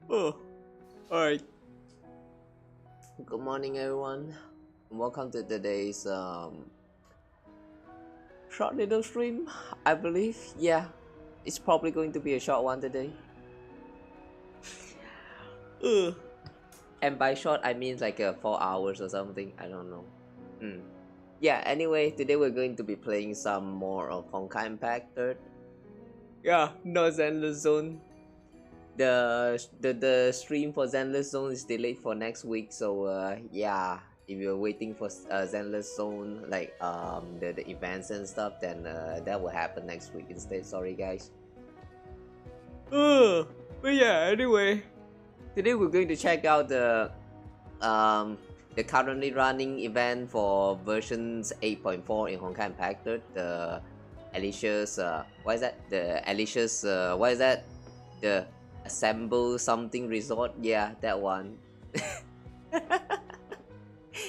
Oh, alright. Good morning, everyone. Welcome to today's short little stream. I believe, yeah, it's probably going to be a short one today. And by short, I mean like 4 hours or something. I don't know. Yeah. Anyway, today we're going to be playing some more of Honkai Impact 3rd. Yeah, no Zenless Zone. The stream for Zenless Zone is delayed for next week, so yeah, if you're waiting for Zenless Zone, like the events and stuff, then that will happen next week instead. Sorry guys. But yeah, anyway, today we're going to check out the currently running event for versions 8.4 in Honkai Impact 3rd, the Elysia's what is that? The Elysia's what is that? The Assemble something resort, yeah, that one.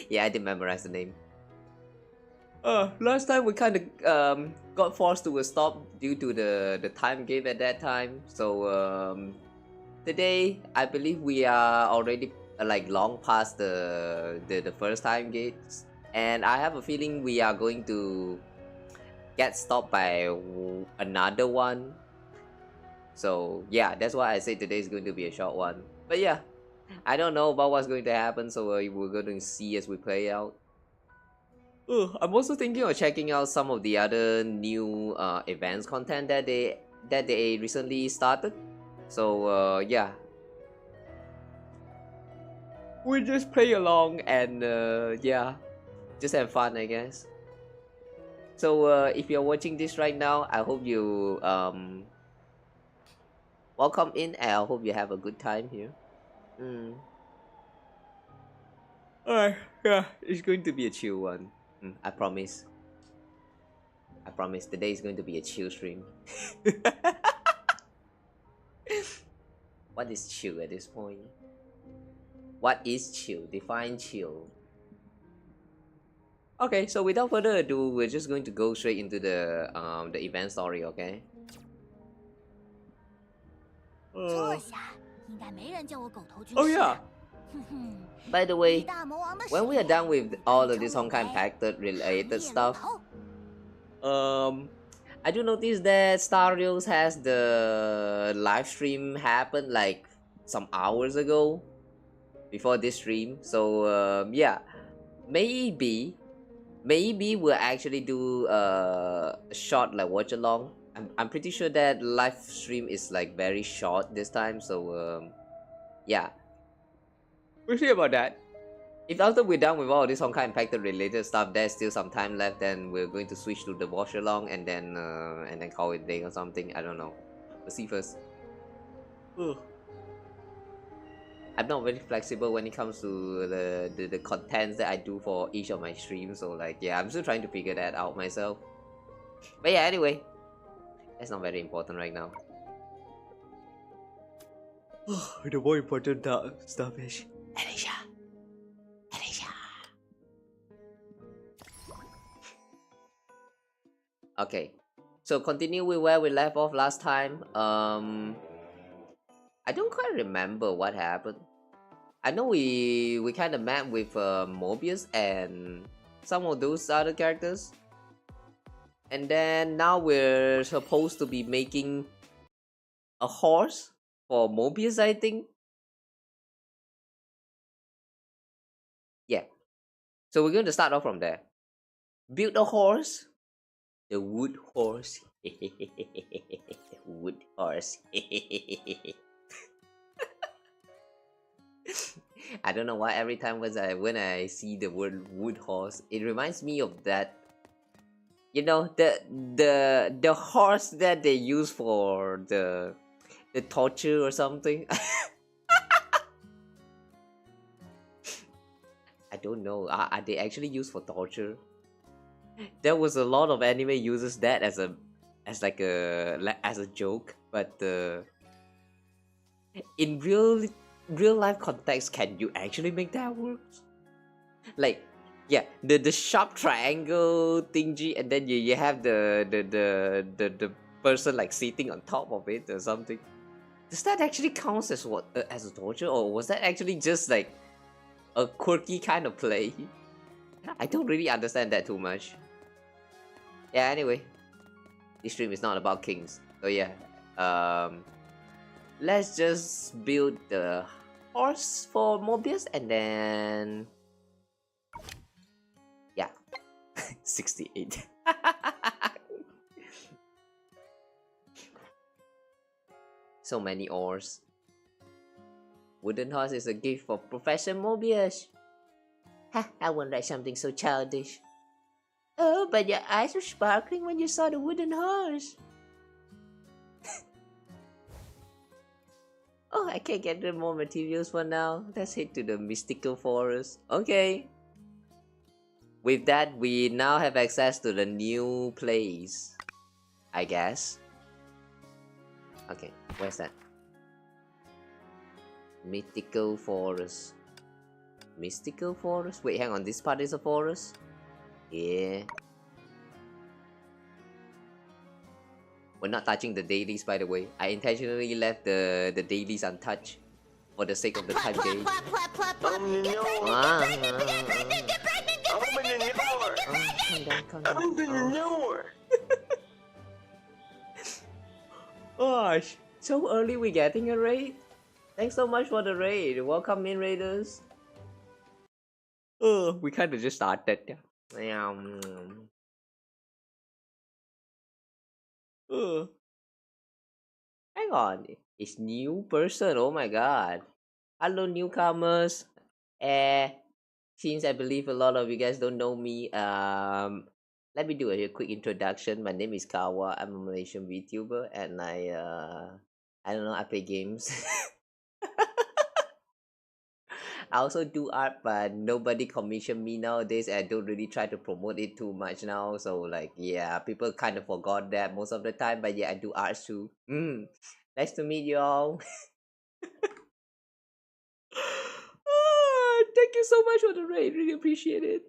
Yeah, I didn't memorize the name. Last time we kind of got forced to a stop due to the time gap at that time. So today I believe we are already like long past the first time gates, and I have a feeling we are going to get stopped by another one. So yeah, that's why I say today is going to be a short one. But yeah, I don't know about what's going to happen, so we're going to see as we play out. I'm also thinking of checking out some of the other new events content that they recently started. So yeah, we just play along and yeah, just have fun, I guess. So if you're watching this right now, I hope you welcome in, and I hope you have a good time here. Yeah, it's going to be a chill one. I promise. I promise today is going to be a chill stream. What is chill at this point? What is chill? Define chill. Okay, so without further ado, we're just going to go straight into the event story, okay? Oh yeah. By the way, when we are done with all of this Honkai Impacted related stuff, I do notice that Starios has the live stream happen like some hours ago before this stream. So yeah, maybe we'll actually do a short like watch along. I'm pretty sure that live stream is like very short this time. So yeah, we'll see about that. If after we're done with all this Honkai Impacted related stuff, there's still some time left, then we're going to switch to the watch along and then call it a day or something. I don't know. We'll see first. Ugh. I'm not very flexible when it comes to the contents that I do for each of my streams. So like yeah, I'm still trying to figure that out myself. But yeah, anyway, that's not very important right now. The more important stuff is Elysia. Okay, so continue with where we left off last time. I don't quite remember what happened. I know we kind of met with Mobius and some of those other characters, and then now we're supposed to be making a horse for Mobius, I think. Yeah, so we're going to start off from there. Build a horse. The wood horse. Wood horse. I don't know why every time when I see the word wood horse, it reminds me of that You know, the horse that they use for the torture or something. I don't know. Are they actually used for torture? There was a lot of anime uses that as a as a joke, but in real life context, can you actually make that work? Like, yeah, the sharp triangle thingy, and then you have the person like sitting on top of it or something. Does that actually count as what as a torture, or was that actually just like a quirky kind of play? I don't really understand that too much. Yeah, anyway, this stream is not about kings. So yeah, um, let's just build the horse for Mobius and then yeah, 68. So many ores. Wooden horse is a gift for Professor Mobius. Ha, I won't write something so childish. Oh, but your eyes were sparkling when you saw the wooden horse. Oh, I can't get more materials for now. Let's head to the mystical forest. Okay. With that, we now have access to the new place. I guess. Okay, where's that? Mythical forest. Mystical forest? Wait, hang on, this part is a forest? Yeah. We're not touching the dailies, by the way. I intentionally left the dailies untouched for the sake of the time game. Gosh, so early we getting a raid? Thanks so much for the raid. Welcome in, raiders. We kind of just started. Hang on, it's new person. Oh my god. Hello, newcomers. Since I believe a lot of you guys don't know me, let me do a quick introduction. My name is Kawa. I'm a Malaysian VTuber, and I don't know, I play games. I also do art, but nobody commission me nowadays. I don't really try to promote it too much now. So like, yeah, people kind of forgot that most of the time. But yeah, I do art too. Nice to meet you all. Thank you so much for the raid. Really appreciate it.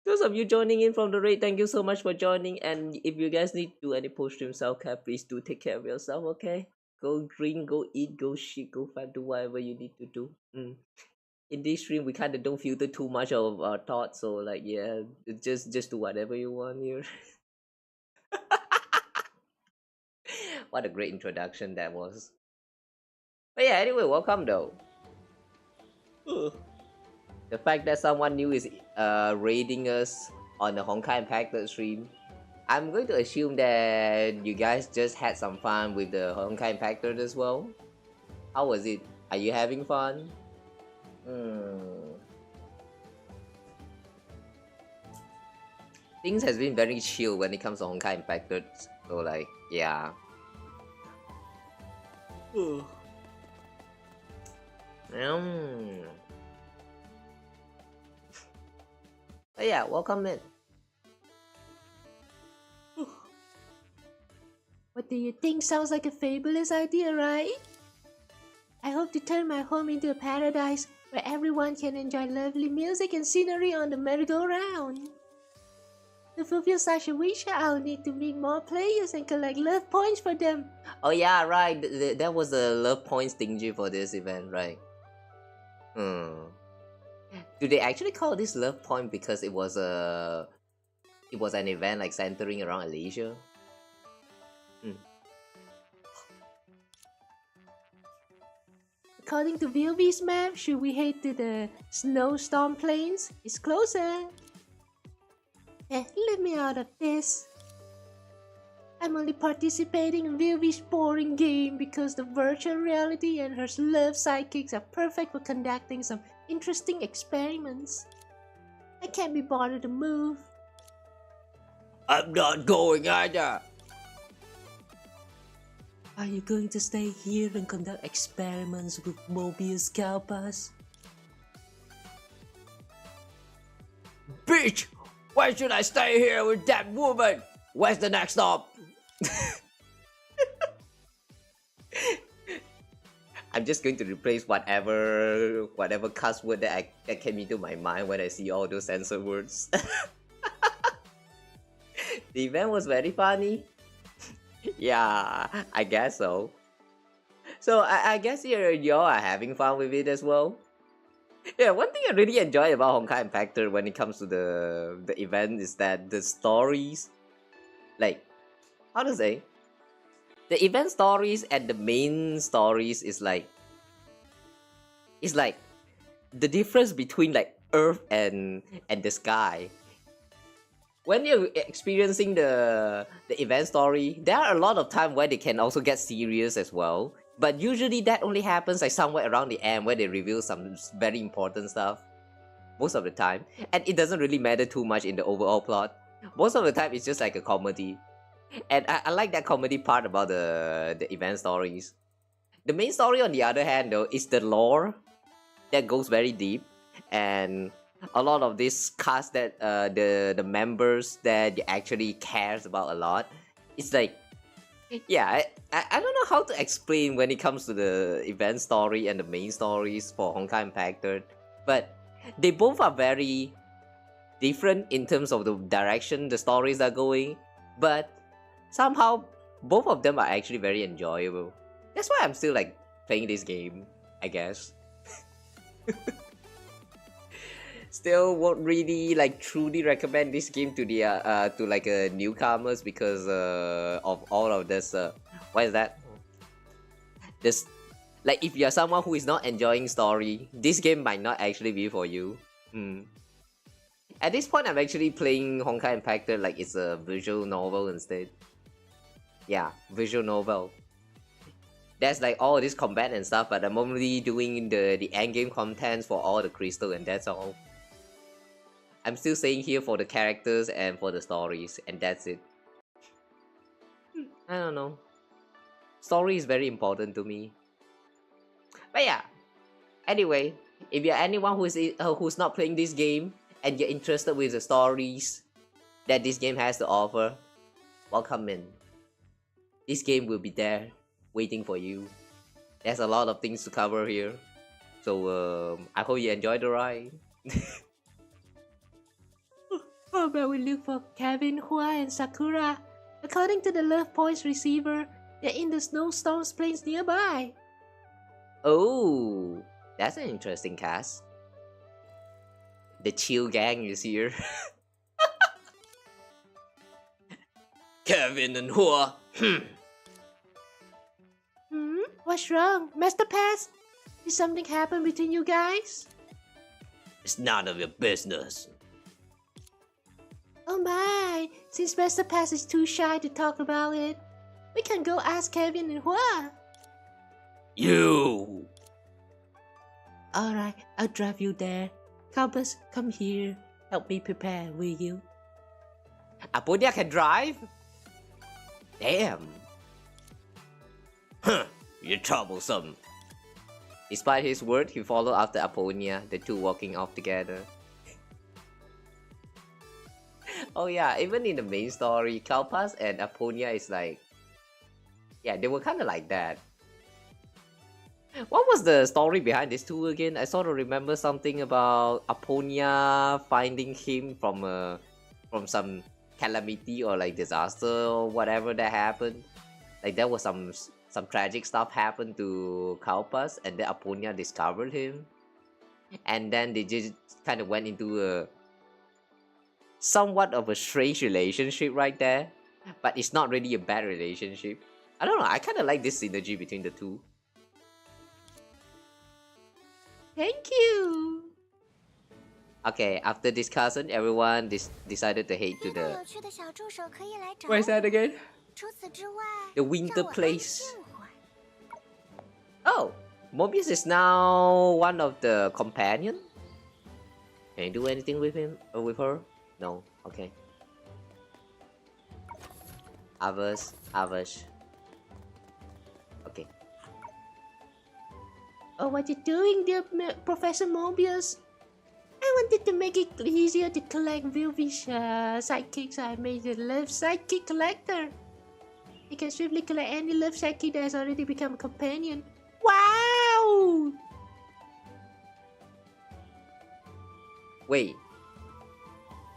Those of you joining in from the raid, thank you so much for joining. And if you guys need to do any post-stream self-care, please do take care of yourself, okay? Go drink, go eat, go shit, go fat, do whatever you need to do. In this stream, we kind of don't filter too much of our thoughts, so like, yeah, just do whatever you want here. What a great introduction that was. But yeah, anyway, welcome though. The fact that someone new is raiding us on the Honkai Impacted stream, I'm going to assume that you guys just had some fun with the Honkai Impacted as well. How was it? Are you having fun? Things has been very chill when it comes to Honkai Impacted, so like, yeah. But yeah, welcome in. What do you think? Sounds like a fabulous idea, right? I hope to turn my home into a paradise where everyone can enjoy lovely music and scenery on the merry-go-round. To fulfill such a wish, I'll need to meet more players and collect love points for them. Oh yeah, right. That was the love points thingy for this event, right? Do they actually call this love point because it was an event like centering around Elysia? According to VOV's map, should we head to the snowstorm plains? It's closer. Let me out of this. I'm only participating in VOV's boring game because the virtual reality and her love sidekicks are perfect for conducting some interesting experiments. I can't be bothered to move. I'm not going either. Are you going to stay here and conduct experiments with Mobius Kalpas? Bitch! Why should I stay here with that woman? Where's the next stop? I'm just going to replace whatever cuss word that came into my mind when I see all those censored words. The event was very funny. Yeah, I guess so. So I guess y'all are having fun with it as well. Yeah, one thing I really enjoy about Honkai Impactor when it comes to the event is that the stories, like, how to say, the event stories and the main stories is like the difference between like Earth and the sky. When you're experiencing the event story, there are a lot of time where they can also get serious as well. But usually that only happens like somewhere around the end where they reveal some very important stuff. Most of the time. And it doesn't really matter too much in the overall plot. Most of the time it's just like a comedy. And I like that comedy part about the event stories. The main story on the other hand though is the lore that goes very deep. And a lot of this cast that the members that you actually cares about a lot. It's like, yeah, I don't know how to explain when it comes to the event story and the main stories for Honkai Impactor, but they both are very different in terms of the direction the stories are going, but somehow both of them are actually very enjoyable. That's why I'm still like playing this game, I guess. Still won't really like truly recommend this game to the to like newcomers because of all of this what is that, this, like if you're someone who is not enjoying story, this game might not actually be for you. At this point I'm actually playing Honkai Impactor like it's a visual novel instead. Yeah, visual novel. There's like all this combat and stuff, but I'm only doing the end game contents for all the crystal and that's all. I'm still staying here for the characters and for the stories, and that's it. I don't know. Story is very important to me. But yeah. Anyway, if you're anyone who's not playing this game and you're interested with the stories that this game has to offer, welcome in. This game will be there, waiting for you. There's a lot of things to cover here. So I hope you enjoy the ride. How about we look for Kevin, Hua, and Sakura? According to the Love Points receiver, they're in the snowstorms plains nearby. Oh, that's an interesting cast. The chill gang is here. Kevin and Hua. What's wrong, Master Pass? Did something happen between you guys? It's none of your business. Oh my, since Master Pass is too shy to talk about it, we can go ask Kevin and Hua. You! Alright, I'll drive you there. Compass, come here. Help me prepare, will you? Aponia can drive? Damn. Huh, you're troublesome. Despite his word, he followed after Aponia, the two walking off together. Oh yeah, even in the main story, Kalpas and Aponia is like... Yeah, they were kind of like that. What was the story behind these two again? I sort of remember something about Aponia finding him from some calamity or like disaster or whatever that happened. Like there was some tragic stuff happened to Kalpas and then Aponia discovered him. And then they just kind of went into a somewhat of a strange relationship right there. But it's not really a bad relationship. I don't know, I kind of like this synergy between the two. Thank you! Okay, after discussion, everyone decided to head to the... Where's that again? The winter place. Oh, Mobius is now one of the companion? Can you do anything with him or with her? No, okay. Others. Okay. Oh, what you doing there, Professor Mobius? I wanted to make it easier to collect Vilvish sidekicks. I made a love sidekick collector. You can swiftly collect any love sidekick that has already become a companion. Wow! Wait.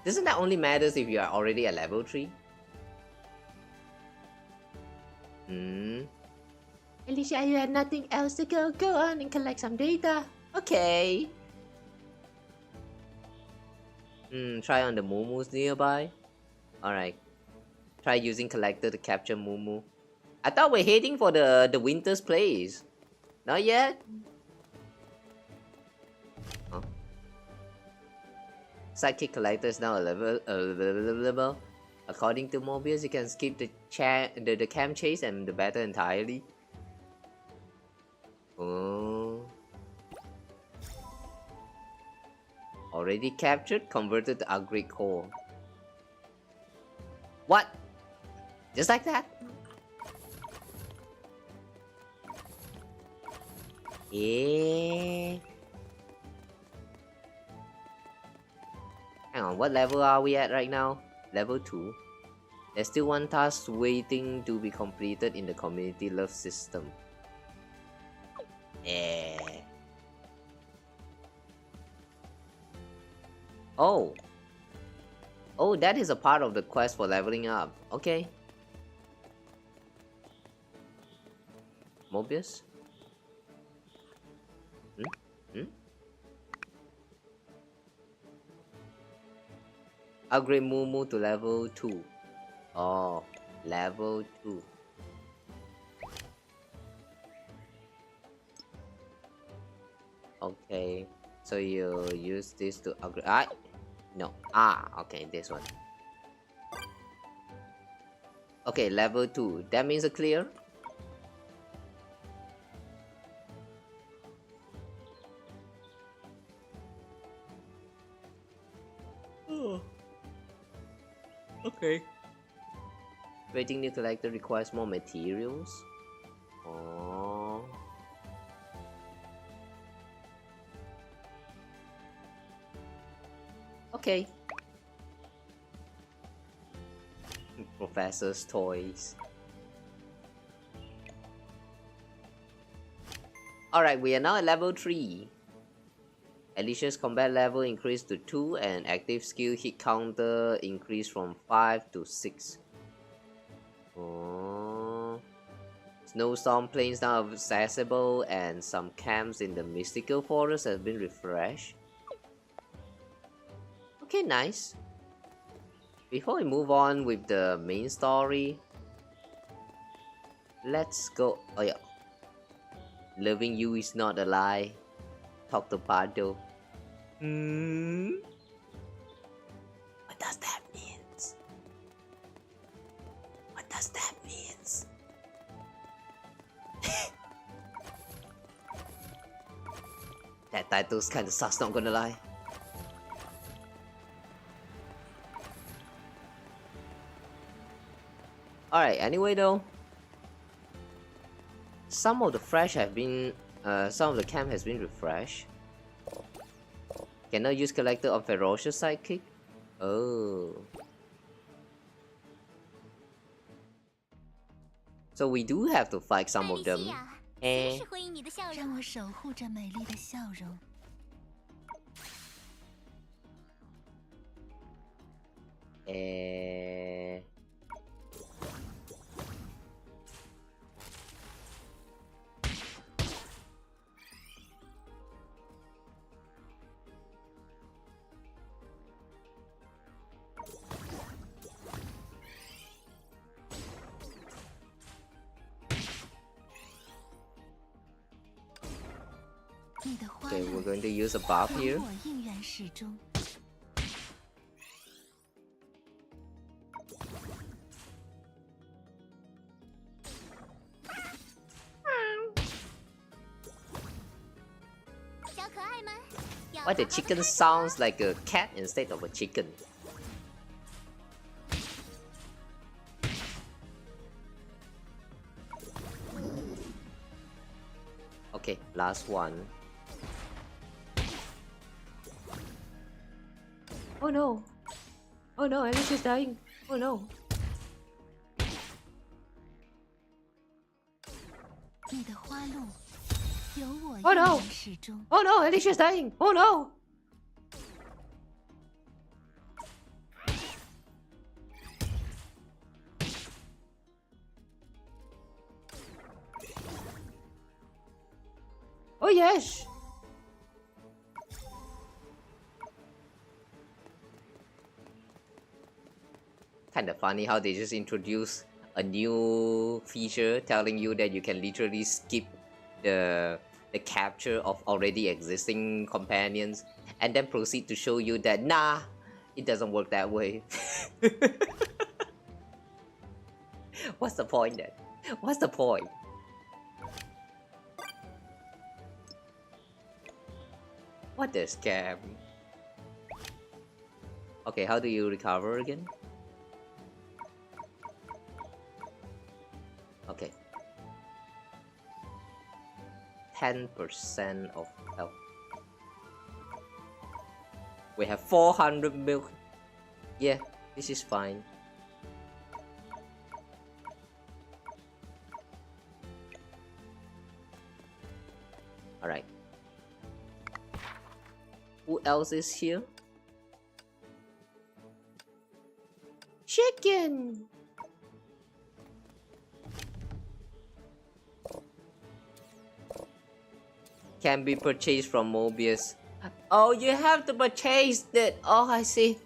Doesn't that only matters if you are already at level 3? Elysia, you have nothing else to go. Go on and collect some data. Okay. Try on the Mumus nearby. Alright. Try using collector to capture Mumu. I thought we're heading for the winter's place. Not yet? Huh? Sidekick collector is now available. According to Mobius, you can skip the camp chase and the battle entirely. Oh. Already captured, converted to upgrade core. What? Just like that? Yeah. Hang on, what level are we at right now? Level 2. There's still one task waiting to be completed in the community love system. Yeah. Oh. Oh, that is a part of the quest for leveling up. Okay. Mobius? Upgrade Mumu to level 2. Oh, level 2. Okay, so you use this to upgrade. No. Okay, this one. Okay, level 2. That means a clear. Oh. Okay. Waiting new collector requires more materials. Oh. Okay. Professor's toys. Alright, we are now at level 3. Elysia's combat level increased to 2 and active skill hit counter increased from 5 to 6. Oh. Snowstorm plains now accessible and some camps in the mystical forest have been refreshed. Okay, nice. Before we move on with the main story, let's go. Oh yeah. Loving you is not a lie. Talk to Pardo. What does that mean? What does that mean? That title's kinda sus, not gonna lie. Alright, anyway though, some of the camp has been refreshed. Can now use collector of ferocious sidekick. Oh. So we do have to fight some of them. Eh. Okay, we're going to use a buff here. Why the chicken sounds like a cat instead of a chicken? Okay, last one. Oh no! Oh no, Elysia's dying. Oh no. Oh no! Oh no, Elysia's dying! Oh no! Oh yes! Kind of funny how they just introduce a new feature telling you that you can literally skip the capture of already existing companions and then proceed to show you that nah, it doesn't work that way. What's the point then? What's the point? What a scam. Okay, how do you recover again? Okay. 10% of health. We have 400 milk. Yeah, this is fine. Alright. Who else is here? Chicken! Can be purchased from Mobius. Oh, you have to purchase that. Oh, I see.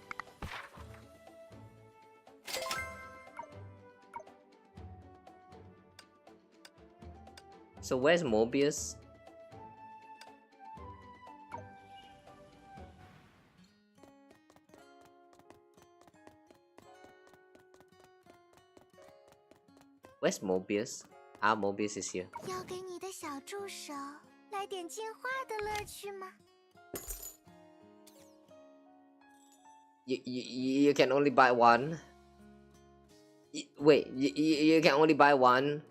So where's Mobius? Where's Mobius? Ah, Mobius is here. You can only buy one. Wait, you can only buy one.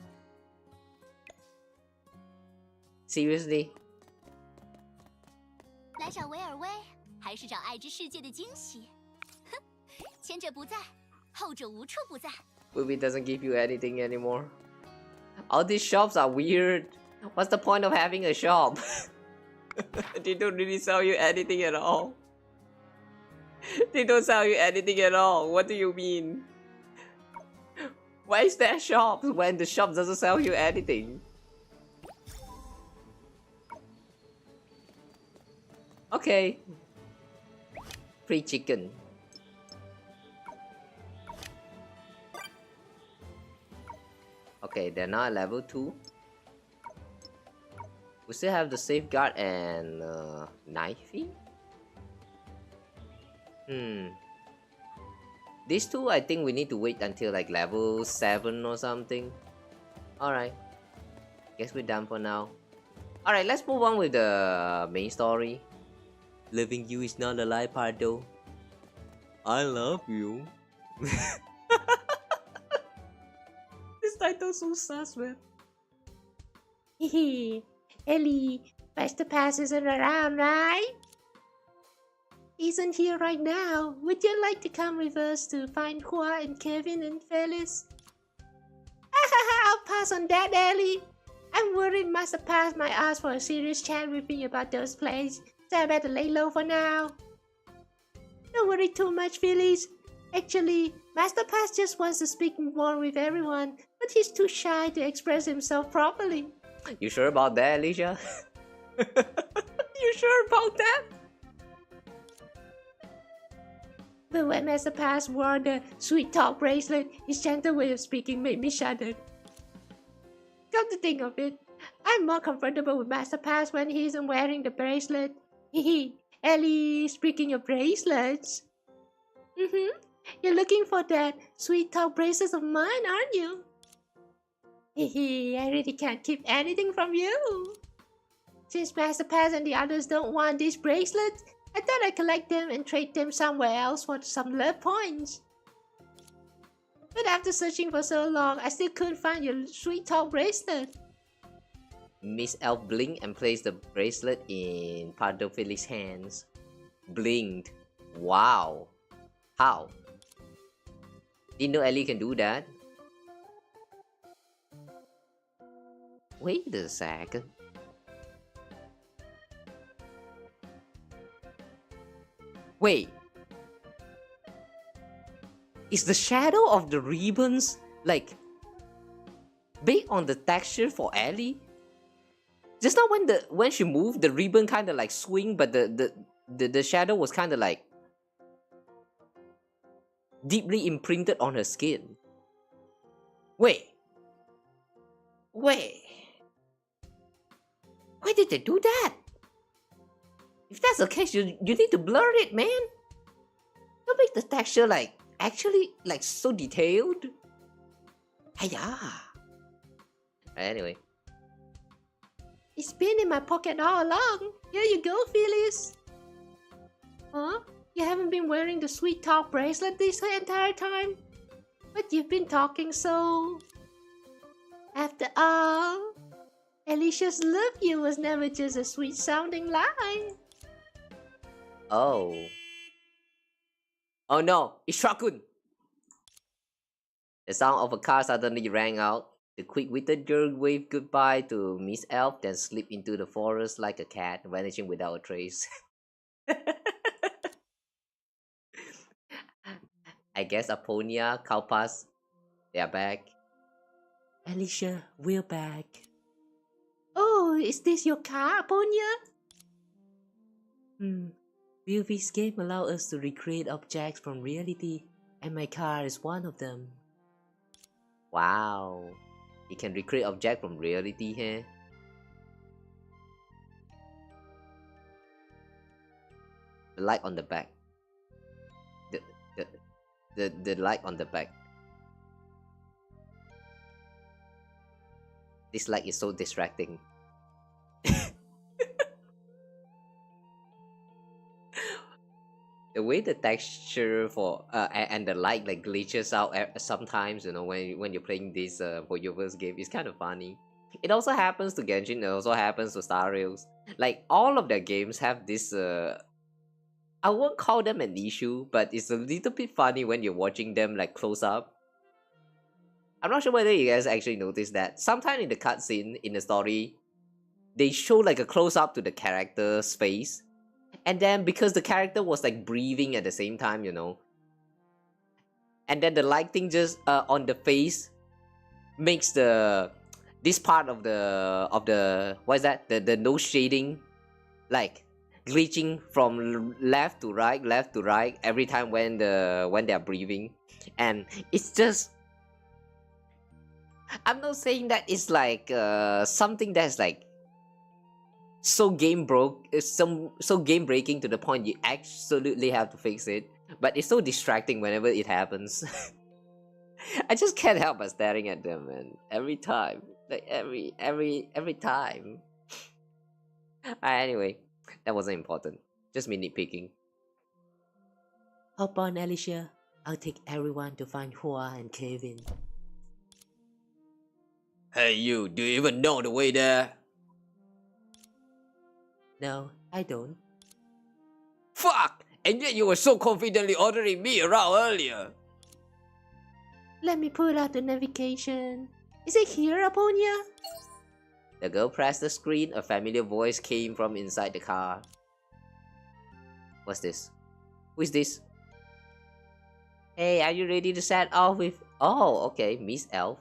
Seriously? 来找维尔威，还是找爱之世界的惊喜？哼，前者不在，后者无处不在。Movie doesn't give you anything anymore. All these shops are weird. What's the point of having a shop? They don't really sell you anything at all. They don't sell you anything at all. What do you mean? Why is there shops when the shop doesn't sell you anything? Okay. Free chicken. Okay, they're now at level 2. We still have the safeguard and knifey. These two, I think we need to wait until like level 7 or something. Alright. Guess we're done for now. Alright, let's move on with the main story. Loving you is not a lie part though. I love you. This title's so sus, man. Hehe, Ellie, Master Pass isn't around, right? Isn't here right now. Would you like to come with us to find Hua and Kevin and Phyllis? I'll pass on that, Ellie. I'm worried Master Pass might ask for a serious chat with me about those plays, so I better lay low for now. Don't worry too much, Phyllis. Actually, Master Pass just wants to speak more with everyone, but he's too shy to express himself properly. You sure about that, Elysia? You sure about that? But when Master Pass wore the sweet talk bracelet, his gentle way of speaking made me shudder. Come to think of it, I'm more comfortable with Master Pass when he isn't wearing the bracelet. Hehe, Ellie, speaking of bracelets. You're looking for that sweet talk bracelet of mine, aren't you? Hehe, I really can't keep anything from you. Since Master Pass and the others don't want these bracelets, I thought I'd collect them and trade them somewhere else for some love points. But after searching for so long, I still couldn't find your sweet talk bracelet. Miss Elf blinked and placed the bracelet in Padophil's hands. Blinked. Wow. How? Didn't know Ellie can do that. Wait a second. Wait. Is the shadow of the ribbons like based on the texture for Ellie? Just now when she moved, the ribbon kind of like swing, but the shadow was kind of like deeply imprinted on her skin. Wait. Why did they do that? If that's the case, you need to blur it, man. Don't make the texture like actually like so detailed. Hiya. Anyway. It's been in my pocket all along. Here you go, Phyllis. Huh? You haven't been wearing the sweet talk bracelet this entire time? But you've been talking so... After all, Elysia's love you was never just a sweet sounding lie. Oh. Oh no, it's Shakun. The sound of a car suddenly rang out. The quick-witted girl waved goodbye to Miss Elf, then slipped into the forest like a cat, vanishing without a trace. I guess Aponia, Kalpas, they are back. Elysia, we're back. Oh, is this your car, Aponia? Vilvi's game allows us to recreate objects from reality, and my car is one of them. Wow. You can recreate objects from reality here. The light on the back. The light on the back. This light is so distracting. The way the texture for and the light like glitches out sometimes, you know, when you're playing this for your first game, is kind of funny. It also happens to Genshin. It also happens to Star Rails. Like all of their games have this. I won't call them an issue, but it's a little bit funny when you're watching them like close up. I'm not sure whether you guys actually noticed that. Sometimes in the cutscene in the story, they show like a close up to the character's face. And then because the character was like breathing at the same time, you know. And then the lighting just on the face makes this part of the what is that? The nose shading like glitching from left to right every time when they're breathing. And it's just, I'm not saying that it's like something that's like so game breaking to the point you absolutely have to fix it, but it's so distracting whenever it happens. I just can't help but staring at them, man, every time, like every time. Anyway, that wasn't important, just me nitpicking. Hop on, Elysia. I'll take everyone to find Hua and Kevin. Hey you, do you even know the way there? No, I don't. Fuck! And yet you were so confidently ordering me around earlier. Let me pull out the navigation. Is it here, Aponia? The girl pressed the screen. A familiar voice came from inside the car. What's this? Who is this? Hey, are you ready to set off with... Oh, okay, Miss Elf.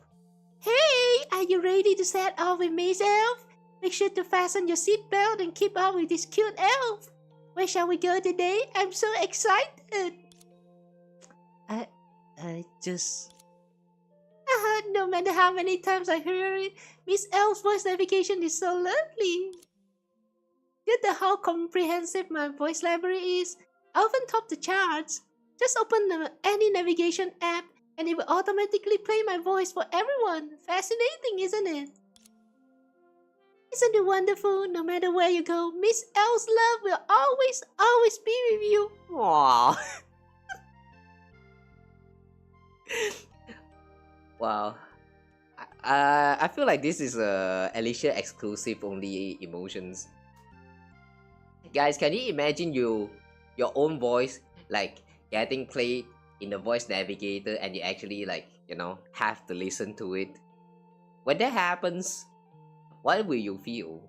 Hey, are you ready to set off with Miss Elf? Make sure to fasten your seatbelt and keep up with this cute elf. Where shall we go today? I'm so excited. I just... no matter how many times I hear it, Miss Elf's voice navigation is so lovely. Due to how comprehensive my voice library is, I often top the charts. Just open any navigation app and it will automatically play my voice for everyone. Fascinating, isn't it? Isn't it wonderful? No matter where you go, Miss Elf's love will always be with you. Aww. Wow. I feel like this is a Elysia exclusive only emotions. Guys, can you imagine your own voice like getting played in the voice navigator and you actually like, you know, have to listen to it? When that happens, what will you feel?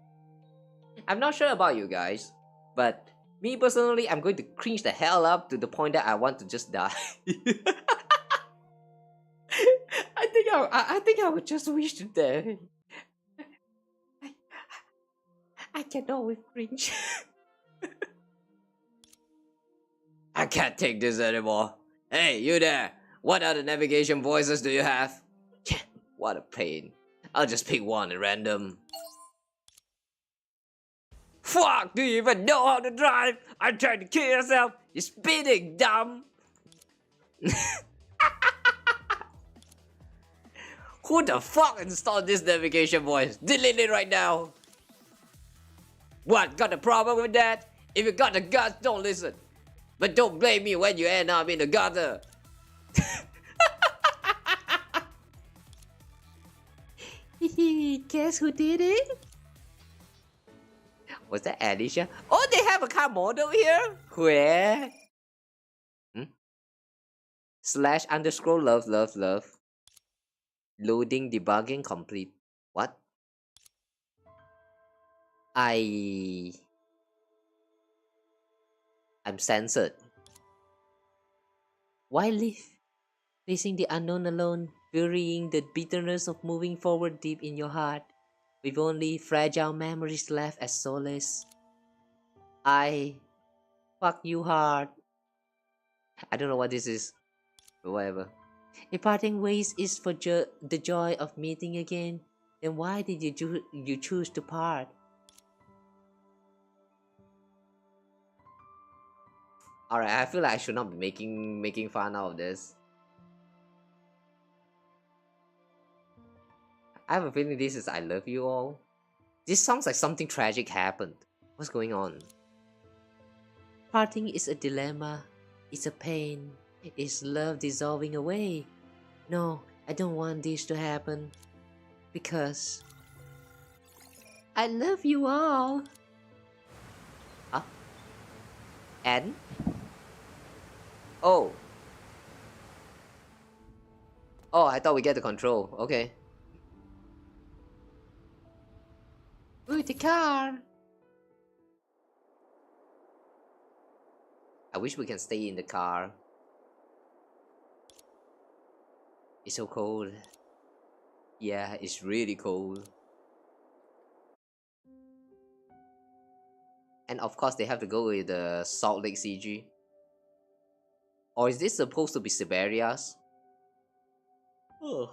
I'm not sure about you guys, but me personally, I'm going to cringe the hell up to the point that I want to just die. I think I would just wish to die. I cannot with cringe. I can't take this anymore. Hey, you there! What other navigation voices do you have? What a pain. I'll just pick one at random. Fuck, do you even know how to drive? I'm trying to kill yourself. You're speeding, dumb. Who the fuck installed this navigation voice? Delete it right now. What, got a problem with that? If you got the guts, don't listen. But don't blame me when you end up in the gutter. Guess who did it? Was that Elysia? Oh, they have a car model here? Where? Slash underscore love love love. Loading debugging complete. What? I'm censored. Why live? Facing the unknown alone, burying the bitterness of moving forward deep in your heart, with only fragile memories left as solace. I fuck you hard. I don't know what this is, but whatever. If parting ways is for the joy of meeting again, then why did you choose to part? Alright, I feel like I should not be making fun out of this. I have a feeling this is I love you all. This sounds like something tragic happened. What's going on? Parting is a dilemma. It's a pain. Is love dissolving away? No, I don't want this to happen. Because I love you all. Huh? And? Oh. Oh, I thought we get the control. Okay. With the car. I wish we can stay in the car. It's so cold. Yeah, it's really cold. And of course they have to go with the Salt Lake CG. Or is this supposed to be Siberia's? Oh.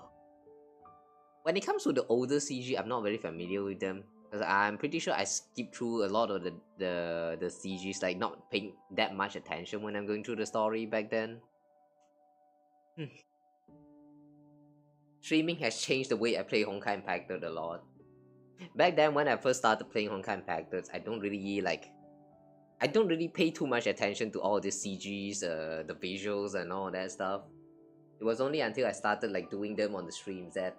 When it comes to the older CG, I'm not very familiar with them. Because I'm pretty sure I skipped through a lot of the CGs, like not paying that much attention when I'm going through the story back then. Streaming has changed the way I play Honkai Impacted a lot. Back then when I first started playing Honkai Impacted, I don't really pay too much attention to all the CGs, the visuals and all that stuff. It was only until I started like doing them on the streams that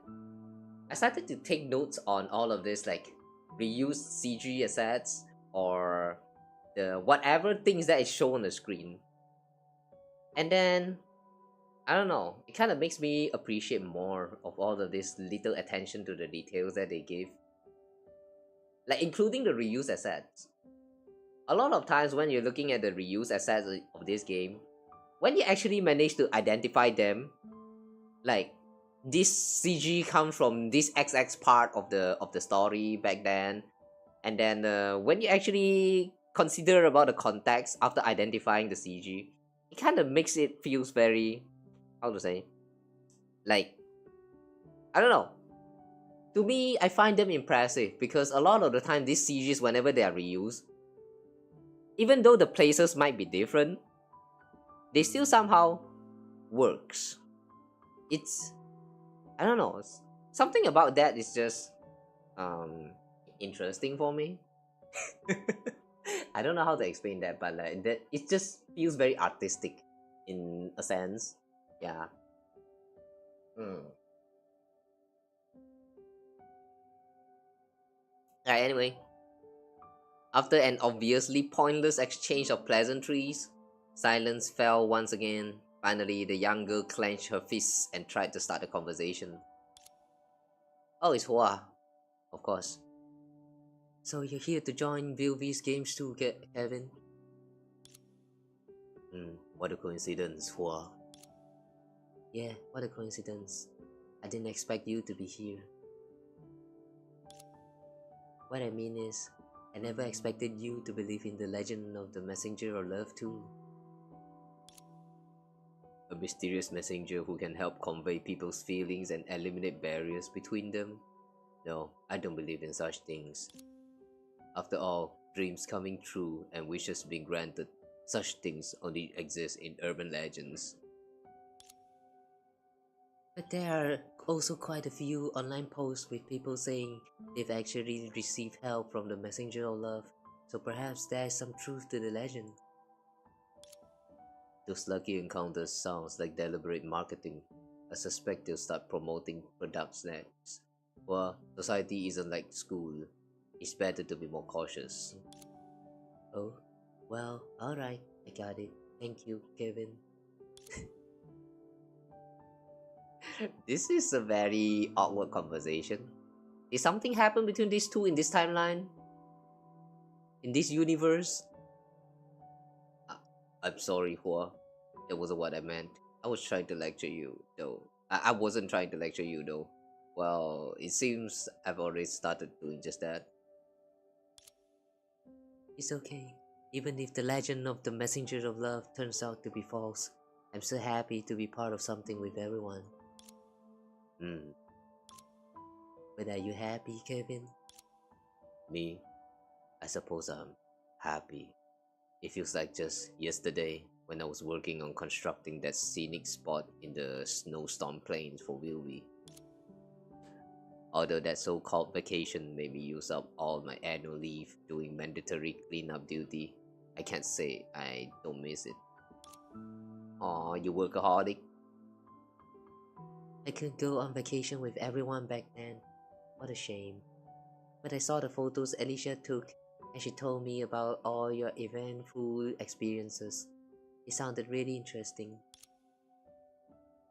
I started to take notes on all of this like reused CG assets or the whatever things that is shown on the screen. And then I don't know, it kind of makes me appreciate more of all of this little attention to the details that they give. Like including the reused assets. A lot of times when you're looking at the reused assets of this game, when you actually manage to identify them, like this CG comes from this XX part of the story back then, and then when you actually consider about the context after identifying the CG, it kind of makes it feels very, how to say, like, I don't know. To me, I find them impressive because a lot of the time these CGs, whenever they are reused, even though the places might be different, they still somehow works. It's, I don't know, something about that is just interesting for me. I don't know how to explain that, but like that, it just feels very artistic in a sense. Yeah. Alright, anyway. After an obviously pointless exchange of pleasantries, silence fell once again. Finally, the young girl clenched her fists and tried to start a conversation. Oh, it's Hua. Of course. So you're here to join VOV's games too, Kevin? What a coincidence, Hua. Yeah, what a coincidence. I didn't expect you to be here. What I mean is, I never expected you to believe in the legend of the messenger of love too. A mysterious messenger who can help convey people's feelings and eliminate barriers between them? No, I don't believe in such things. After all, dreams coming true and wishes being granted, such things only exist in urban legends. But there are also quite a few online posts with people saying they've actually received help from the messenger of love, so perhaps there is some truth to the legend. Those lucky encounters sounds like deliberate marketing. I suspect they'll start promoting products next. Well, society isn't like school. It's better to be more cautious. Oh, well, alright, I got it. Thank you, Kevin. This is a very awkward conversation. Did something happen between these two in this timeline? In this universe? I'm sorry, Hua. That wasn't what I meant. I was trying to lecture you, though. I wasn't trying to lecture you, though. Well, it seems I've already started doing just that. It's okay. Even if the legend of the messenger of love turns out to be false, I'm so happy to be part of something with everyone. But are you happy, Kevin? Me? I suppose I'm happy. It feels like just yesterday when I was working on constructing that scenic spot in the snowstorm plains for Wilby. Although that so-called vacation made me use up all my annual leave doing mandatory cleanup duty, I can't say I don't miss it. Aw, you workaholic. I couldn't go on vacation with everyone back then. What a shame. But I saw the photos Elysia took and she told me about all your eventful experiences. It sounded really interesting.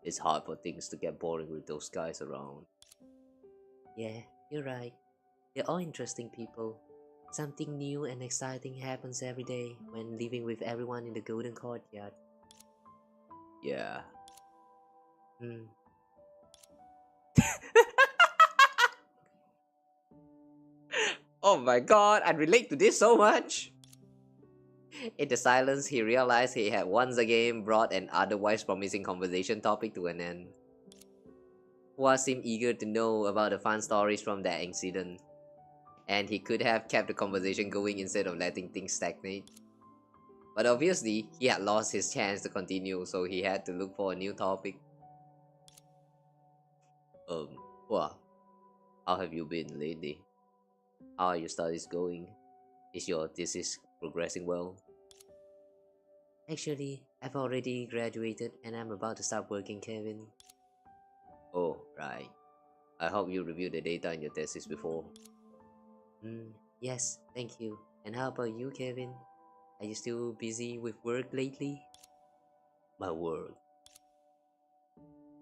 It's hard for things to get boring with those guys around. Yeah, you're right. They're all interesting people. Something new and exciting happens every day when living with everyone in the Golden Courtyard. Yeah. Oh my god, I relate to this so much! In the silence, he realized he had once again brought an otherwise promising conversation topic to an end. Hua seemed eager to know about the fun stories from that incident, and he could have kept the conversation going instead of letting things stagnate. But obviously, he had lost his chance to continue, so he had to look for a new topic. Hua, how have you been lately? How are your studies going? Is your thesis progressing well? Actually, I've already graduated and I'm about to start working, Kevin. Oh, right. I hope you reviewed the data in your thesis before. Yes, thank you. And how about you, Kevin? Are you still busy with work lately? My work.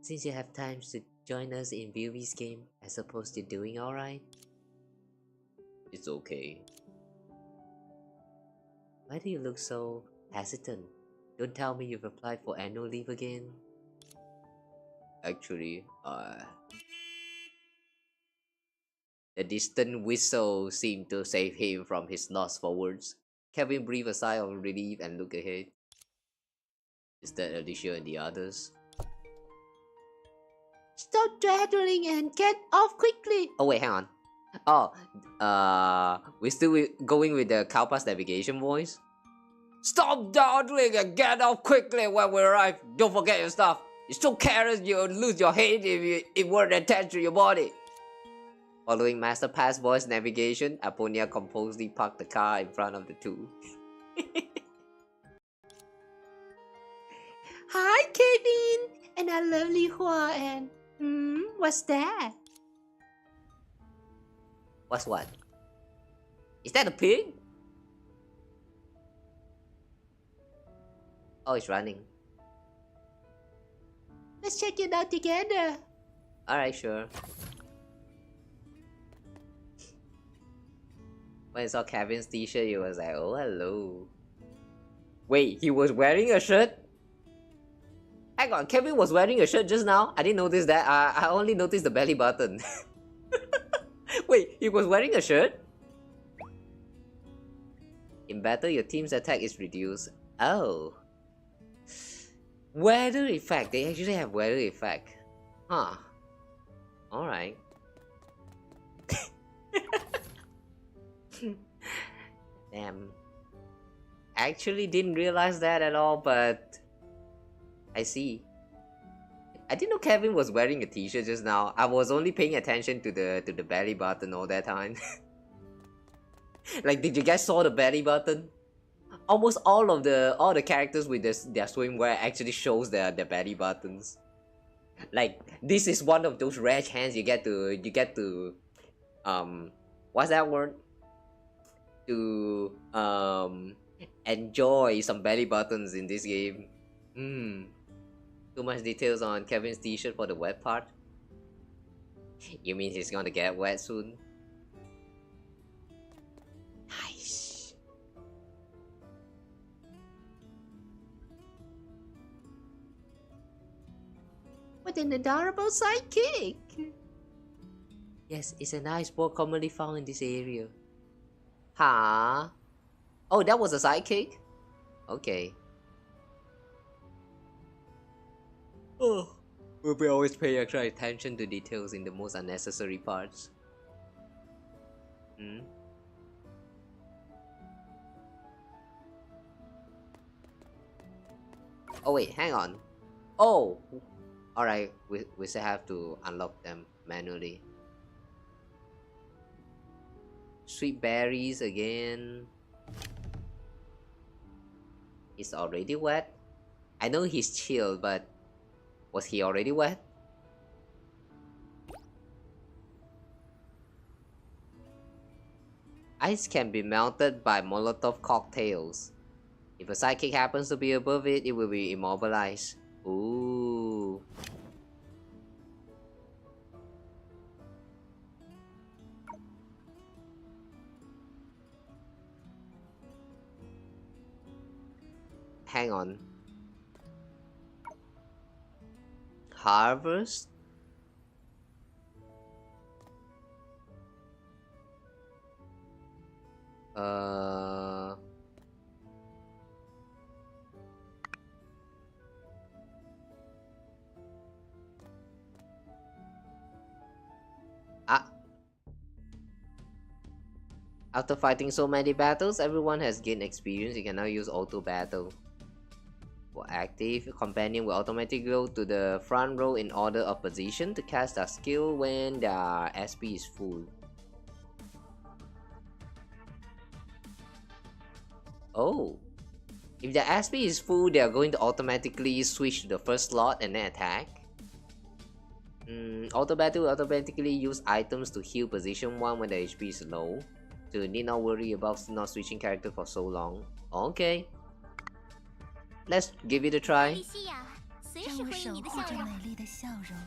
Since you have time to join us in VOV's game, I suppose you're doing alright? It's okay. Why do you look so hesitant? Don't tell me you've applied for annual leave again. Actually, the distant whistle seemed to save him from his loss for words. Kevin breathed a sigh of relief and looked ahead. Is that Elysia and the others? Stop dawdling and get off quickly. Oh wait, hang on. Oh, we're still going with the Cowpass navigation voice? Stop dawdling and get off quickly when we arrive. Don't forget your stuff. You're so careless you'll lose your head if it weren't attached to your body. Following Master Pass voice navigation, Aponia composedly parked the car in front of the two. Hi, Kevin! And our lovely Hua and... what's that? What's what? Is that a pig? Oh, it's running. Let's check it out together. Alright, sure. When I saw Kevin's t-shirt, he was like, oh, hello. Wait, he was wearing a shirt? Hang on, Kevin was wearing a shirt just now? I didn't notice that. I only noticed the belly button. Wait, he was wearing a shirt? In battle, your team's attack is reduced. Oh. Weather effect. They actually have weather effect. Huh. Alright. Damn. Actually didn't realize that at all, but I see. I didn't know Kevin was wearing a t-shirt just now. I was only paying attention to the belly button all that time. Like, did you guys saw the belly button? Almost all the characters with their swimwear actually shows their belly buttons. Like, this is one of those rare chances you get to what's that word? To enjoy some belly buttons in this game. Too much details on Kevin's t-shirt for the wet part. You mean he's gonna get wet soon? Nice. What an adorable sidekick! Yes, it's a nice board commonly found in this area. Huh? Oh, that was a sidekick? Okay. Oh, we'll be always paying extra attention to details in the most unnecessary parts. Oh wait, hang on. Oh! Alright, we still have to unlock them manually. Sweet berries again. He's already wet? I know he's chill, but was he already wet? Ice can be melted by Molotov cocktails. If a sidekick happens to be above it, it will be immobilized. Ooh. Hang on. Harvest? After fighting so many battles, everyone has gained experience. You can now use auto battle. For active, companion will automatically go to the front row in order of position to cast a skill when their SP is full. Oh. If their SP is full, they are going to automatically switch to the first slot and then attack. Auto battle will automatically use items to heal position 1 when the HP is low. So you need not worry about not switching character for so long. Okay. Let's give it a try. 让我守护着美丽的笑容。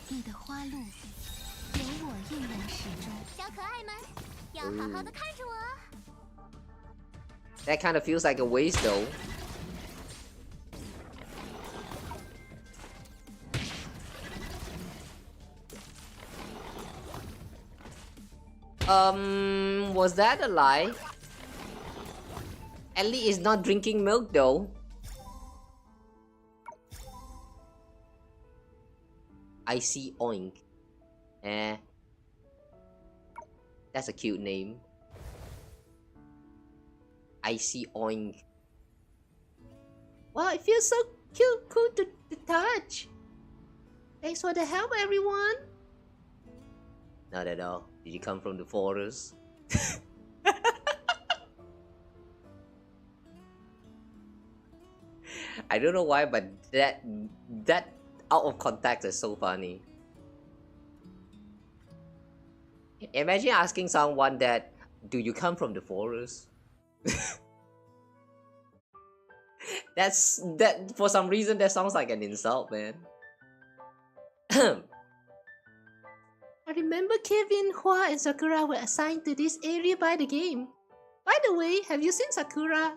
你的花路有我一人始终。小可爱们，要好好的看着我。 That kind of feels like a waste though. Was that a lie? Ellie is not drinking milk though. I see Oink. That's a cute name. I see Oink. Wow, it feels so cute, cool to touch. Thanks for the help, everyone. Not at all. Did you come from the forest? I don't know why, but that out of context is so funny. Imagine asking someone that, do you come from the forest? That for some reason that sounds like an insult, man. I remember Kevin, Hua, and Sakura were assigned to this area by the game. By the way, have you seen Sakura?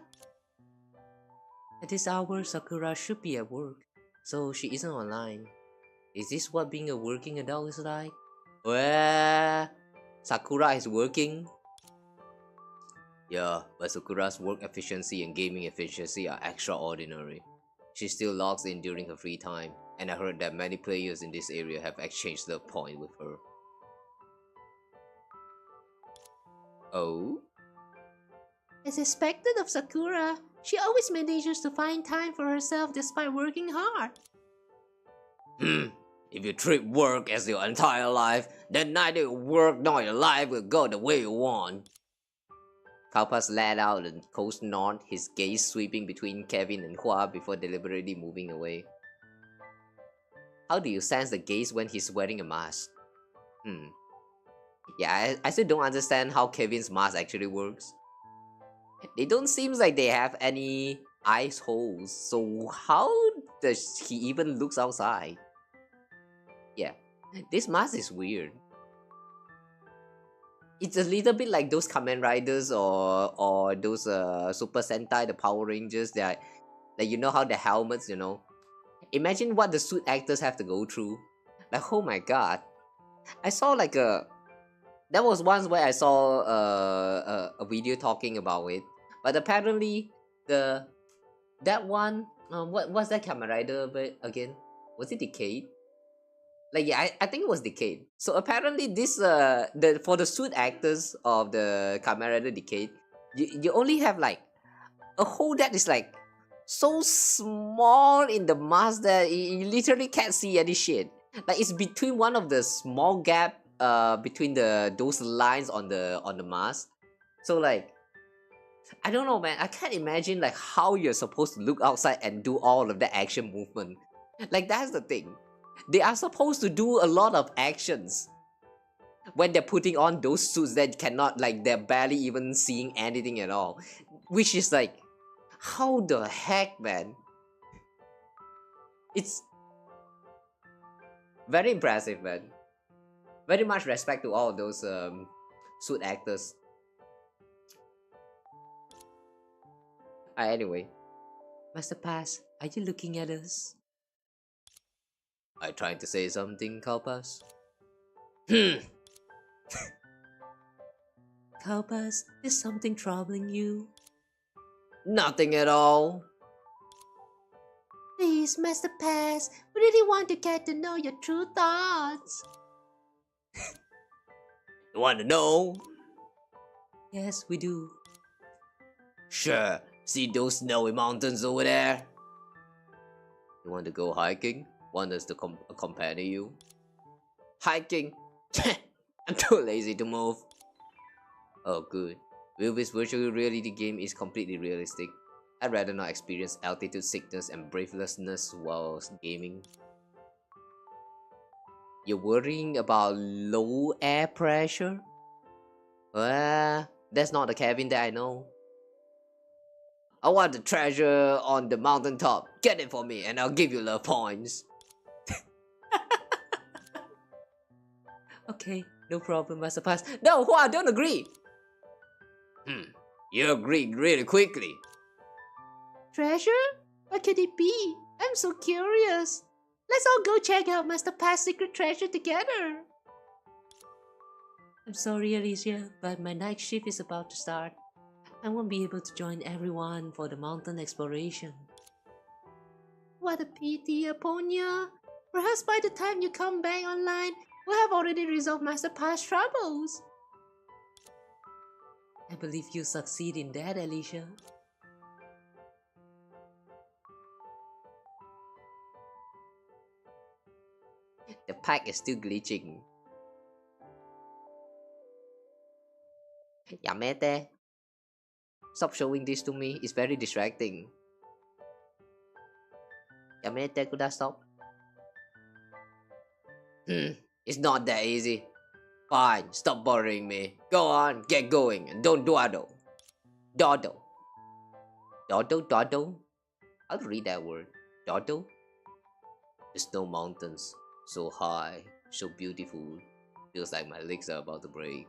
At this hour, Sakura should be at work, so she isn't online. Is this what being a working adult is like? Well, Sakura is working. Yeah, but Sakura's work efficiency and gaming efficiency are extraordinary. She still logs in during her free time, and I heard that many players in this area have exchanged their point with her. Oh? As expected of Sakura, she always manages to find time for herself despite working hard. If you treat work as your entire life, then neither your work nor your life will go the way you want. Kalpas let out a cold nod, his gaze sweeping between Kevin and Hua before deliberately moving away. How do you sense the gaze when he's wearing a mask? Yeah, I still don't understand how Kevin's mask actually works. They don't seem like they have any eyes holes, so how does he even looks outside? Yeah, this mask is weird. It's a little bit like those Kamen Riders or those Super Sentai, the Power Rangers. They are, like, you know how the helmets, you know. Imagine what the suit actors have to go through. Like, oh my god, I saw like a. There was once where I saw a video talking about it, but apparently that one what's that Kamen Rider again? Was it Decade? Like, yeah, I think it was Decade. So apparently this for the suit actors of the Kamen Rider Decade, you only have like a hole that is like so small in the mask that you literally can't see any shit. Like, it's between one of the small gap between those lines on the mask. So like, I don't know, man. I can't imagine like how you're supposed to look outside and do all of the action movement. Like, that's the thing. They are supposed to do a lot of actions when they're putting on those suits that cannot, like, they're barely even seeing anything at all. Which is like, how the heck, man? It's very impressive, man. Very much respect to all those suit actors. Anyway, Master Pass, are you looking at us? I trying to say something, Kalpas? Kalpas, is something troubling you? Nothing at all. Please, Master Pass, we really want to get to know your true thoughts. You want to know? Yes, we do. Sure. See those snowy mountains over there? You want to go hiking? Want us to accompany you? Hiking? I'm too lazy to move. Oh, good. Will this virtual reality game is completely realistic? I'd rather not experience altitude sickness and breathlessness while gaming. You're worrying about low air pressure? That's not the Kevin that I know. I want the treasure on the mountaintop. Get it for me and I'll give you love points. Okay, no problem, Master Pass. No, I don't agree. You agreed really quickly. Treasure? What could it be? I'm so curious. Let's all go check out Master Pass' secret treasure together. I'm sorry, Elysia, but my night shift is about to start. I won't be able to join everyone for the mountain exploration. What a pity, Aponia. Perhaps by the time you come back online, we'll have already resolved Master Pass' troubles. I believe you succeed in that, Elysia. The pack is still glitching. Yamete, stop showing this to me. It's very distracting. Yamete could stop. It's not that easy. Fine, stop bothering me. Go on, get going, and don't dawdle. Dawdle. Dawdle, dawdle. How to read that word? Dawdle? The snow mountains. So high, so beautiful. Feels like my legs are about to break.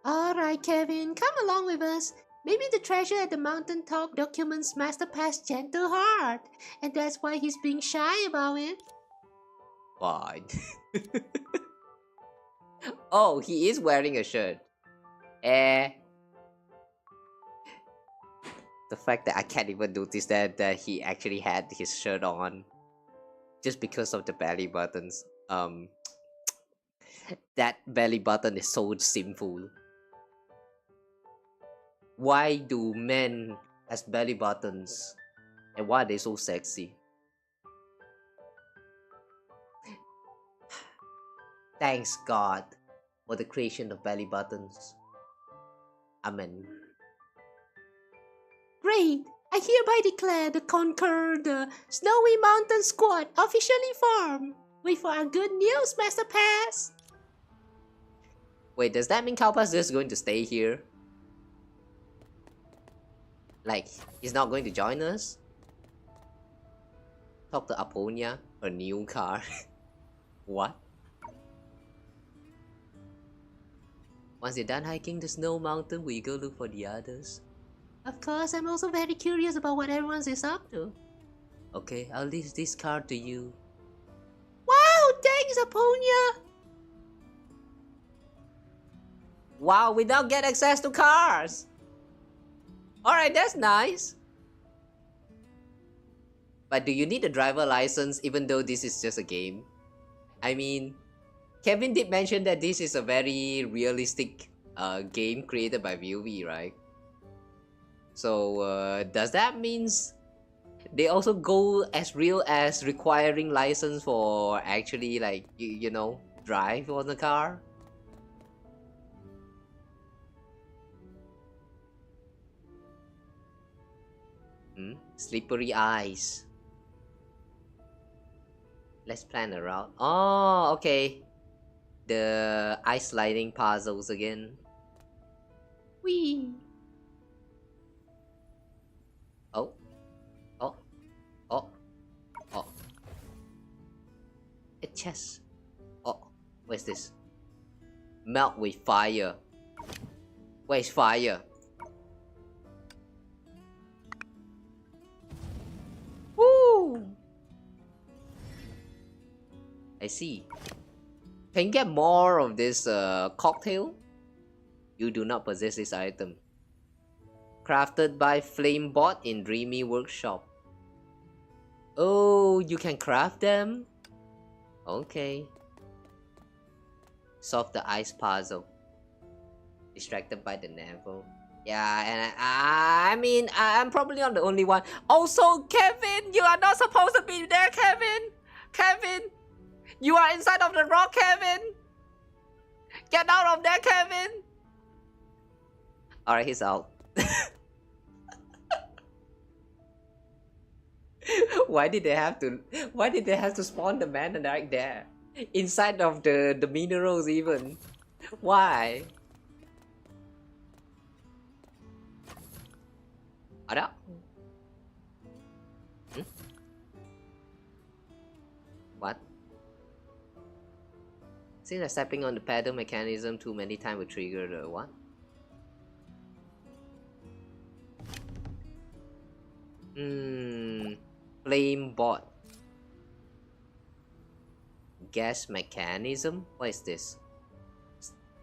Alright, Kevin, come along with us. Maybe the treasure at the mountaintop documents Master Pat's gentle heart, and that's why he's being shy about it. Fine. Oh, he is wearing a shirt. The fact that I can't even notice that he actually had his shirt on just because of the belly buttons. That belly button is so sinful. Why do men has belly buttons? And why are they so sexy? Thanks God for the creation of belly buttons. Amen. Great! I hereby declare the Conquer the Snowy Mountain Squad officially formed. Wait for our good news, Master Pass! Wait, does that mean Kalpa's just going to stay here? Like, he's not going to join us? Talk to Aponia, her new car. What? Once you're done hiking the snow mountain, will you go look for the others? Of course, I'm also very curious about what everyone is up to. Okay, I'll leave this card to you. Wow, thanks, Aponia! Wow, we now get access to cars! Alright, that's nice. But do you need a driver license even though this is just a game? I mean, Kevin did mention that this is a very realistic game created by VOV, right? So does that means they also go as real as requiring license for actually like you know drive on the car? Slippery eyes. Let's plan a route. Oh, okay. The ice sliding puzzles again. Wee. Oh. Oh. Oh. Oh. A chest. Oh. Where's this? Melt with fire. Where's fire? Woo! I see. Can you get more of this cocktail? You do not possess this item. Crafted by Flamebot in Dreamy Workshop. Oh, you can craft them? Okay. Solve the ice puzzle. Distracted by the Neville. Yeah, and I mean, I'm probably not the only one. Also, Kevin, you are not supposed to be there, Kevin! Kevin! You are inside of the rock, Kevin! Get out of there, Kevin! Alright, he's out. Why did they have to spawn the man right there? Inside of the minerals even. Why? Ada? What? Since that stepping on the pedal mechanism too many times will trigger the what? Flame bot. Gas mechanism? What is this?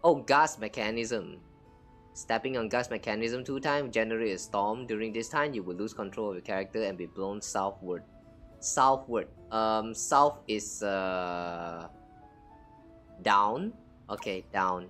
Oh, gas mechanism. Stepping on gas mechanism 2 times generate a storm. During this time, you will lose control of your character and be blown southward. Southward. South is down. Okay, down.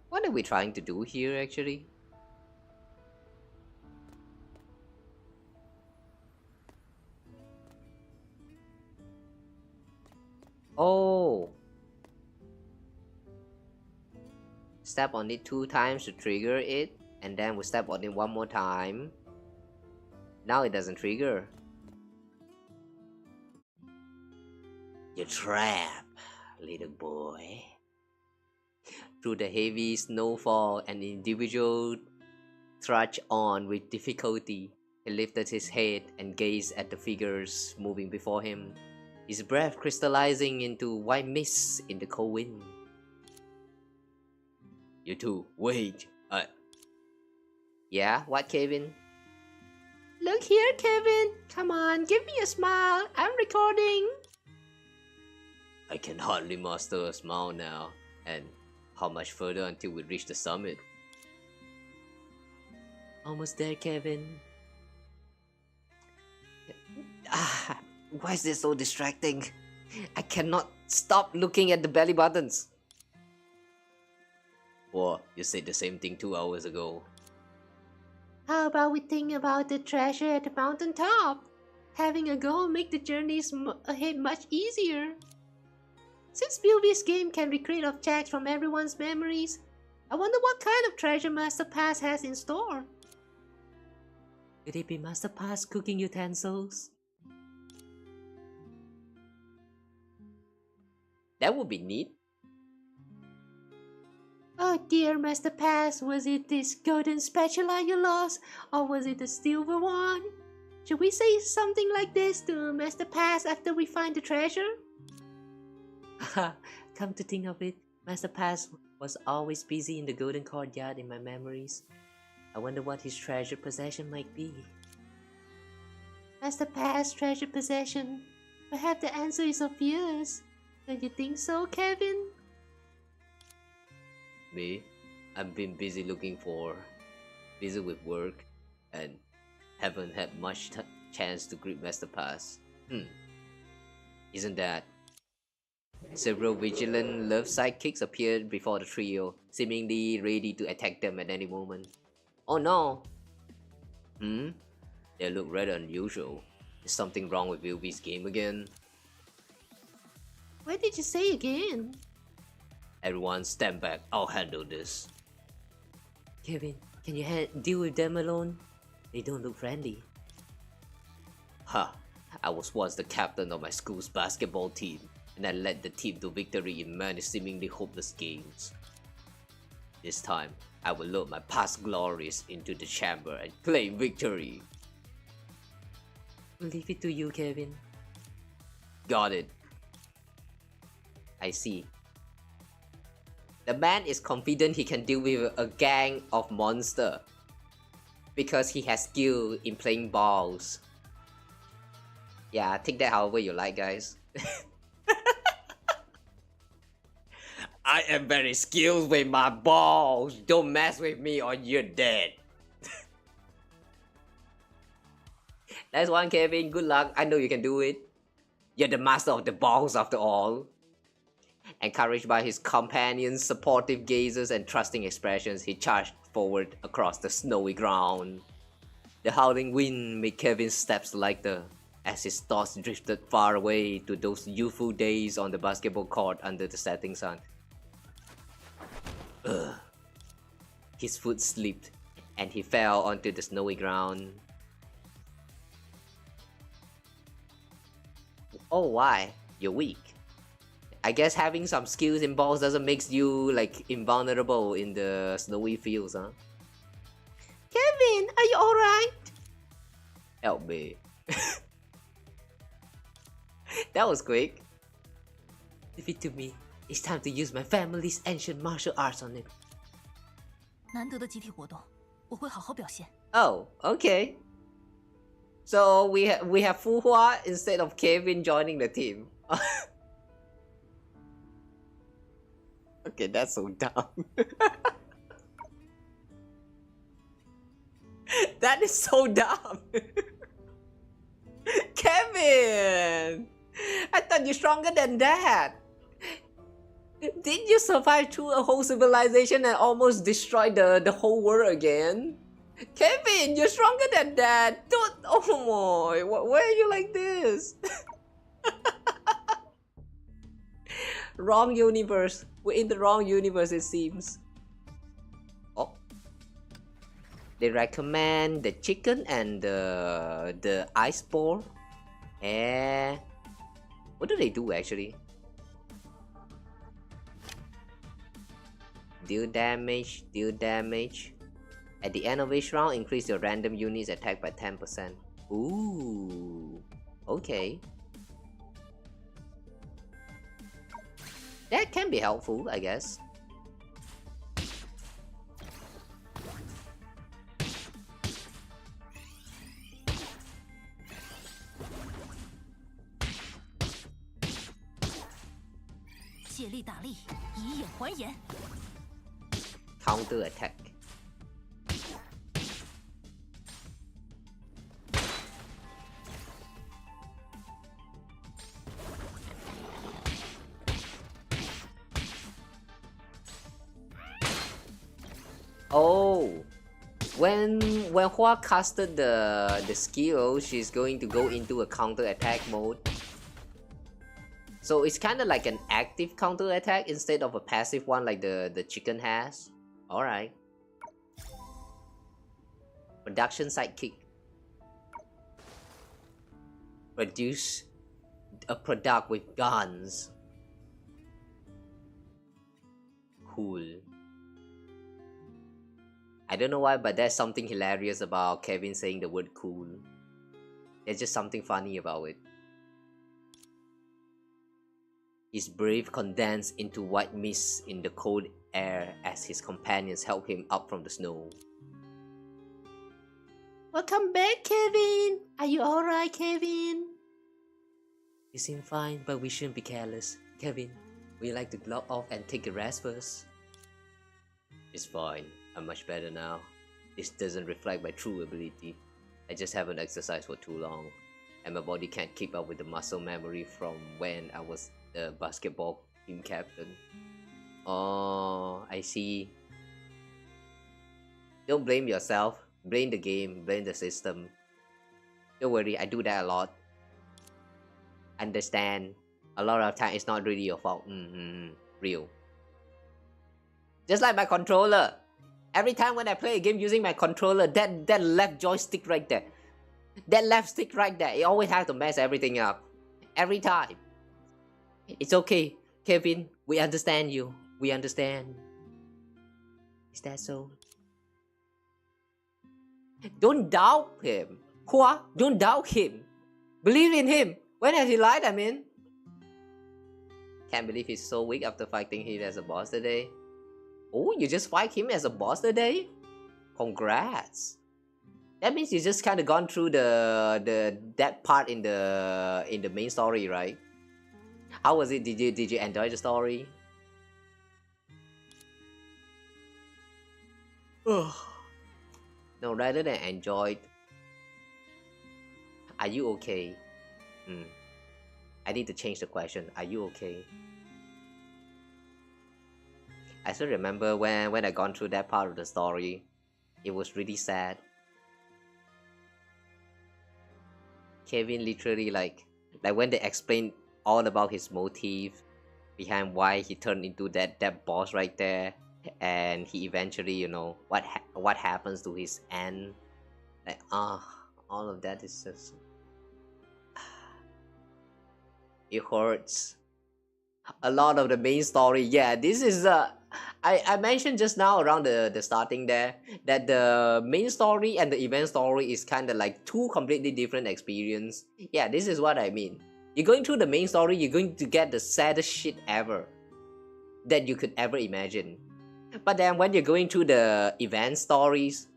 What are we trying to do here actually? step on it 2 times to trigger it, and then we step on it 1 more time. Now it doesn't trigger. You're trapped, little boy. Through the heavy snowfall, an individual trudged on with difficulty. He lifted his head and gazed at the figures moving before him, his breath crystallizing into white mist in the cold wind. You two, wait. Yeah, what, Kevin? Look here, Kevin. Come on, give me a smile. I'm recording. I can hardly master a smile now. And how much further until we reach the summit? Almost there, Kevin. Why is this so distracting? I cannot stop looking at the belly buttons. Well, you said the same thing 2 hours ago. How about we think about the treasure at the mountain top? Having a goal make the journeys ahead much easier. Since Bilby's game can recreate objects from everyone's memories, I wonder what kind of treasure Master Pass has in store. Could it be Master Pass cooking utensils? That would be neat. Oh dear, Master Pass, was it this golden spatula you lost, or was it the silver one? Should we say something like this to Master Pass after we find the treasure? Come to think of it, Master Pass was always busy in the golden courtyard in my memories. I wonder what his treasured possession might be. Master Pass treasured possession. Perhaps the answer is obvious. Don't you think so, Kevin? Me? I've been busy busy with work, and haven't had much chance to greet Master Pass. Isn't that? Several vigilant love sidekicks appeared before the trio, seemingly ready to attack them at any moment. Oh no! They look rather unusual. Is something wrong with Bilby's game again? What did you say again? Everyone stand back, I'll handle this. Kevin, can you deal with them alone? They don't look friendly. I was once the captain of my school's basketball team, and I led the team to victory in many seemingly hopeless games. This time, I will load my past glories into the chamber and claim victory. Leave it to you, Kevin. Got it. I see. The man is confident he can deal with a gang of monsters because he has skill in playing balls. Yeah, take that however you like, guys. I am very skilled with my balls. Don't mess with me or you're dead. Nice one, Kevin. Good luck. I know you can do it. You're the master of the balls after all. Encouraged by his companions' supportive gazes and trusting expressions, he charged forward across the snowy ground. The howling wind made Kevin's steps lighter as his thoughts drifted far away to those youthful days on the basketball court under the setting sun. His foot slipped and he fell onto the snowy ground. Oh, why? You're weak. I guess having some skills in balls doesn't make you like invulnerable in the snowy fields, huh? Kevin, are you alright? Help me. That was quick. Leave it to me. It's time to use my family's ancient martial arts on it. 难得的集体活动，我会好好表现。 Oh, okay. So we have Fu Hua instead of Kevin joining the team. Okay, that's so dumb. That is so dumb. Kevin! I thought you're stronger than that. Didn't you survive through a whole civilization and almost destroy the whole world again? Kevin, you're stronger than that. Don't. Oh my. Why are you like this? Wrong universe. We're in the wrong universe, it seems. They recommend the chicken and the ice ball. What do they do actually? Deal damage, deal damage. At the end of each round, increase your random unit's attack by 10%. Ooh, okay. That can be helpful, I guess. Counter attack. Oh, when Hua casted the skill, she's going to go into a counter attack mode. So it's kind of like an active counter attack instead of a passive one like the chicken has. All right. Production sidekick. Produce a product with guns. Cool. I don't know why, but there's something hilarious about Kevin saying the word cool. There's just something funny about it. His breath condensed into white mist in the cold air as his companions help him up from the snow. Welcome back, Kevin. Are you alright, Kevin? You seem fine, but we shouldn't be careless. Kevin, would you like to log off and take a rest first? It's fine. I'm much better now. This doesn't reflect my true ability. I just haven't exercised for too long, and my body can't keep up with the muscle memory from when I was the basketball team captain. Oh, I see. Don't blame yourself. Blame the game. Blame the system. Don't worry, I do that a lot. Understand. A lot of time it's not really your fault. Real. Just like my controller. Every time when I play a game using my controller, that left joystick right there, that left stick right there, it always has to mess everything up. Every time. It's okay, Kevin. We understand you. We understand. Is that so? Don't doubt him. Hua, don't doubt him. Believe in him. When has he lied, I mean? Can't believe he's so weak after fighting him as a boss today. Oh, you just fight him as a boss today? Congrats. That means you just kind of gone through that part in the main story, right? How was it? Did you enjoy the story? No, rather than enjoyed. Are you okay? I need to change the question. Are you okay? I still remember when I gone through that part of the story. It was really sad. Kevin literally like when they explained all about his motive behind why he turned into that boss right there, and he eventually, you know, what happens to his end. Like all of that is just it hurts. A lot of the main story, yeah, this is I mentioned just now around the starting there that the main story and the event story is kind of like two completely different experience. Yeah, this is what I mean. You're going through the main story, you're going to get the saddest shit ever that you could ever imagine. But then when you're going through the event stories,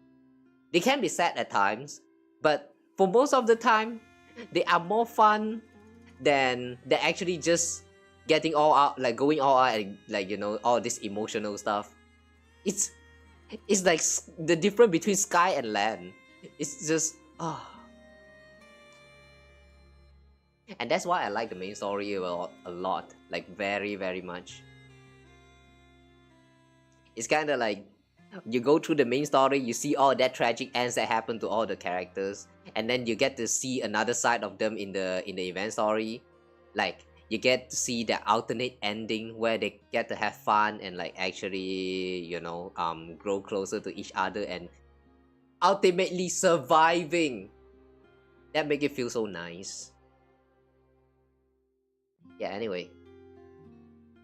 they can be sad at times, but for most of the time, they are more fun than they're actually just getting all out, like going all out and like, you know, all this emotional stuff. It's like the difference between sky and land. It's just and that's why I like the main story a lot, like very, very much. It's kind of like you go through the main story, you see all that tragic ends that happen to all the characters, and then you get to see another side of them in the event story. Like you get to see the alternate ending where they get to have fun and like actually, you know, grow closer to each other and ultimately surviving. That make it feel so nice. Yeah, anyway.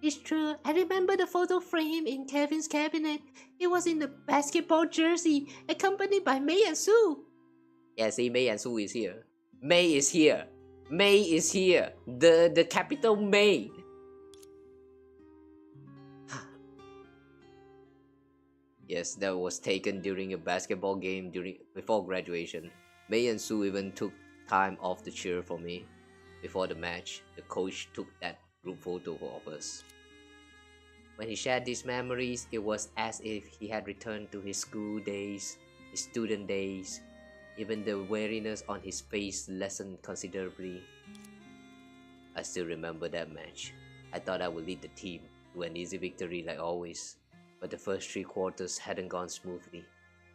It's true. I remember the photo frame in Kevin's cabinet. It was in the basketball jersey, accompanied by May and Sue. Yeah, see, May and Sue is here. May is here. May is here. The capital May. Yes, that was taken during a basketball game before graduation. May and Sue even took time off to cheer for me. Before the match, the coach took that group photo of us. When he shared these memories, it was as if he had returned to his school days, his student days. Even the weariness on his face lessened considerably. I still remember that match. I thought I would lead the team to an easy victory like always, but the first 3 quarters hadn't gone smoothly.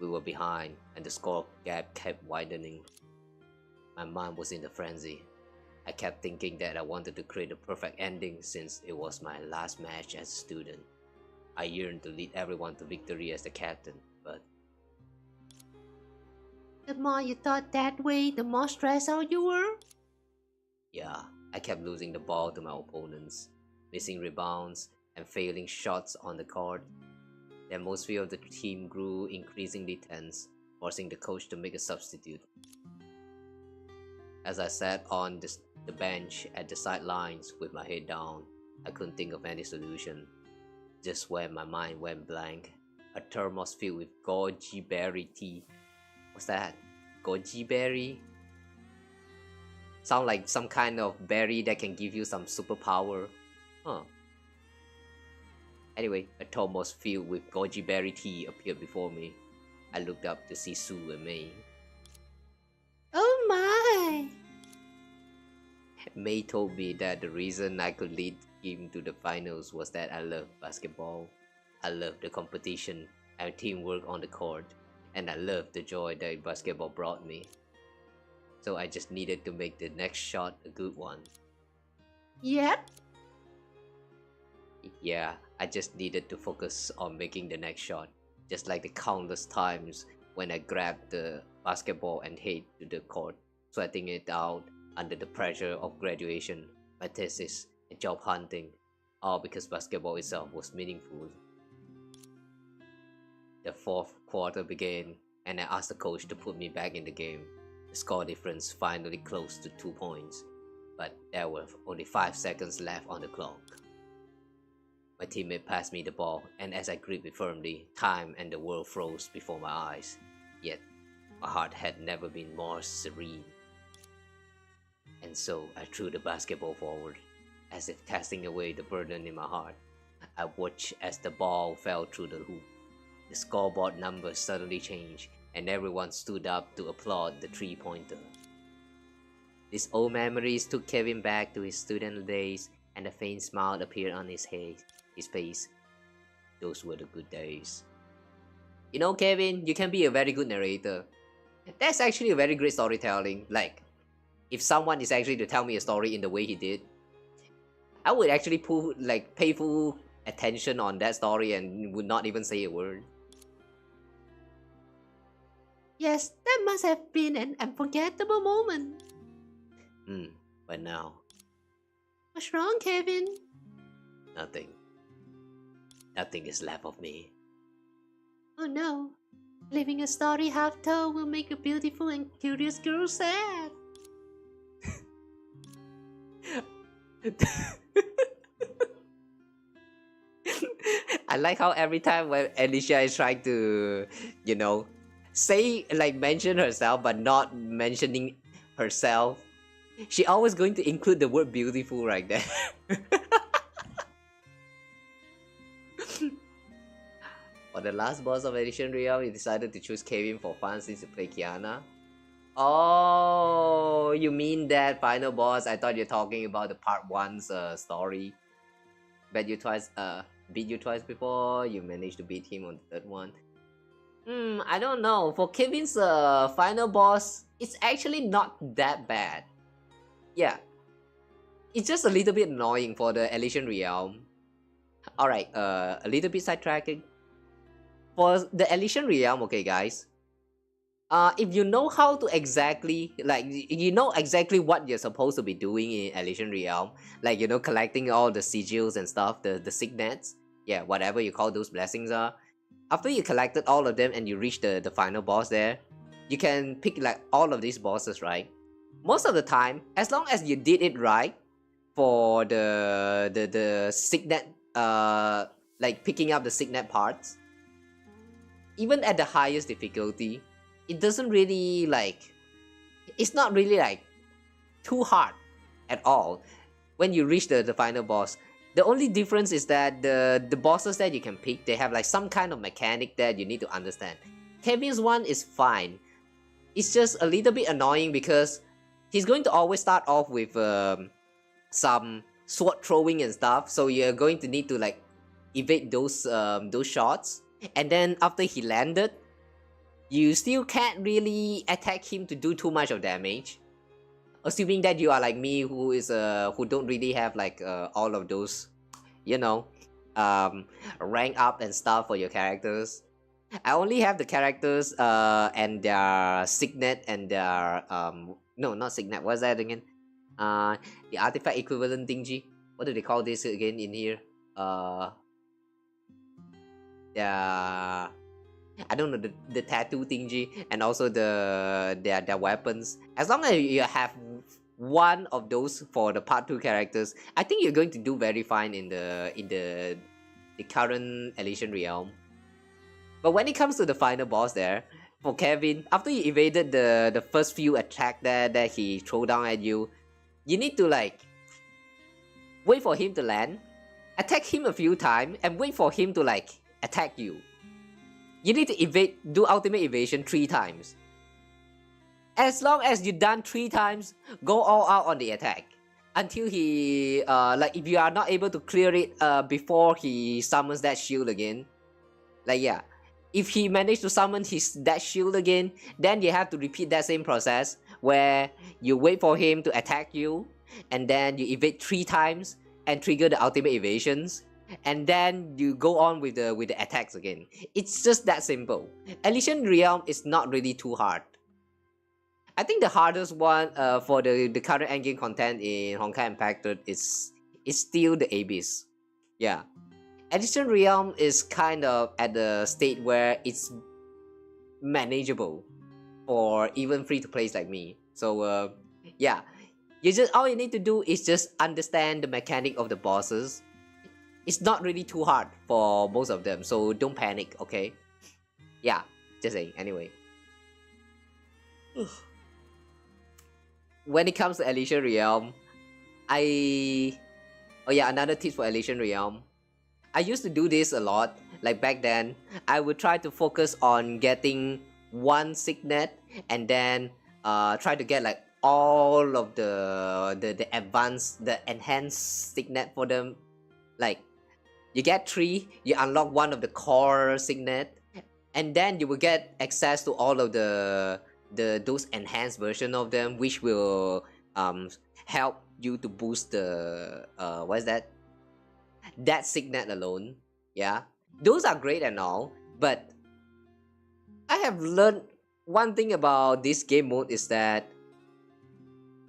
We were behind, and the score gap kept widening. My mind was in a frenzy. I kept thinking that I wanted to create a perfect ending since it was my last match as a student. I yearned to lead everyone to victory as the captain, but... The more you thought that way, the more stressed out you were? Yeah, I kept losing the ball to my opponents, missing rebounds, and failing shots on the court. The atmosphere of the team grew increasingly tense, forcing the coach to make a substitute. As I sat on the bench at the sidelines with my head down, I couldn't think of any solution. Just when my mind went blank, a thermos filled with goji berry tea. What's that? Goji berry? Sound like some kind of berry that can give you some superpower. Huh. Anyway, a thermos filled with goji berry tea appeared before me. I looked up to see Sue and May. Oh my! May told me that the reason I could lead him to the finals was that I love basketball. I love the competition and teamwork on the court, and I love the joy that basketball brought me. So I just needed to make the next shot a good one. Yep. Yeah, I just needed to focus on making the next shot, just like the countless times when I grabbed the basketball and head to the court, sweating it out under the pressure of graduation, my thesis, and job hunting, all because basketball itself was meaningful. The 4th quarter began, and I asked the coach to put me back in the game. The score difference finally closed to 2 points, but there were only 5 seconds left on the clock. My teammate passed me the ball, and as I gripped it firmly, time and the world froze before my eyes. Yet, my heart had never been more serene. And so I threw the basketball forward, as if casting away the burden in my heart. I watched as the ball fell through the hoop. The scoreboard numbers suddenly changed, and everyone stood up to applaud the 3-pointer. These old memories took Kevin back to his student days, and a faint smile appeared on his face. Those were the good days. You know, Kevin, you can be a very good narrator. That's actually a very great storytelling. Like, if someone is actually to tell me a story in the way he did, I would actually pay full attention on that story and would not even say a word. Yes, that must have been an unforgettable moment. But now, What's wrong, Kevin? nothing. Nothing is left of me. Oh no. Leaving a story half told will make a beautiful and curious girl sad. I like how every time when Elysia is trying to, mention herself but not mentioning herself, she always going to include the word beautiful right there. For the last boss of Edition Real, we decided to choose Kevin for fun since he played Kiana. Oh, you mean that final boss? I thought you're talking about the part 1's story. Beat you twice before, you managed to beat him on the 3rd one. I don't know. For Kevin's final boss, it's actually not that bad. Yeah. It's just a little bit annoying for the Elysian Realm. Alright, a little bit sidetracking. For the Elysian Realm, okay guys, if you know how to exactly, like, you know exactly what you're supposed to be doing in Elysian Realm, like, you know, collecting all the sigils and stuff, the signets, yeah, whatever you call those blessings are. After you collected all of them and you reach the final boss there, you can pick like all of these bosses, right? Most of the time, as long as you did it right for the signet, like picking up the signet parts, even at the highest difficulty, it doesn't really like, it's not really like too hard at all when you reach the final boss. The only difference is that the bosses that you can pick, they have like some kind of mechanic that you need to understand. Kevin's one is fine. It's just a little bit annoying because he's going to always start off with some sword throwing and stuff, so you're going to need to like evade those shots. And then after he landed, you still can't really attack him to do too much of damage. Assuming that you are like me, who is who don't really have like all of those, you know, rank up and stuff for your characters. I only have the characters and their signet and their no, not signet. What's that again? The artifact equivalent thingy. What do they call this again in here? Yeah, I don't know, the tattoo thingy, and also their weapons. As long as you have one of those for the part 2 characters, I think you're going to do very fine in the current Elysian Realm. But when it comes to the final boss there, for Kevin, after you evaded the first few attack that he throw down at you, you need to like wait for him to land, attack him a few times, and wait for him to like attack you. You need to evade, do ultimate evasion 3 times. As long as you've done 3 times, go all out on the attack until he like, if you are not able to clear it before he summons that shield again, like, yeah, if he managed to summon that shield again, then you have to repeat that same process where you wait for him to attack you, and then you evade 3 times and trigger the ultimate evasions, and then you go on with the attacks again. It's just that simple. Elysian Realm is not really too hard. I think the hardest one for the current endgame content in Honkai Impacted is still the Abyss. Yeah, Elysian Realm is kind of at the state where it's manageable for even free-to-plays like me. So yeah, all you need to do is just understand the mechanic of the bosses. It's not really too hard for most of them, so don't panic, okay? Yeah, just saying, anyway. When it comes to Elysian Realm, oh yeah, another tip for Elysian Realm. I used to do this a lot, like back then. I would try to focus on getting one signet and then try to get like all of the enhanced signet for them. Like, you get 3, you unlock one of the core signet, and then you will get access to all of those enhanced version of them, which will help you to boost the what is that signet alone. Yeah, those are great and all, but I have learned one thing about this game mode is that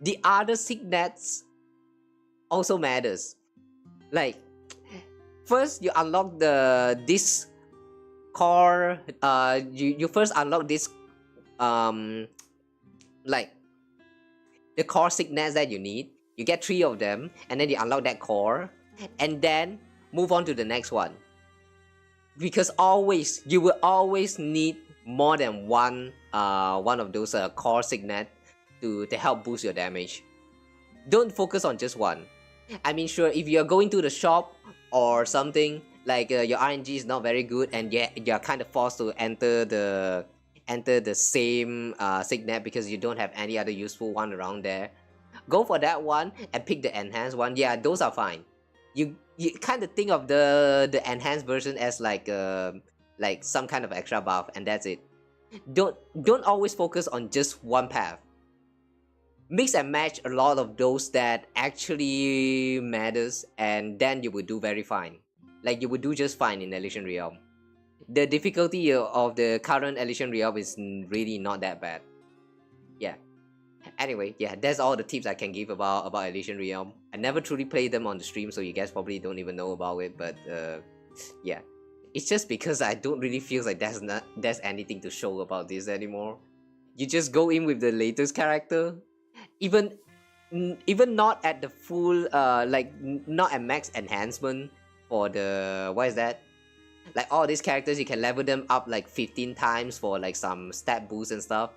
the other signets also matters. Like, first you unlock this core, you first unlock this like the core signets that you need. You get 3 of them, and then you unlock that core, and then move on to the next one. Because you will always need more than one of those core signet to help boost your damage. Don't focus on just one. I mean, sure, if you're going to the shop or something, like your RNG is not very good and you're kind of forced to enter the same signet because you don't have any other useful one around there, go for that one and pick the enhanced one. Yeah, those are fine. You kind of think of the enhanced version as like some kind of extra buff, and that's it. Don't always focus on just one path. Mix and match a lot of those that actually matters, and then you will do very fine. Like, you will do just fine in Elysian Realm. the difficulty of the current Elysian realm is really not that bad. Yeah. Anyway, yeah, that's all the tips I can give about Elysian realm. I never truly played them on the stream, so you guys probably don't even know about it. But yeah, it's just because I don't really feel like there's anything to show about this anymore. You just go in with the latest character, even even not at the full like not at max enhancement for the what is that, like all these characters you can level them up like 15 times for like some stat boosts and stuff.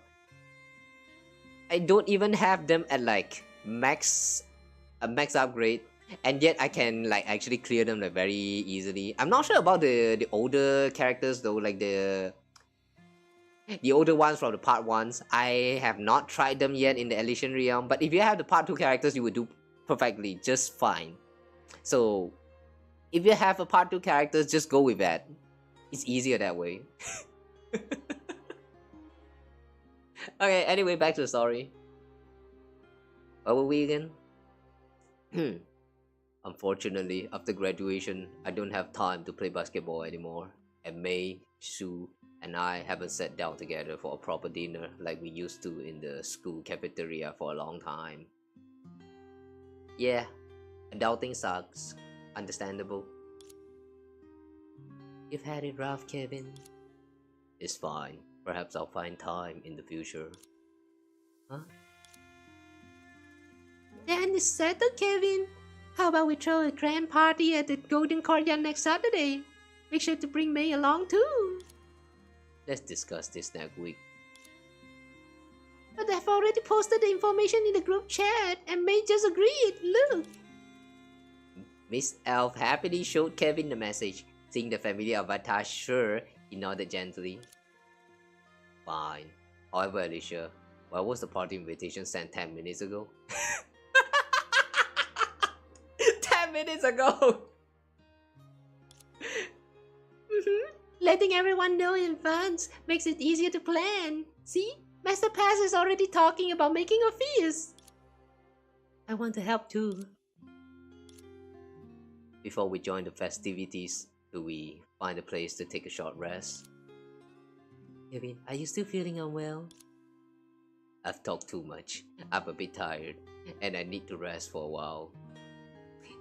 I don't even have them at like max a max upgrade, and yet I can like actually clear them like very easily. I'm not sure about the older characters though, like the older ones from the part 1s. I have not tried them yet in the Elysian realm, but if you have the part 2 characters, you would do perfectly just fine. So if you have a part 2 characters, just go with that. It's easier that way. Okay, anyway, back to the story. Where were we again? Unfortunately, after graduation, I don't have time to play basketball anymore. And May, Sue, and I haven't sat down together for a proper dinner like we used to in the school cafeteria for a long time. Yeah, adulting sucks. Understandable. You've had it rough, Kevin. It's fine. Perhaps I'll find time in the future. Huh? Then it's settled, Kevin. How about we throw a grand party at the Golden Courtyard next Saturday? Make sure to bring May along too. Let's discuss this next week. But I've already posted the information in the group chat and May just agreed. Look. Miss Elf happily showed Kevin the message. Seeing the familiar avatar, sure, he nodded gently. Fine. However, Elysia, why was the party invitation sent 10 minutes ago? 10 minutes ago! Letting everyone know in advance makes it easier to plan. See? Master Pass is already talking about making a feast. I want to help too. Before we join the festivities, do we find a place to take a short rest? Kevin, are you still feeling unwell? I've talked too much. I'm a bit tired, and I need to rest for a while.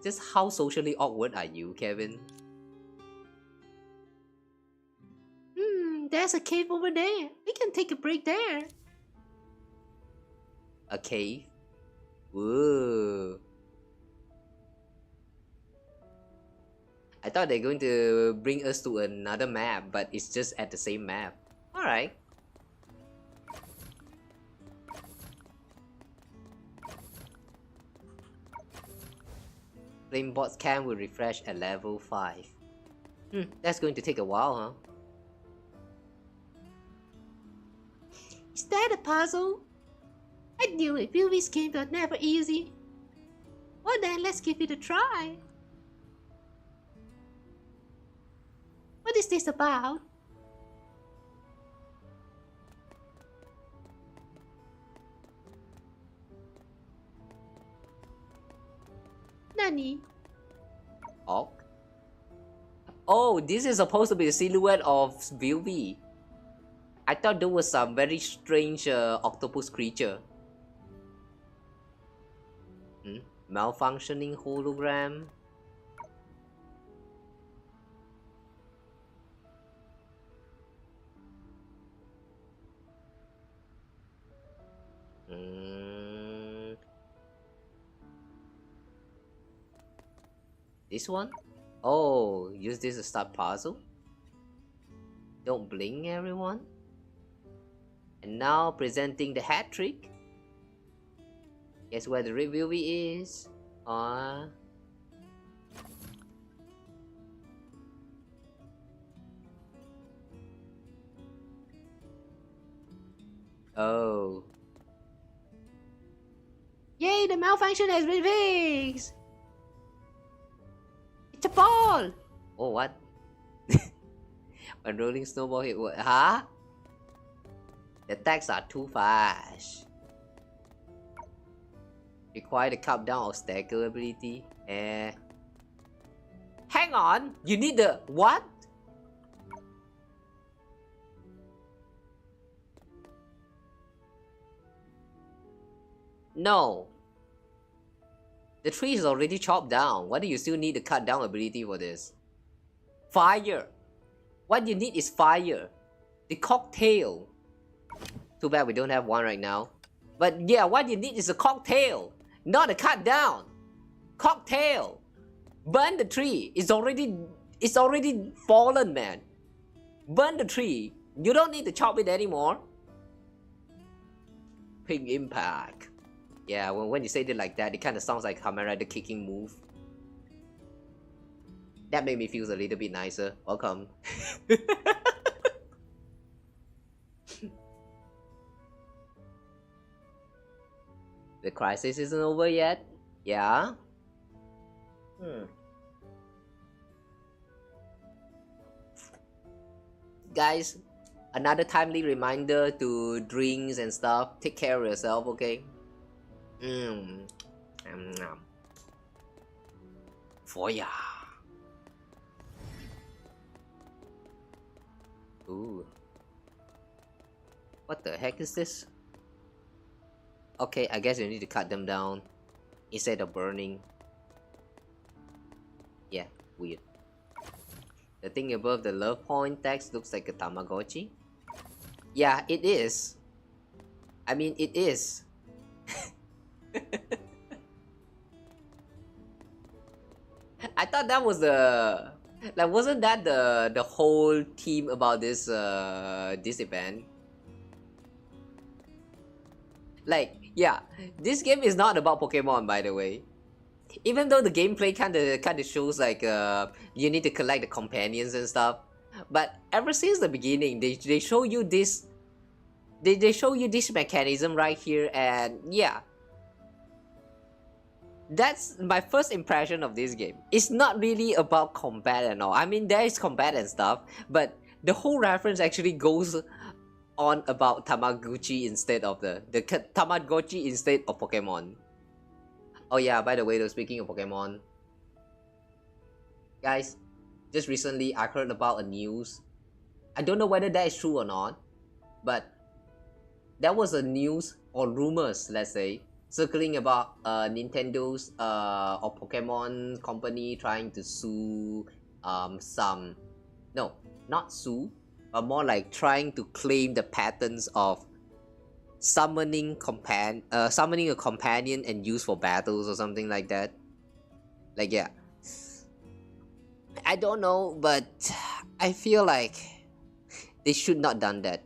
Just how socially awkward are you, Kevin? There's a cave over there. We can take a break there. A cave? Whoa. I thought they're going to bring us to another map, but it's just at the same map. Alright. Flamebot's camp will refresh at level 5. That's going to take a while, huh? Is that a puzzle? I knew it. Vilvi's games are never easy. Well then, let's give it a try. What is this about? Nani? Orc? Oh, this is supposed to be the silhouette of Vilvi. I thought there was some very strange octopus creature. Malfunctioning hologram. This one? Oh, use this to start puzzle? Don't blink, everyone. And now presenting the hat trick. Guess where the review is? Oh. Yay, the malfunction has been fixed! It's a ball! Oh, what? When rolling snowball hit what? Huh? The attacks are too fast. Require the countdown of stagger ability. Hang on! You need the what? No. The tree is already chopped down. Why do you still need the cut down ability for this? Fire. What you need is fire. The cocktail. Too bad we don't have one right now. But yeah, what you need is a cocktail, not a cut down. Cocktail. Burn the tree. It's already fallen, man. Burn the tree. You don't need to chop it anymore. Pink impact. Yeah, when you say it like that, it kind of sounds like Kamen Rider kicking move. That made me feel a little bit nicer. Welcome. The crisis isn't over yet? Yeah? Guys, another timely reminder to drinks and stuff. Take care of yourself, okay? For ya. Ooh. What the heck is this? Okay, I guess you need to cut them down instead of burning. Yeah, weird. The thing above the love point text looks like a Tamagotchi. Yeah, it is. I mean, it is. I thought that was the... Like, wasn't that the whole theme about this event? Like, yeah, this game is not about Pokemon, by the way. Even though the gameplay kinda shows like you need to collect the companions and stuff, but ever since the beginning, they show you this. They show you this mechanism right here, and yeah, that's my first impression of this game. It's not really about combat and all. I mean, there is combat and stuff, but the whole reference actually goes on about Tamagotchi instead of the Tamagotchi instead of Pokemon. Oh yeah, by the way, though, speaking of Pokemon, guys, just recently I heard about a news. I don't know whether that is true or not, but there was a news or rumors, let's say, circling about Nintendo's or Pokemon company trying to sue not sue, but more like trying to claim the patents of summoning a companion and use for battles or something like that. Like, yeah, I don't know, but I feel like they should not done that.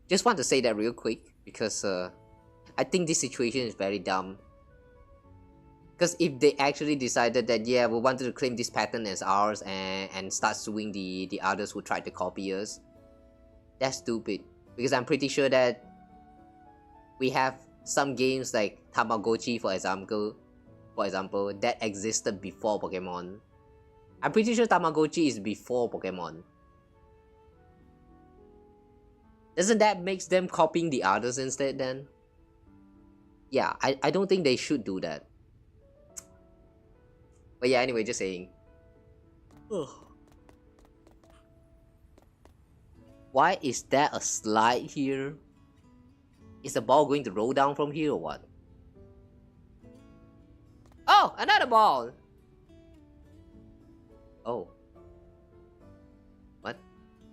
Just want to say that real quick because I think this situation is very dumb. Because if they actually decided that, yeah, we wanted to claim this patent as ours and start suing the others who tried to copy us, that's stupid. Because I'm pretty sure that we have some games like Tamagotchi, for example, that existed before Pokemon. I'm pretty sure Tamagotchi is before Pokemon. Doesn't that make them copying the others instead then? Yeah, I don't think they should do that. But yeah, anyway, just saying. Ugh. Why is there a slide here? Is the ball going to roll down from here or what? Oh, another ball! Oh. What?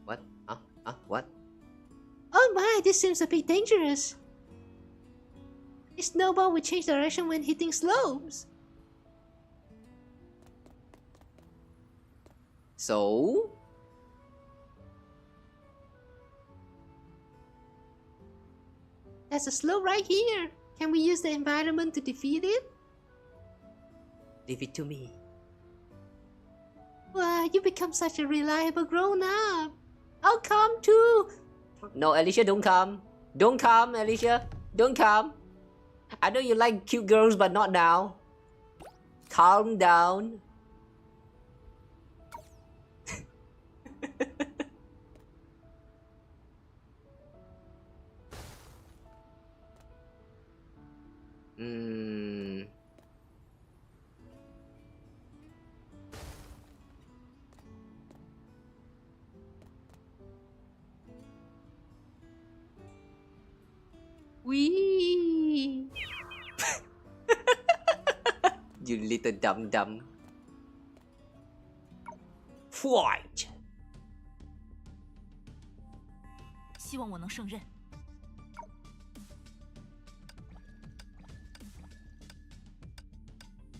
What? What? Oh my, this seems a bit dangerous. A snowball will change direction when hitting slopes. So? There's a slope right here. Can we use the environment to defeat it? Leave it to me. Wow, you become such a reliable grown-up. I'll come too. No, Elysia, don't come. Don't come, Elysia. Don't come. I know you like cute girls, but not now. Calm down. Wee. You little dumb. Fight! 希望我能胜任。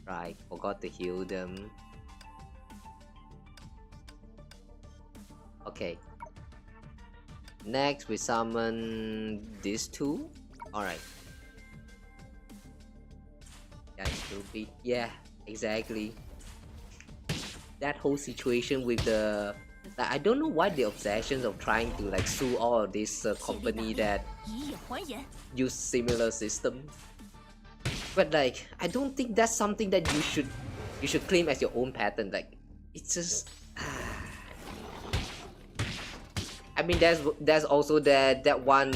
Right, forgot to heal them. Okay. Next, we summon these two. Alright. That's stupid. Yeah, exactly. That whole situation with the... Like, I don't know why the obsessions of trying to like sue all of this company that use similar system. But like, I don't think that's something that you should claim as your own patent. Like, it's just... I mean, there's also that one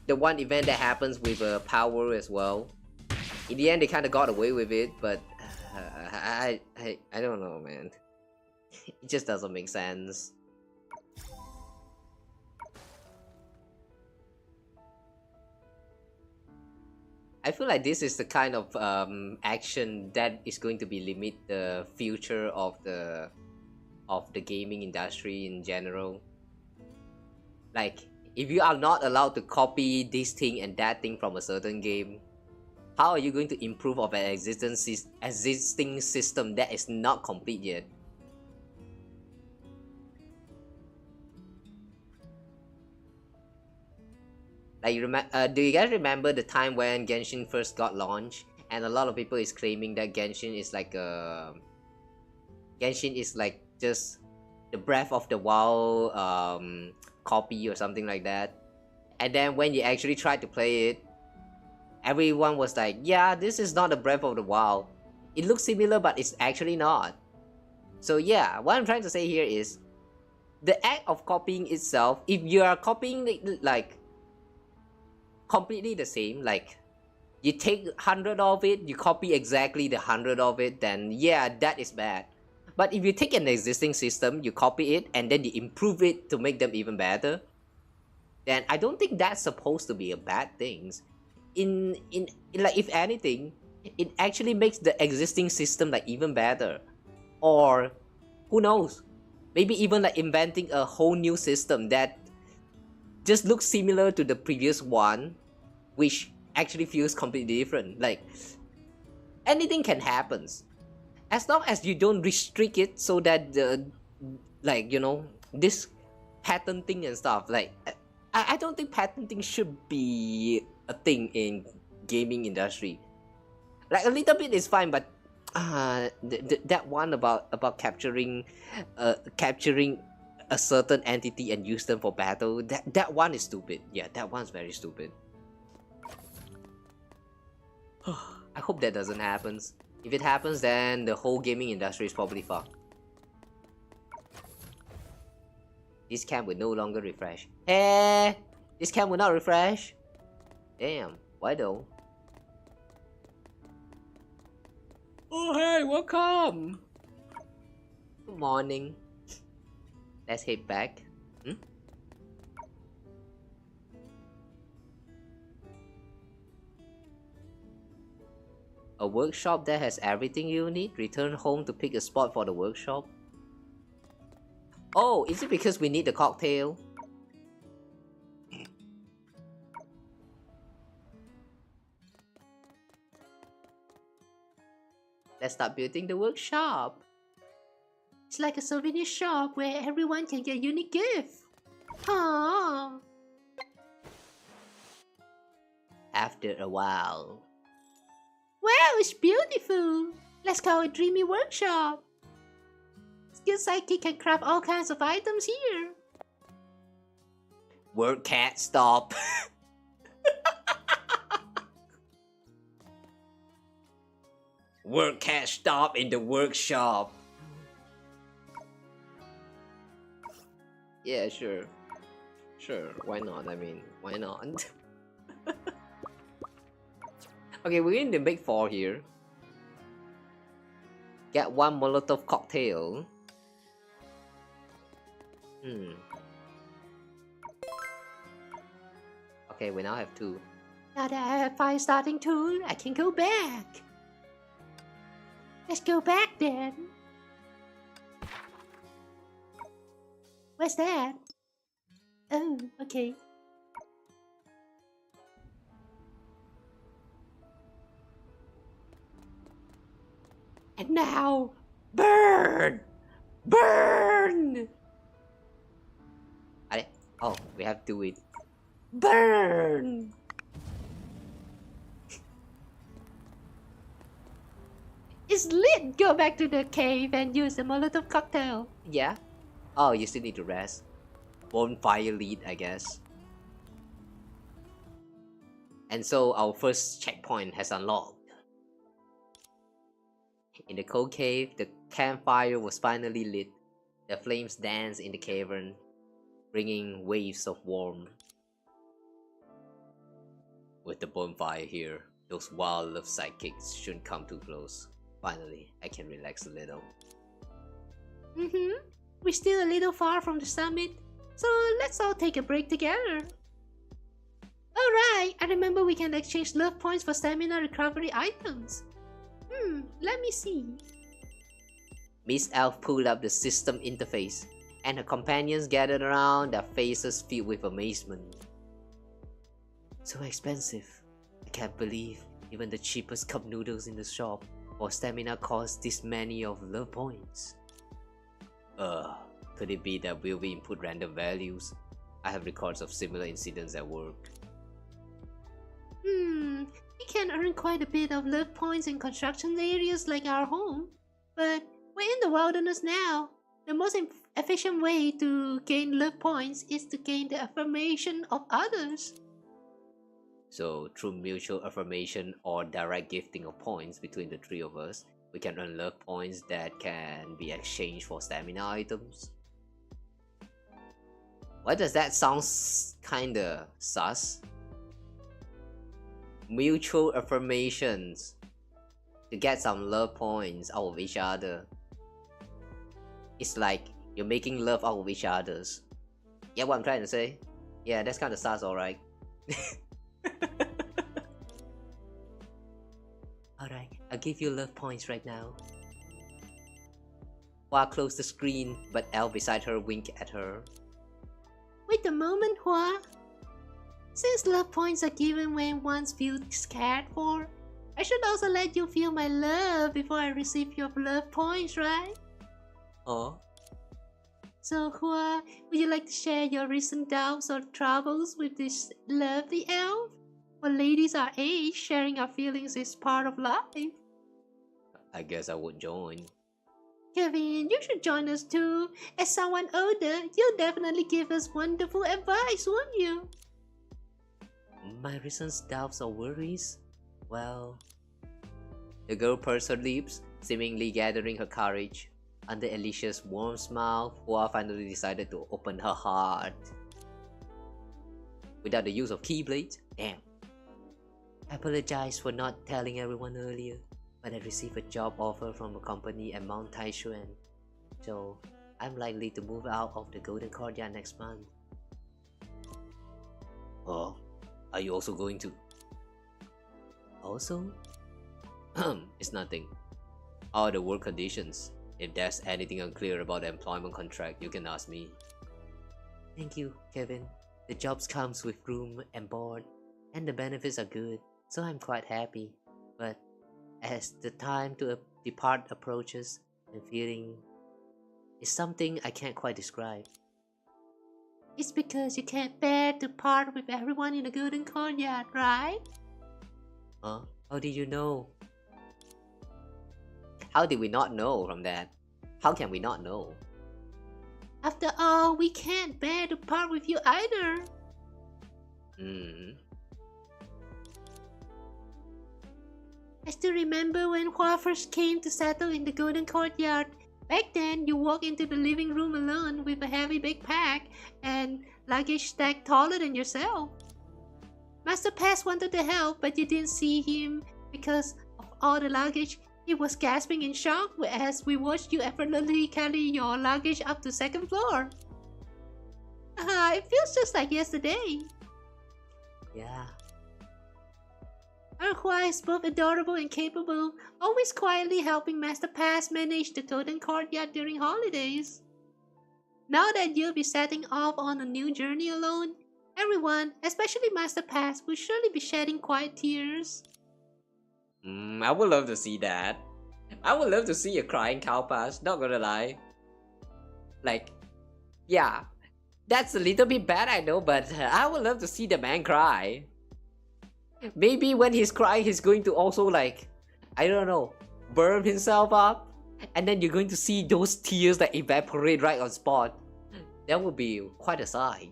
the one event that happens with power as well. In the end, they kind of got away with it, but I don't know, man. It just doesn't make sense. I feel like this is the kind of action that is going to be limit the future of the gaming industry in general. Like, if you are not allowed to copy this thing and that thing from a certain game, how are you going to improve of an existing system that is not complete yet? Like, do you guys remember the time when Genshin first got launched, and a lot of people is claiming that Genshin is like just the Breath of the Wild copy or something like that. And then when you actually tried to play it, everyone was like, yeah, this is not the Breath of the Wild. It looks similar, but it's actually not. So yeah, what I'm trying to say here is, the act of copying itself, if you are copying like completely the same, like you take 100 of it, you copy exactly the 100 of it, then yeah, that is bad. But if you take an existing system, you copy it, and then you improve it to make them even better, then I don't think that's supposed to be a bad thing. In like, if anything, it actually makes the existing system like even better. Or who knows, maybe even like inventing a whole new system that just looks similar to the previous one, which actually feels completely different. Like, anything can happen as long as you don't restrict it so that the, like, you know, this patenting and stuff. Like, I don't think patenting should be a thing in gaming industry. Like, a little bit is fine, but that one about capturing a certain entity and use them for battle, that one is stupid. Yeah, that one's very stupid. I hope that doesn't happen. If it happens, then the whole gaming industry is probably fucked. This cam will no longer refresh. Hey! This cam will not refresh? Damn, why though? Oh hey, welcome! Good morning. Let's head back. A workshop that has everything you need? Return home to pick a spot for the workshop? Oh, is it because we need the cocktail? Let's start building the workshop. It's like a souvenir shop where everyone can get a unique gift. Aww. After a while. Wow, it's beautiful. Let's call it Dreamy Workshop. Skill Sidekick can craft all kinds of items here. Work can't stop. Work can't stop in the workshop. Yeah, sure. Sure, why not? I mean, why not? Okay, we're in the big 4 here. Get 1 Molotov cocktail. Okay, we now have 2. Now that I have 5 starting tool, I can go back. Let's go back then. Where's that? Oh, okay. And now, burn! Burn! Oh, we have to do it. Burn! It's lit! Go back to the cave and use the Molotov cocktail. Yeah? Oh, you still need to rest. Bonfire lead, I guess. And so our first checkpoint has unlocked. In the cold cave, the campfire was finally lit. The flames danced in the cavern, bringing waves of warmth. With the bonfire here, those wild love sidekicks shouldn't come too close. Finally, I can relax a little. We're still a little far from the summit, so let's all take a break together. Alright, I remember we can exchange love points for stamina recovery items. Let me see. Miss Elf pulled up the system interface, and her companions gathered around, their faces filled with amazement. So expensive. I can't believe even the cheapest cup noodles in the shop or stamina costs this many of love points. Could it be that we input random values? I have records of similar incidents at work. We can earn quite a bit of love points in construction areas like our home, but we're in the wilderness now. The most efficient way to gain love points is to gain the affirmation of others. So through mutual affirmation or direct gifting of points between the three of us, we can earn love points that can be exchanged for stamina items. Why does that sound kinda sus? Mutual affirmations to get some love points out of each other. It's like you're making love out of each other's. Yeah, what I'm trying to say? Yeah, that's kinda sus, alright. Alright, I'll give you love points right now. Hua closed the screen, but Elf beside her winked at her. Wait a moment, Hua. Since love points are given when one feels cared for, I should also let you feel my love before I receive your love points, right? Oh? So, Hua, would you like to share your recent doubts or troubles with this lovely elf? For ladies our age, sharing our feelings is part of life. I guess I would join. Kevin, you should join us too. As someone older, you'll definitely give us wonderful advice, won't you? My recent doubts or worries? Well... The girl pursed her lips, seemingly gathering her courage. Under Elysia's warm smile, Hua finally decided to open her heart. Without the use of keyblades? Damn. I apologize for not telling everyone earlier, but I received a job offer from a company at Mount Taishuan. So, I'm likely to move out of the Golden Courtyard next month. Oh, are you also going to? Also? It's nothing. How are the work conditions? If there's anything unclear about the employment contract, you can ask me. Thank you, Kevin. The jobs comes with room and board, and the benefits are good, so I'm quite happy. But as the time to depart approaches, I'm feeling... It's something I can't quite describe. It's because you can't bear to part with everyone in the Golden Courtyard, right? Huh? How did you know? How did we not know from that? How can we not know? After all, we can't bear to part with you either. I still remember when Hua first came to settle in the Golden Courtyard. Back then, you walk into the living room alone with a heavy backpack and luggage stacked taller than yourself. Master Pass wanted to help, but you didn't see him because of all the luggage. He was gasping in shock as we watched you effortlessly carry your luggage up to second floor. It feels just like yesterday. Yeah. Our Hua is both adorable and capable, always quietly helping Master Pass manage the golden courtyard during holidays. Now that you'll be setting off on a new journey alone, everyone, especially Master Pass, will surely be shedding quiet tears. I would love to see that. I would love to see a crying cow pass, not gonna lie. Like, yeah, that's a little bit bad, I know, but I would love to see the man cry. Maybe when he's crying, he's going to also, like, I don't know, burn himself up. And then you're going to see those tears that evaporate right on spot. That would be quite a sight.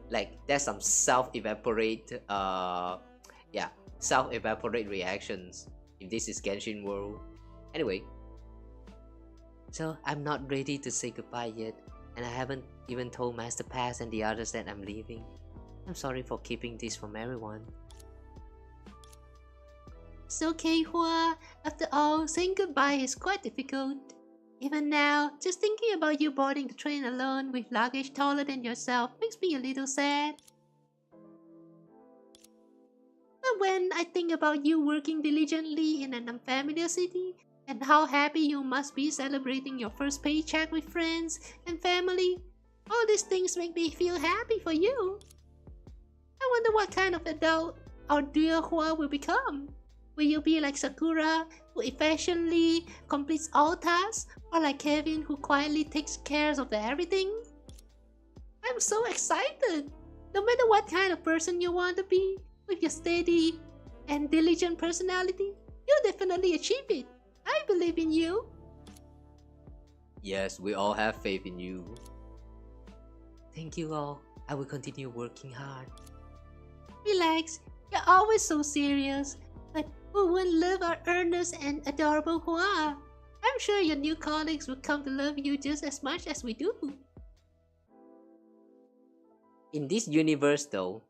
Like, there's some self-evaporate reactions if this is Genshin World. Anyway, so I'm not ready to say goodbye yet, and I haven't even told Master Pass and the others that I'm leaving. I'm sorry for keeping this from everyone. It's okay, Hua. After all, saying goodbye is quite difficult. Even now, just thinking about you boarding the train alone with luggage taller than yourself makes me a little sad. But when I think about you working diligently in an unfamiliar city, and how happy you must be celebrating your first paycheck with friends and family, all these things make me feel happy for you. I wonder what kind of adult our dear Hua will become. Will you be like Sakura, who efficiently completes all tasks, or like Kevin, who quietly takes care of everything? I'm so excited! No matter what kind of person you want to be, with your steady and diligent personality, you'll definitely achieve it. I believe in you. Yes, we all have faith in you. Thank you all. I will continue working hard. Relax, you're always so serious. But who wouldn't love our earnest and adorable Hua? I'm sure your new colleagues will come to love you just as much as we do. In this universe though,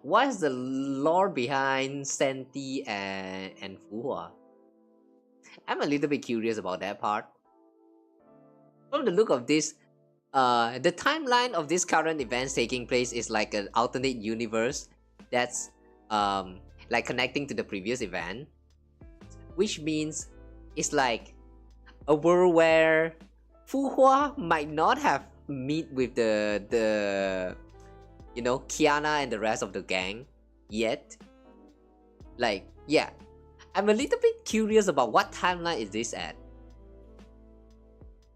what's the lore behind Senti and Fuhua? I'm a little bit curious about that part. From the look of this, the timeline of this current events taking place is like an alternate universe that's like connecting to the previous event, which means it's like a world where Fuhua might not have meet with the you know, Kiana and the rest of the gang yet. Like, yeah, I'm a little bit curious about what timeline is this at.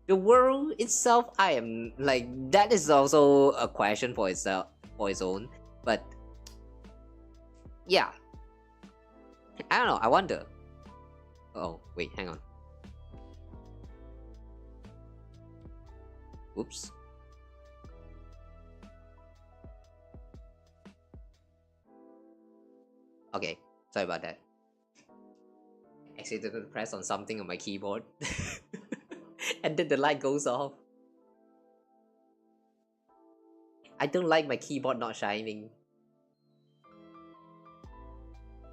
The world itself, I am like, that is also a question for itself, for its own. But yeah, I don't know, I wonder. Oh, wait, hang on. Oops. Okay, sorry about that. I accidentally press on something on my keyboard. And then the light goes off. I don't like my keyboard not shining.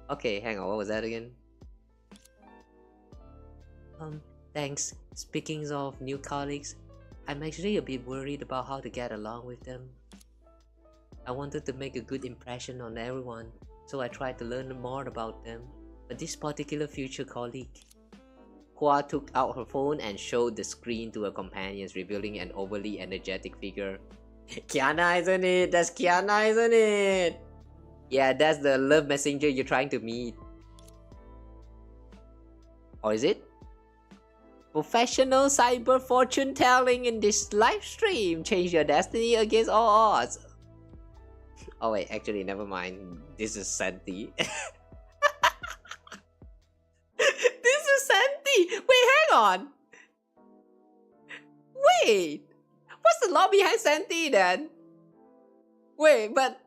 Okay, hang on, what was that again? Thanks. Speaking of new colleagues, I'm actually a bit worried about how to get along with them. I wanted to make a good impression on everyone, so I tried to learn more about them. But this particular future colleague, Hua took out her phone and showed the screen to her companions, revealing an overly energetic figure. Kiana, isn't it? That's Kiana, isn't it? Yeah, that's the love messenger you're trying to meet. Or is it? Professional cyber fortune telling in this live stream. Change your destiny against all odds. Oh wait, actually never mind. This is Santi. This is Santi! Wait, hang on! Wait! What's the law behind Santi then? Wait, but...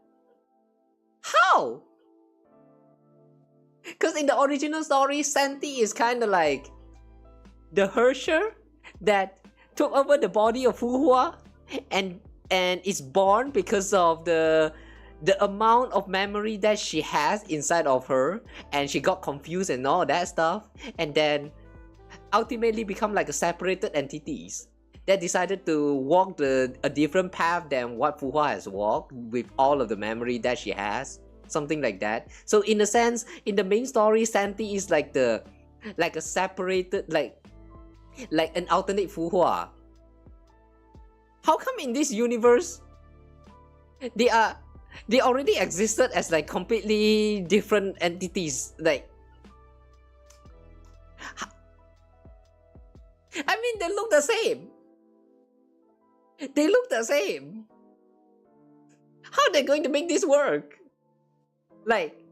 how? Because in the original story, Santi is kind of like the Hersher that took over the body of Fuhua and is born because of the amount of memory that she has inside of her, and she got confused and all that stuff, and then ultimately become like a separated entities that decided to walk a different path than what Fuhua has walked with all of the memory that she has. something like that. So in a sense, in the main story, Santi is like a separated, like an alternate Fuhua. How come in this universe they already existed as like completely different entities? Like, I mean, they look the same. They look the same. How are they going to make this work? Like,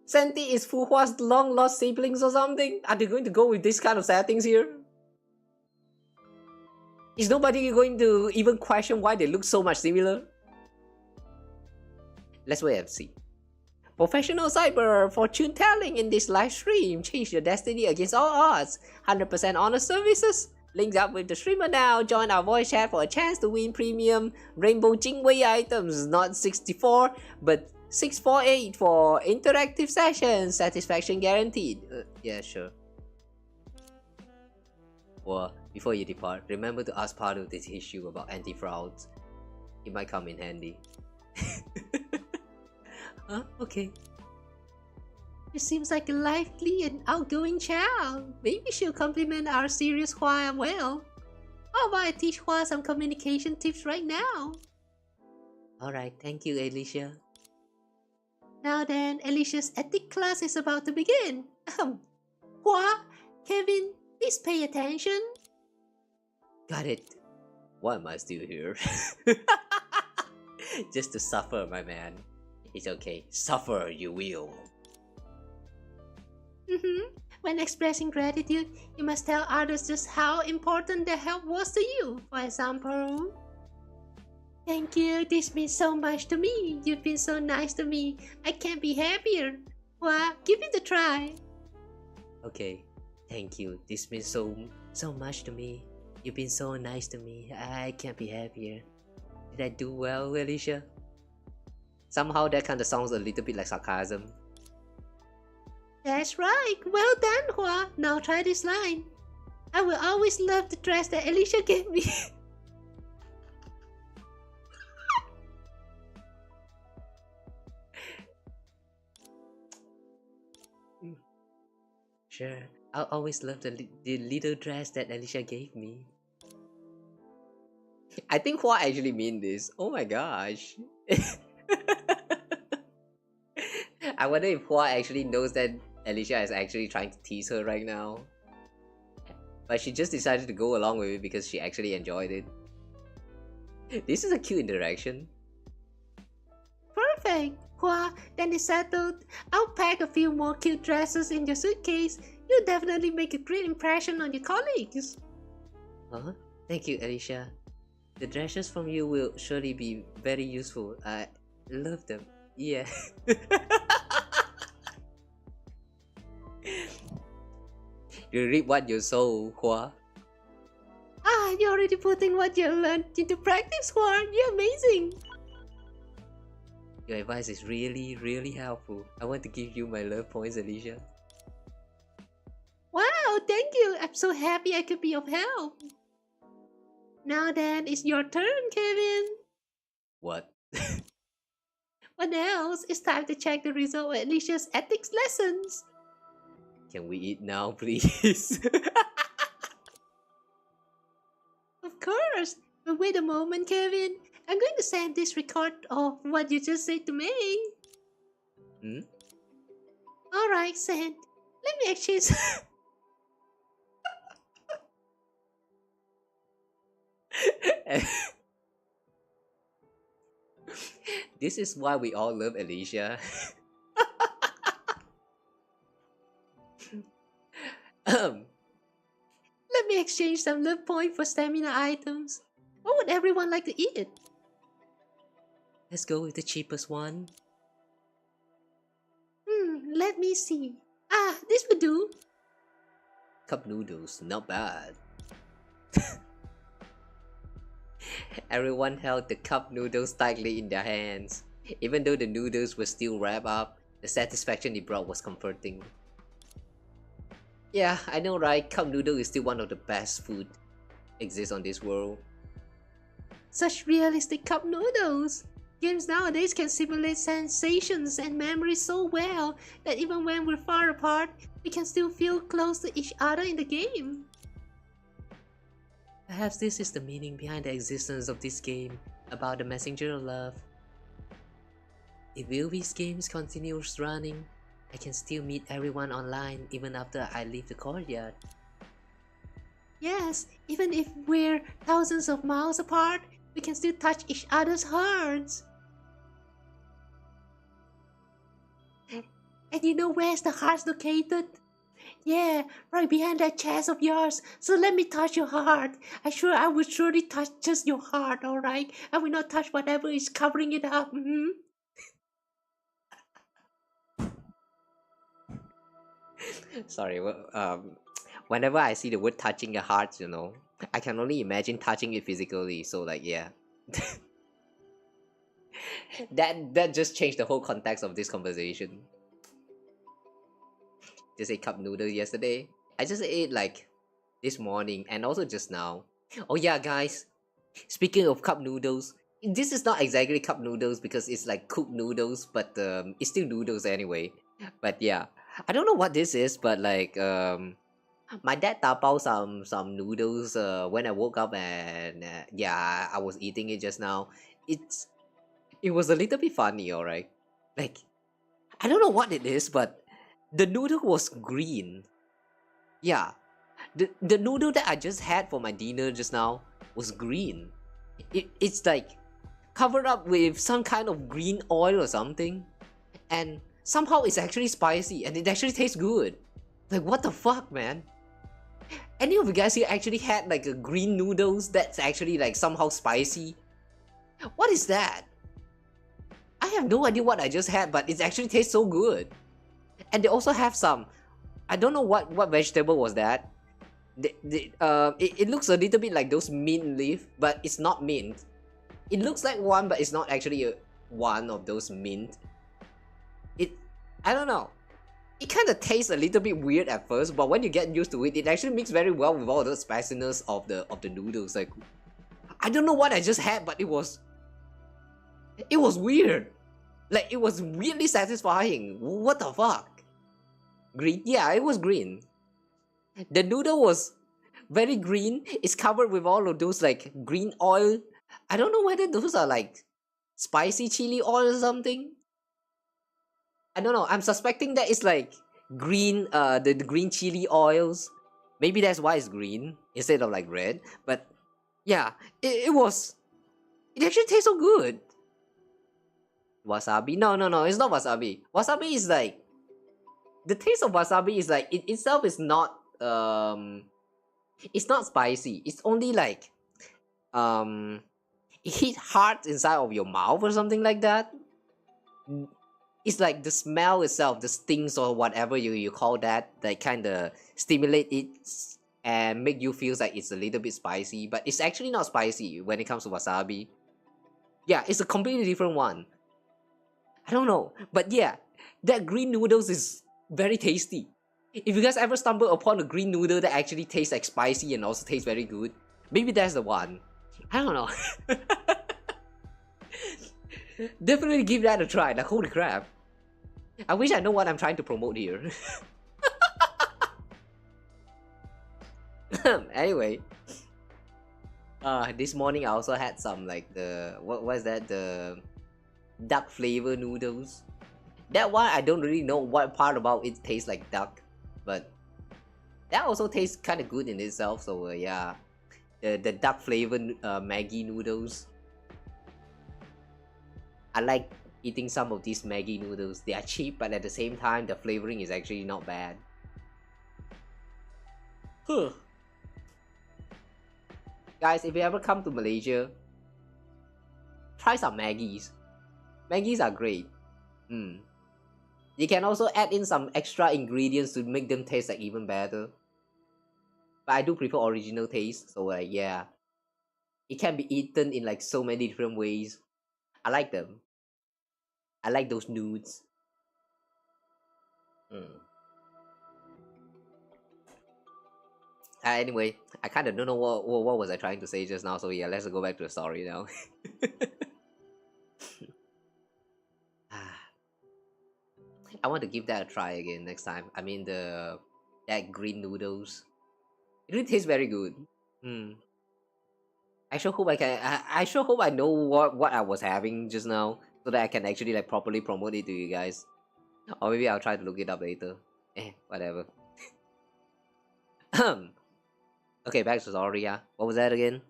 Santi is Fuhua's long lost siblings or something? Are they going to go with this kind of settings here? Is nobody going to even question why they look so much similar? Let's wait and see. Professional cyber fortune telling in this live stream. Change your destiny against all odds. 100% honest services. Links up with the streamer now. Join our voice chat for a chance to win premium Rainbow Jingwei items. Not 64, but 648 for interactive sessions. Satisfaction guaranteed. Yeah, sure. Well, before you depart, remember to ask part of this issue about anti-frauds. It might come in handy. Huh? Okay. She seems like a lively and outgoing child. Maybe she'll compliment our serious Hua well. How about I teach Hua some communication tips right now? Alright, thank you, Elysia. Now then, Elysia's ethic class is about to begin. Hua, Kevin, please pay attention. Got it. Why am I still here? Just to suffer, my man. It's okay. Suffer you will. When expressing gratitude, you must tell others just how important their help was to you. For example, thank you, this means so much to me. You've been so nice to me. I can't be happier. Hua, give it a try. Okay. Thank you. This means so much to me. You've been so nice to me. I can't be happier. Did I do well, Elysia? Somehow that kind of sounds a little bit like sarcasm. That's right. Well done, Hua. Now try this line. I will always love the dress that Elysia gave me. Sure. I'll always love the little dress that Elysia gave me. I think Hua actually mean this. Oh my gosh. I wonder if Hua actually knows that Elysia is actually trying to tease her right now. But she just decided to go along with it because she actually enjoyed it. This is a cute interaction. Perfect. Hua, then it's settled. I'll pack a few more cute dresses in your suitcase. You'll definitely make a great impression on your colleagues. Huh? Thank you, Elysia. The dresses from you will surely be very useful. I love them. Yeah. You reap what you sow, Hua. Ah, you're already putting what you learned into practice, Hua. You're amazing. Your advice is really helpful. I want to give you my love points, Elysia. Wow, thank you. I'm so happy I could be of help. Now then, it's your turn, Kevin. What? What else? It's time to check the result of Elysia's ethics lessons. Can we eat now, please? Of course. But wait a moment, Kevin. I'm going to send this record of what you just said to me. Alright, send. Let me exchange. This is why we all love Elysia. Let me exchange some love point for stamina items. What would everyone like to eat? Let's go with the cheapest one. Let me see. Ah, this would do. Cup noodles, not bad. Everyone held the cup noodles tightly in their hands. Even though the noodles were still wrapped up, the satisfaction it brought was comforting. Yeah, I know, right? Cup noodle is still one of the best food exists on this world. Such realistic cup noodles. Games nowadays can simulate sensations and memories so well that even when we're far apart, we can still feel close to each other in the game. Perhaps this is the meaning behind the existence of this game, about the messenger of love. If Wilby's games continues running, I can still meet everyone online even after I leave the courtyard. Yes, even if we're thousands of miles apart, we can still touch each other's hearts. And you know where's the heart's located? Yeah, right behind that chest of yours. So let me touch your heart. I will surely touch just your heart, alright? I will not touch whatever is covering it up. Sorry, whenever I see the word touching a heart, you know, I can only imagine touching it physically. So like, yeah. that just changed the whole context of this conversation. Just ate cup noodles yesterday. I just ate like this morning and also just now. Oh yeah, guys. Speaking of cup noodles, this is not exactly cup noodles because it's like cooked noodles, but it's still noodles anyway. But yeah, I don't know what this is, but like my dad tapao some noodles when I woke up, and yeah, I was eating it just now. It was a little bit funny, alright. Like I don't know what it is, but the noodle was green. Yeah, the noodle that I just had for my dinner just now was green. It's like covered up with some kind of green oil or something, and somehow it's actually spicy and it actually tastes good. Like what the fuck, man? Any of you guys here actually had like a green noodles that's actually like somehow spicy? What is that? I have no idea what I just had, but it actually tastes so good. And they also have some, I don't know what vegetable was that. It looks a little bit like those mint leaf, but it's not mint. It looks like one, but it's not actually one of those mint. I don't know. It kind of tastes a little bit weird at first, but when you get used to it, it actually mixes very well with all the spiciness of the noodles. Like, I don't know what I just had, but it was weird. Like, it was weirdly satisfying. What the fuck? Green? Yeah, it was green. The noodle was very green. It's covered with all of those like green oil. I don't know whether those are like spicy chili oil or something. I don't know. I'm suspecting that it's like green, the green chili oils. Maybe that's why it's green instead of like red. But yeah, it actually tastes so good. Wasabi? No, it's not wasabi. Wasabi is like, the taste of wasabi is like, it itself is not, it's not spicy. It's only like, it hit hard inside of your mouth or something like that. It's like the smell itself, the stings or whatever you call that kind of stimulate it and make you feel like it's a little bit spicy, but it's actually not spicy when it comes to wasabi. Yeah, it's a completely different one. I don't know, but yeah, that green noodles is very tasty. If you guys ever stumble upon a green noodle that actually tastes like spicy and also tastes very good, maybe that's the one. I don't know. Definitely give that a try. Like, holy crap. I wish I know what I'm trying to promote here. Anyway. This morning I also had some like the, what was that? The duck flavor noodles. That one I don't really know what part about it tastes like duck, but that also tastes kind of good in itself. So yeah, the duck flavor Maggi noodles. I like eating some of these Maggi noodles. They are cheap, but at the same time, the flavoring is actually not bad. Huh. Guys, if you ever come to Malaysia, try some Maggies. Maggies are great. You can also add in some extra ingredients to make them taste like even better. But I do prefer original taste, so yeah. It can be eaten in like so many different ways. I like them. I like those nudes. Anyway, I kind of don't know what was I trying to say just now, so yeah, let's go back to the story now. I want to give that a try again next time. I mean that green noodles. It really tastes very good. Hmm. I sure hope I can. I sure hope I know what I was having just now, so that I can actually like properly promote it to you guys. Or maybe I'll try to look it up later. Whatever. Okay, back to the story. Yeah, what was that again?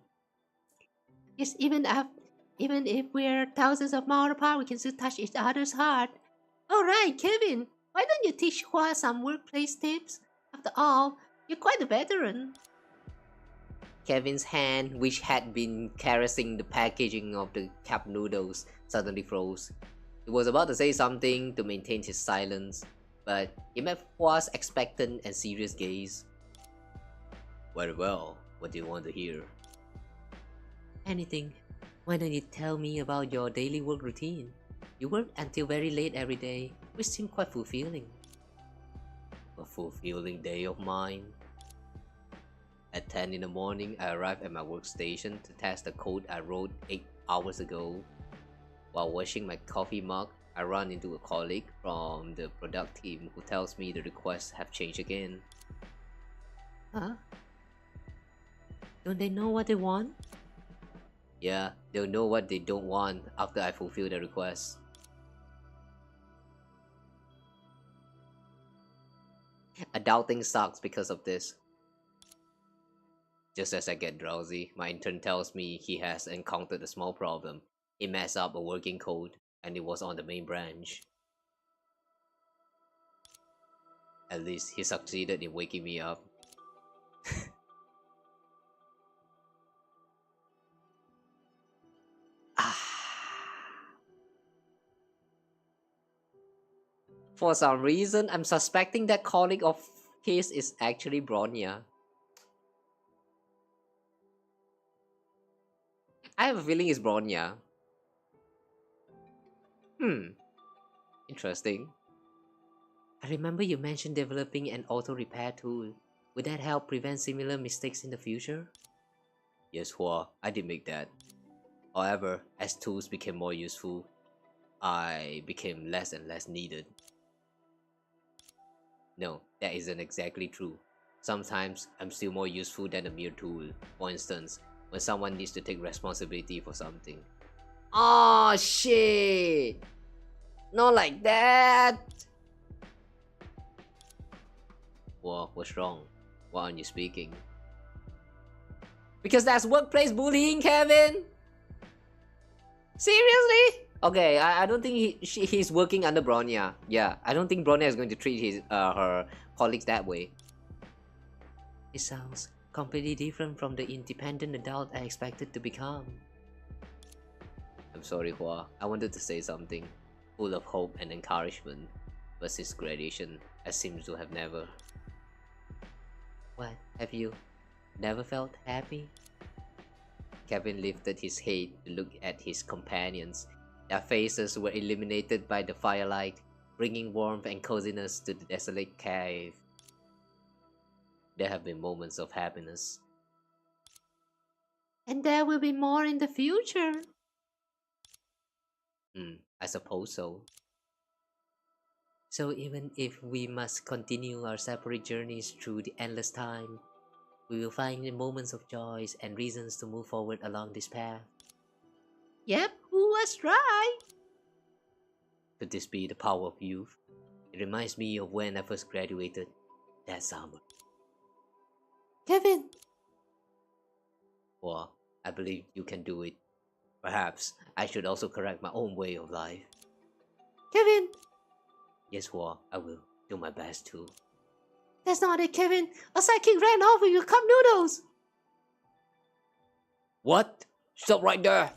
Yes, even if we're thousands of miles apart, we can still touch each other's heart. All right, Kevin, why don't you teach Hua some workplace tips? After all, you're quite a veteran. Kevin's hand, which had been caressing the packaging of the cup noodles, suddenly froze. He was about to say something to maintain his silence, but he met Hua's expectant and serious gaze. Very well, what do you want to hear? Anything. Why don't you tell me about your daily work routine? You work until very late every day, which seemed quite fulfilling. A fulfilling day of mine. At 10 in the morning, I arrived at my workstation to test the code I wrote 8 hours ago. While washing my coffee mug, I run into a colleague from the product team who tells me the requests have changed again. Huh? Don't they know what they want? Yeah, they'll know what they don't want after I fulfill the request. Adulting sucks because of this. Just as I get drowsy, my intern tells me he has encountered a small problem. He messed up a working code, and it was on the main branch. At least he succeeded in waking me up. For some reason, I'm suspecting that colleague of his is actually Bronya. I have a feeling it's Bronya. Interesting. I remember you mentioned developing an auto repair tool. Would that help prevent similar mistakes in the future? Yes, Hua, I did make that. However, as tools became more useful, I became less and less needed. No, that isn't exactly true. Sometimes I'm still more useful than a mere tool. For instance, when someone needs to take responsibility for something. Oh shit! Not like that! Well, what's wrong? Why aren't you speaking? Because that's workplace bullying, Kevin! Seriously? Okay, I don't think he's working under Bronya. Yeah, I don't think Bronya is going to treat his her colleagues that way. It sounds completely different from the independent adult I expected to become. I'm sorry, Hua. I wanted to say something full of hope and encouragement, but since graduation, I seem to have never. What? Have you never felt happy? Kevin lifted his head to look at his companions. Their faces were illuminated by the firelight, bringing warmth and coziness to the desolate cave. There have been moments of happiness. And there will be more in the future. I suppose so. So even if we must continue our separate journeys through the endless time, we will find moments of joy and reasons to move forward along this path. Yep, who was right? Could this be the power of youth? It reminds me of when I first graduated that summer. Kevin! Well, I believe you can do it. Perhaps I should also correct my own way of life. Kevin! Yes, Hua, I will do my best too. That's not it, Kevin. A sidekick ran off with your cup noodles. What? Stop right there!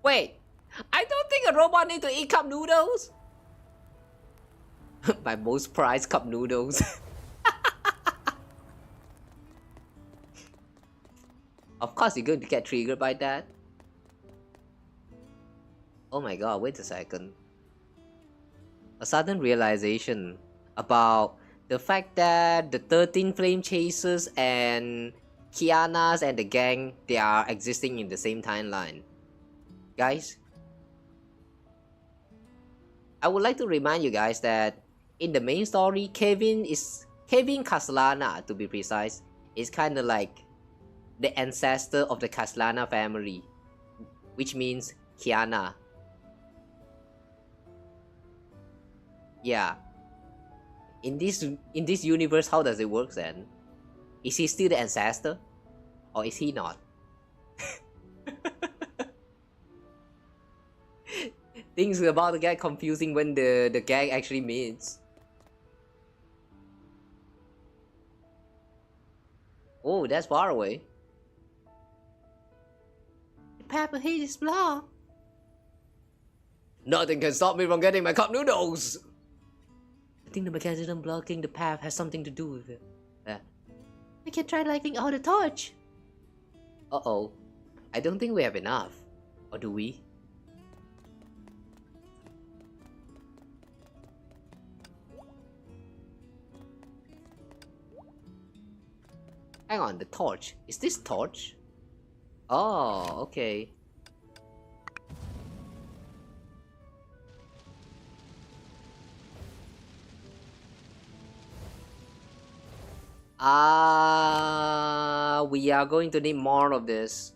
Wait, I don't think a robot needs to eat cup noodles. My most prized cup noodles. Of course you're going to get triggered by that. Oh my god, wait a second. A sudden realization about the fact that the 13 Flame Chasers and Kiana's and the gang, they are existing in the same timeline. guys, I would like to remind you guys that in the main story, Kevin Castellana, to be precise, is kind of like the ancestor of the Castellana family, which means Kiana. Yeah. In this universe, how does it work then? Is he still the ancestor, or is he not? Things are about to get confusing when the gag actually meets. Oh, that's far away. The path ahead is blocked. Nothing can stop me from getting my cup noodles. I think the mechanism blocking the path has something to do with it. We can try lighting out the torch. Uh-oh. I don't think we have enough. Or do we? Hang on, the torch. Is this torch? Oh, okay. We are going to need more of this.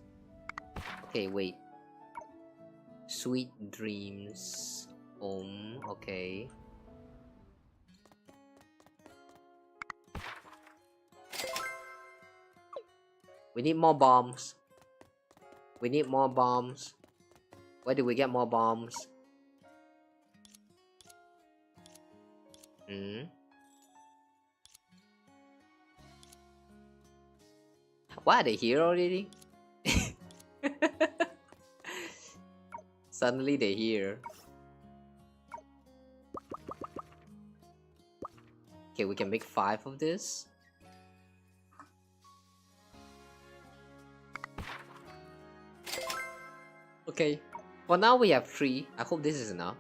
Okay, wait. Sweet dreams. Okay. We need more bombs. We need more bombs. Where do we get more bombs? Why are they here already? Suddenly they're here. Okay, we can make 5 of this. Okay, for now we have 3. I hope this is enough.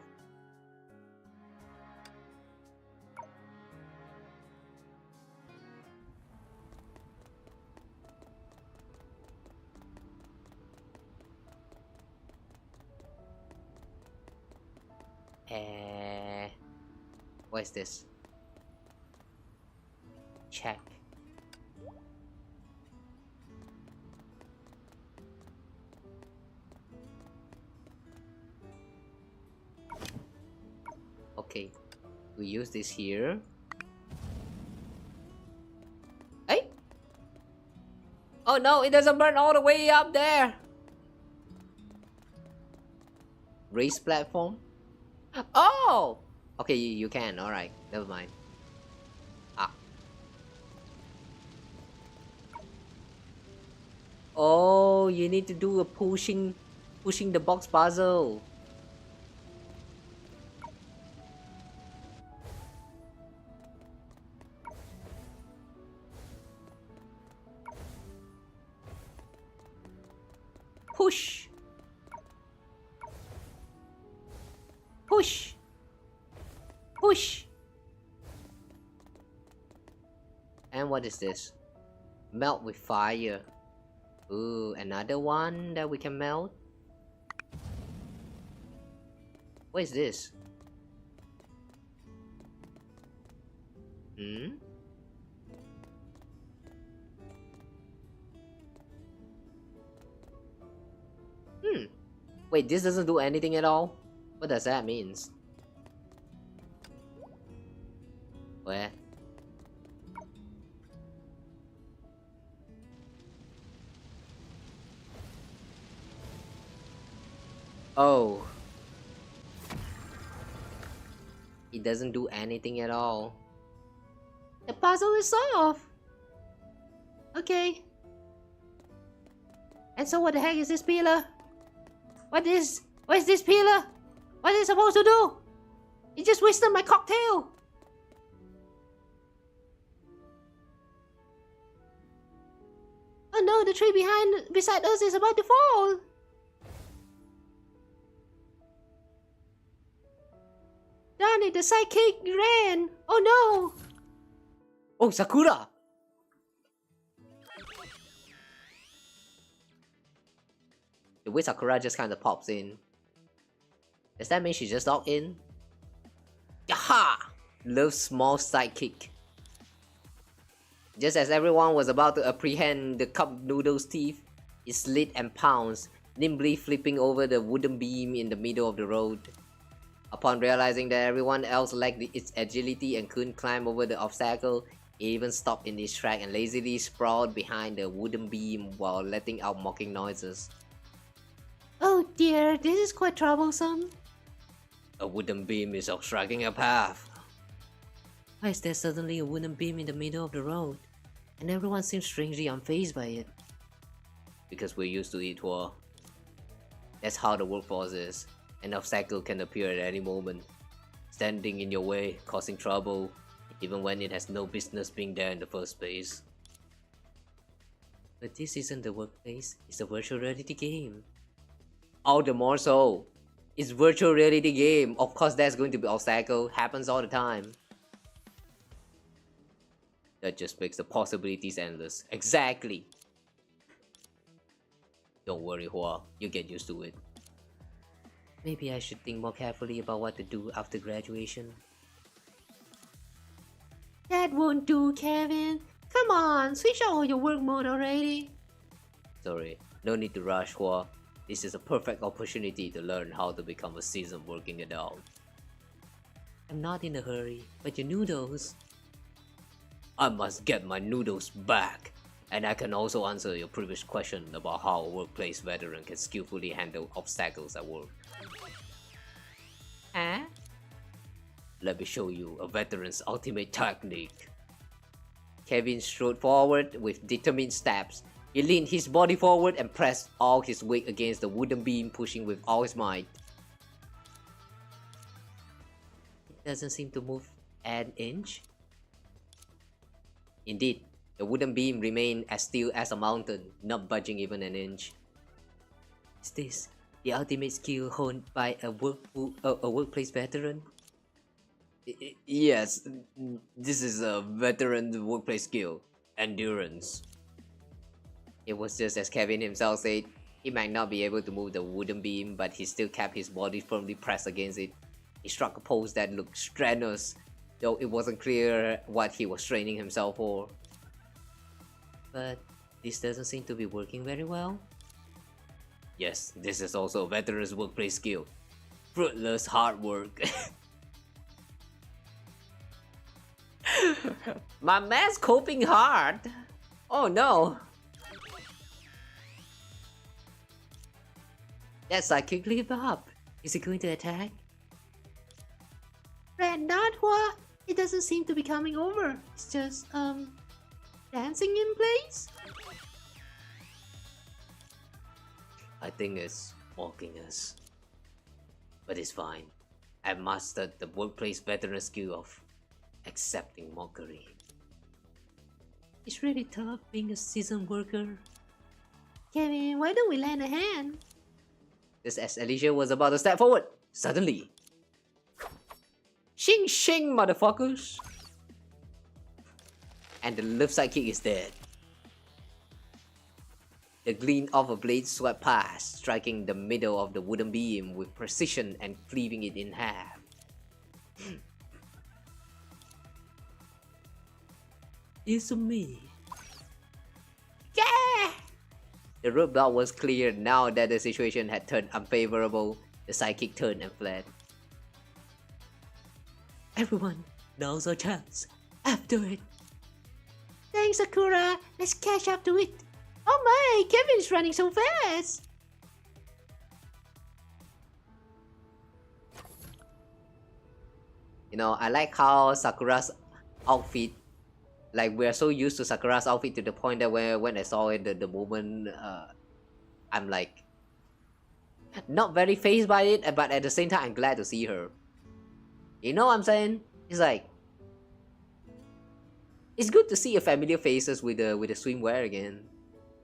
What is this? Check. Okay, we use this here. Hey! Oh no, it doesn't burn all the way up there! Race platform? Oh! Okay, you can, alright, never mind. Oh, you need to do a pushing the box puzzle. Push. Push. Push. And what is this? Melt with fire. Ooh, another one that we can melt. What is this? Wait, this doesn't do anything at all? What does that mean? Where? Oh. It doesn't do anything at all. The puzzle is solved. Okay. And so what the heck is this pillar? What is this pillar? What is it supposed to do? It just wasted my cocktail. Oh no, the tree beside us is about to fall. Darn it, the sidekick ran. Oh no. Oh, Sakura! way Sakura just kind of pops in. Does that mean she just logged in? Yaha! Love small sidekick. Just as everyone was about to apprehend the cup noodle's teeth, it slid and pounced, nimbly flipping over the wooden beam in the middle of the road. Upon realizing that everyone else lacked its agility and couldn't climb over the obstacle, it even stopped in its track and lazily sprawled behind the wooden beam while letting out mocking noises. Oh dear, this is quite troublesome. A wooden beam is obstructing a path. Why is there suddenly a wooden beam in the middle of the road? And everyone seems strangely unfazed by it. Because we're used to it, Hua. That's how the workforce is. An obstacle can appear at any moment, standing in your way, causing trouble, even when it has no business being there in the first place. But this isn't the workplace, it's a virtual reality game. All the more so. It's virtual reality game. Of course there's going to be obstacle, happens all the time. That just makes the possibilities endless. Exactly. Don't worry, Hua, you get used to it. Maybe I should think more carefully about what to do after graduation. That won't do, Kevin. Come on, switch on your work mode already. Sorry, no need to rush, Hua. This is a perfect opportunity to learn how to become a seasoned working adult. I'm not in a hurry, but your noodles... I must get my noodles back. And I can also answer your previous question about how a workplace veteran can skillfully handle obstacles at work. Huh? Let me show you a veteran's ultimate technique. Kevin strode forward with determined steps. He leaned his body forward and pressed all his weight against the wooden beam, pushing with all his might. It doesn't seem to move an inch. Indeed, the wooden beam remained as still as a mountain, not budging even an inch. Is this the ultimate skill honed by a workplace veteran? Yes, this is a veteran workplace skill. Endurance. It was just as Kevin himself said, he might not be able to move the wooden beam, but he still kept his body firmly pressed against it. He struck a pose that looked strenuous, though it wasn't clear what he was training himself for. But this doesn't seem to be working very well. Yes, this is also a veteran's workplace skill. Fruitless hard work. My man's coping hard. Oh no. That sidekick gave up. Is he going to attack? Red not what? It doesn't seem to be coming over. It's just, dancing in place? I think it's mocking us. But it's fine. I've mastered the workplace veteran skill of accepting mockery. It's really tough being a seasoned worker. Kevin, why don't we lend a hand? Just as Elysia was about to step forward, suddenly... Shing shing, motherfuckers! And the left side kick is dead. The gleam of a blade swept past, striking the middle of the wooden beam with precision and cleaving it in half. It's me. Yeah! The roadblock was cleared now that the situation had turned unfavorable. The sidekick turned and fled. Everyone, now's our chance. After it. Thanks, Sakura. Let's catch up to it. Oh my, Kevin's running so fast. You know, I like how Sakura's outfit, like we're so used to Sakura's outfit to the point that when I saw it the moment, I'm like, not very fazed by it, but at the same time I'm glad to see her. You know what I'm saying? It's like, it's good to see a familiar faces with the swimwear again.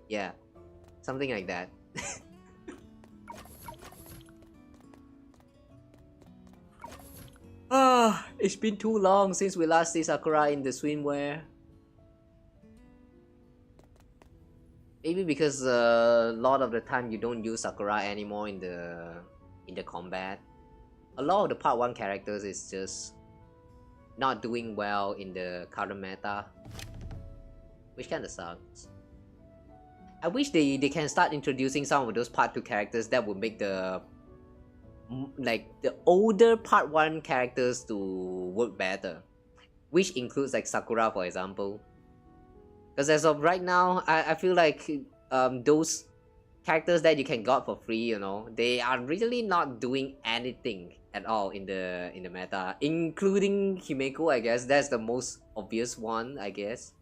Yeah, something like that. Ah, it's been too long since we last see Sakura in the swimwear. Maybe because a lot of the time you don't use Sakura anymore in the combat. A lot of the part 1 characters is just not doing well in the current meta, which kinda sucks. I wish they can start introducing some of those part 2 characters that would make the older part 1 characters to work better, which includes like Sakura, for example. Because as of right now, I feel like those characters that you can got for free, you know, they are really not doing anything at all in the meta, including Himeko. I guess that's the most obvious one. I guess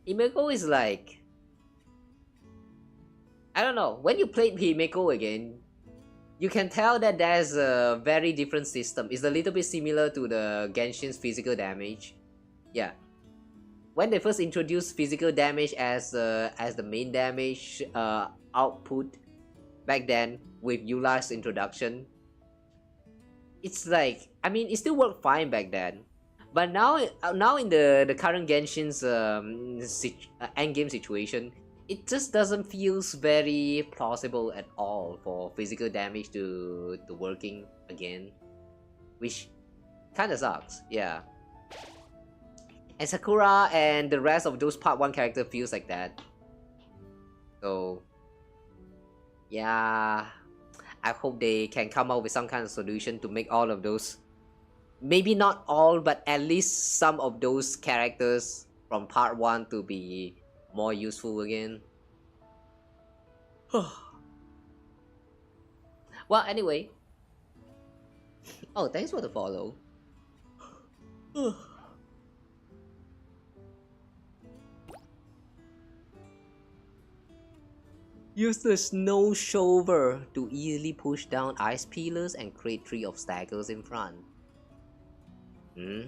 Himeko is like, I don't know, when you played Himeko again, you can tell that there's a very different system. It's a little bit similar to the Genshin's physical damage. Yeah, when they first introduced physical damage as the main damage output back then with Eula's introduction, it's like, I mean, it still worked fine back then, but now in the current Genshin's endgame situation, it just doesn't feels very plausible at all for physical damage to working again, which kind of sucks. Yeah. And Sakura and the rest of those part 1 character feels like that. So yeah, I hope they can come up with some kind of solution to make all of those, maybe not all, but at least some of those characters from part 1 to be more useful again. Well, anyway. Oh, thanks for the follow. Use the snow shovel to easily push down ice pillars and create tree obstacles in front. Hmm?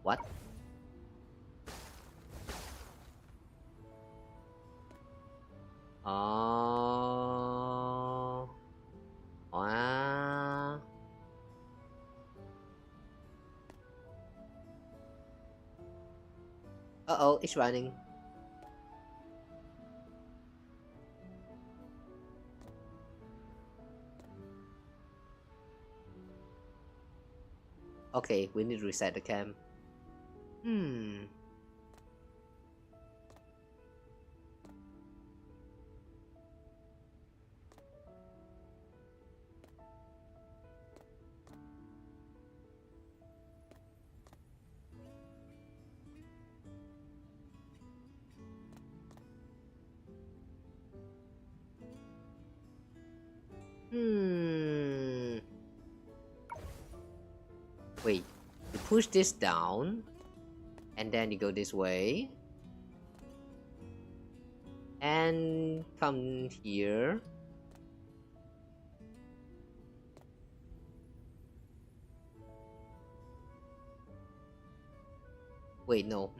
What? Oh. Wow. Uh-oh, it's running. Okay, we need to reset the cam. Wait, you push this down, and then you go this way, and come here. Wait, no.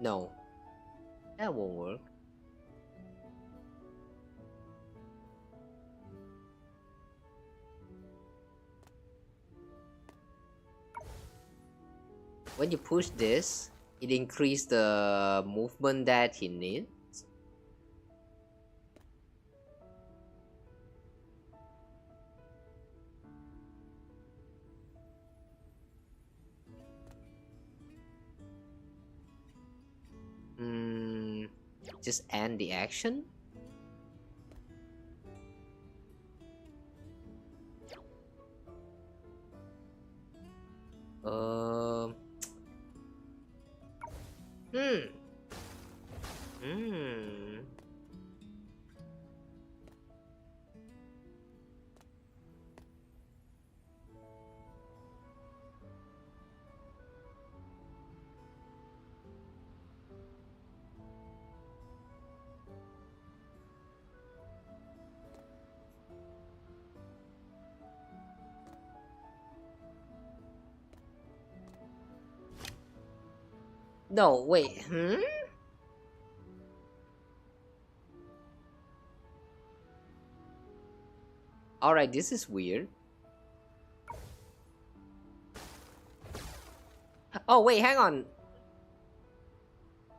No, that won't work. When you push this, it increases the movement that he needs. Just end the action. No, wait. Alright, this is weird. Oh, wait, hang on.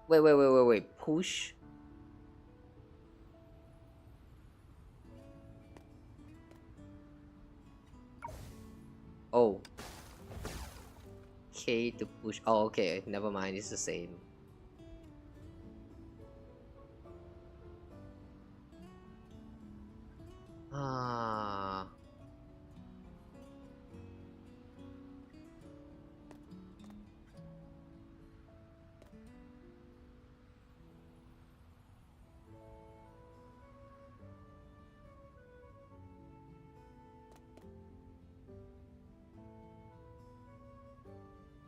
Wait. Push. Oh. K to push. Oh, okay. Never mind. It's the same. Ah.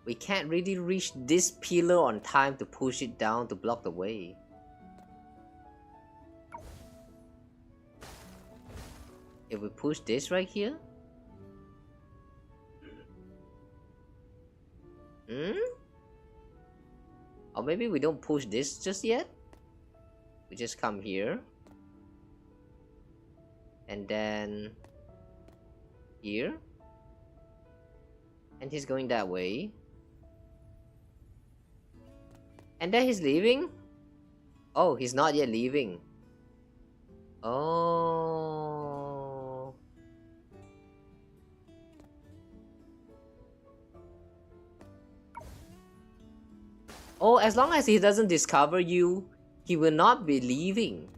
We can't really reach this pillar on time to push it down to block the way. If we push this right here? Or maybe we don't push this just yet? We just come here. And then... here. And he's going that way. And then he's leaving? Oh, he's not yet leaving. Oh. Oh, as long as he doesn't discover you, he will not be leaving.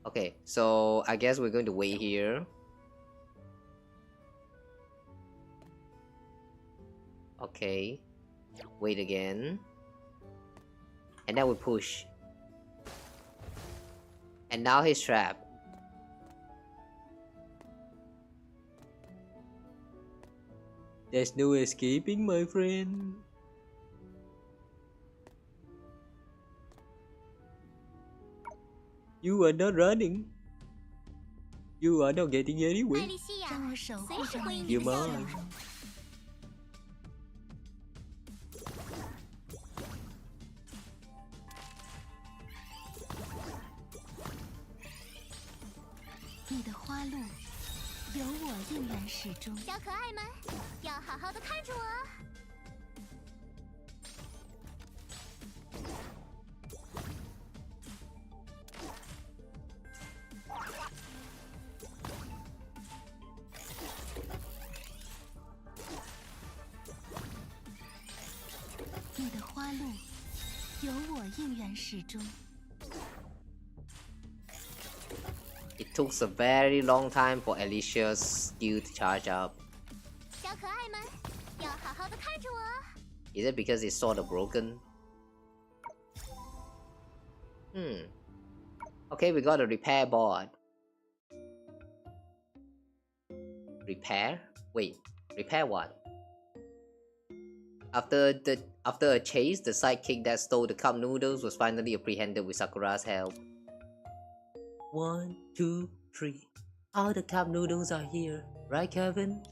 Okay, so I guess we're going to wait here. Okay, wait again. And then we push. And now he's trapped. There's no escaping, my friend. You are not running. You are not getting anywhere. 艾莉西亚，随时回应你 You 的消 mind? 息。你的花路有我应援始终。小可爱们，要好好的看着我哦。你的花路有我应援始终。 It took a very long time for Elysia's skill to charge up. 小可爱们，要好好的看着我哦。 Is it because it's sort of broken? Okay, we got a repair board. Repair? Wait, repair what? After a chase, the sidekick that stole the cup noodles was finally apprehended with Sakura's help. 1, 2, 3. All the cup noodles are here, right, Kevin?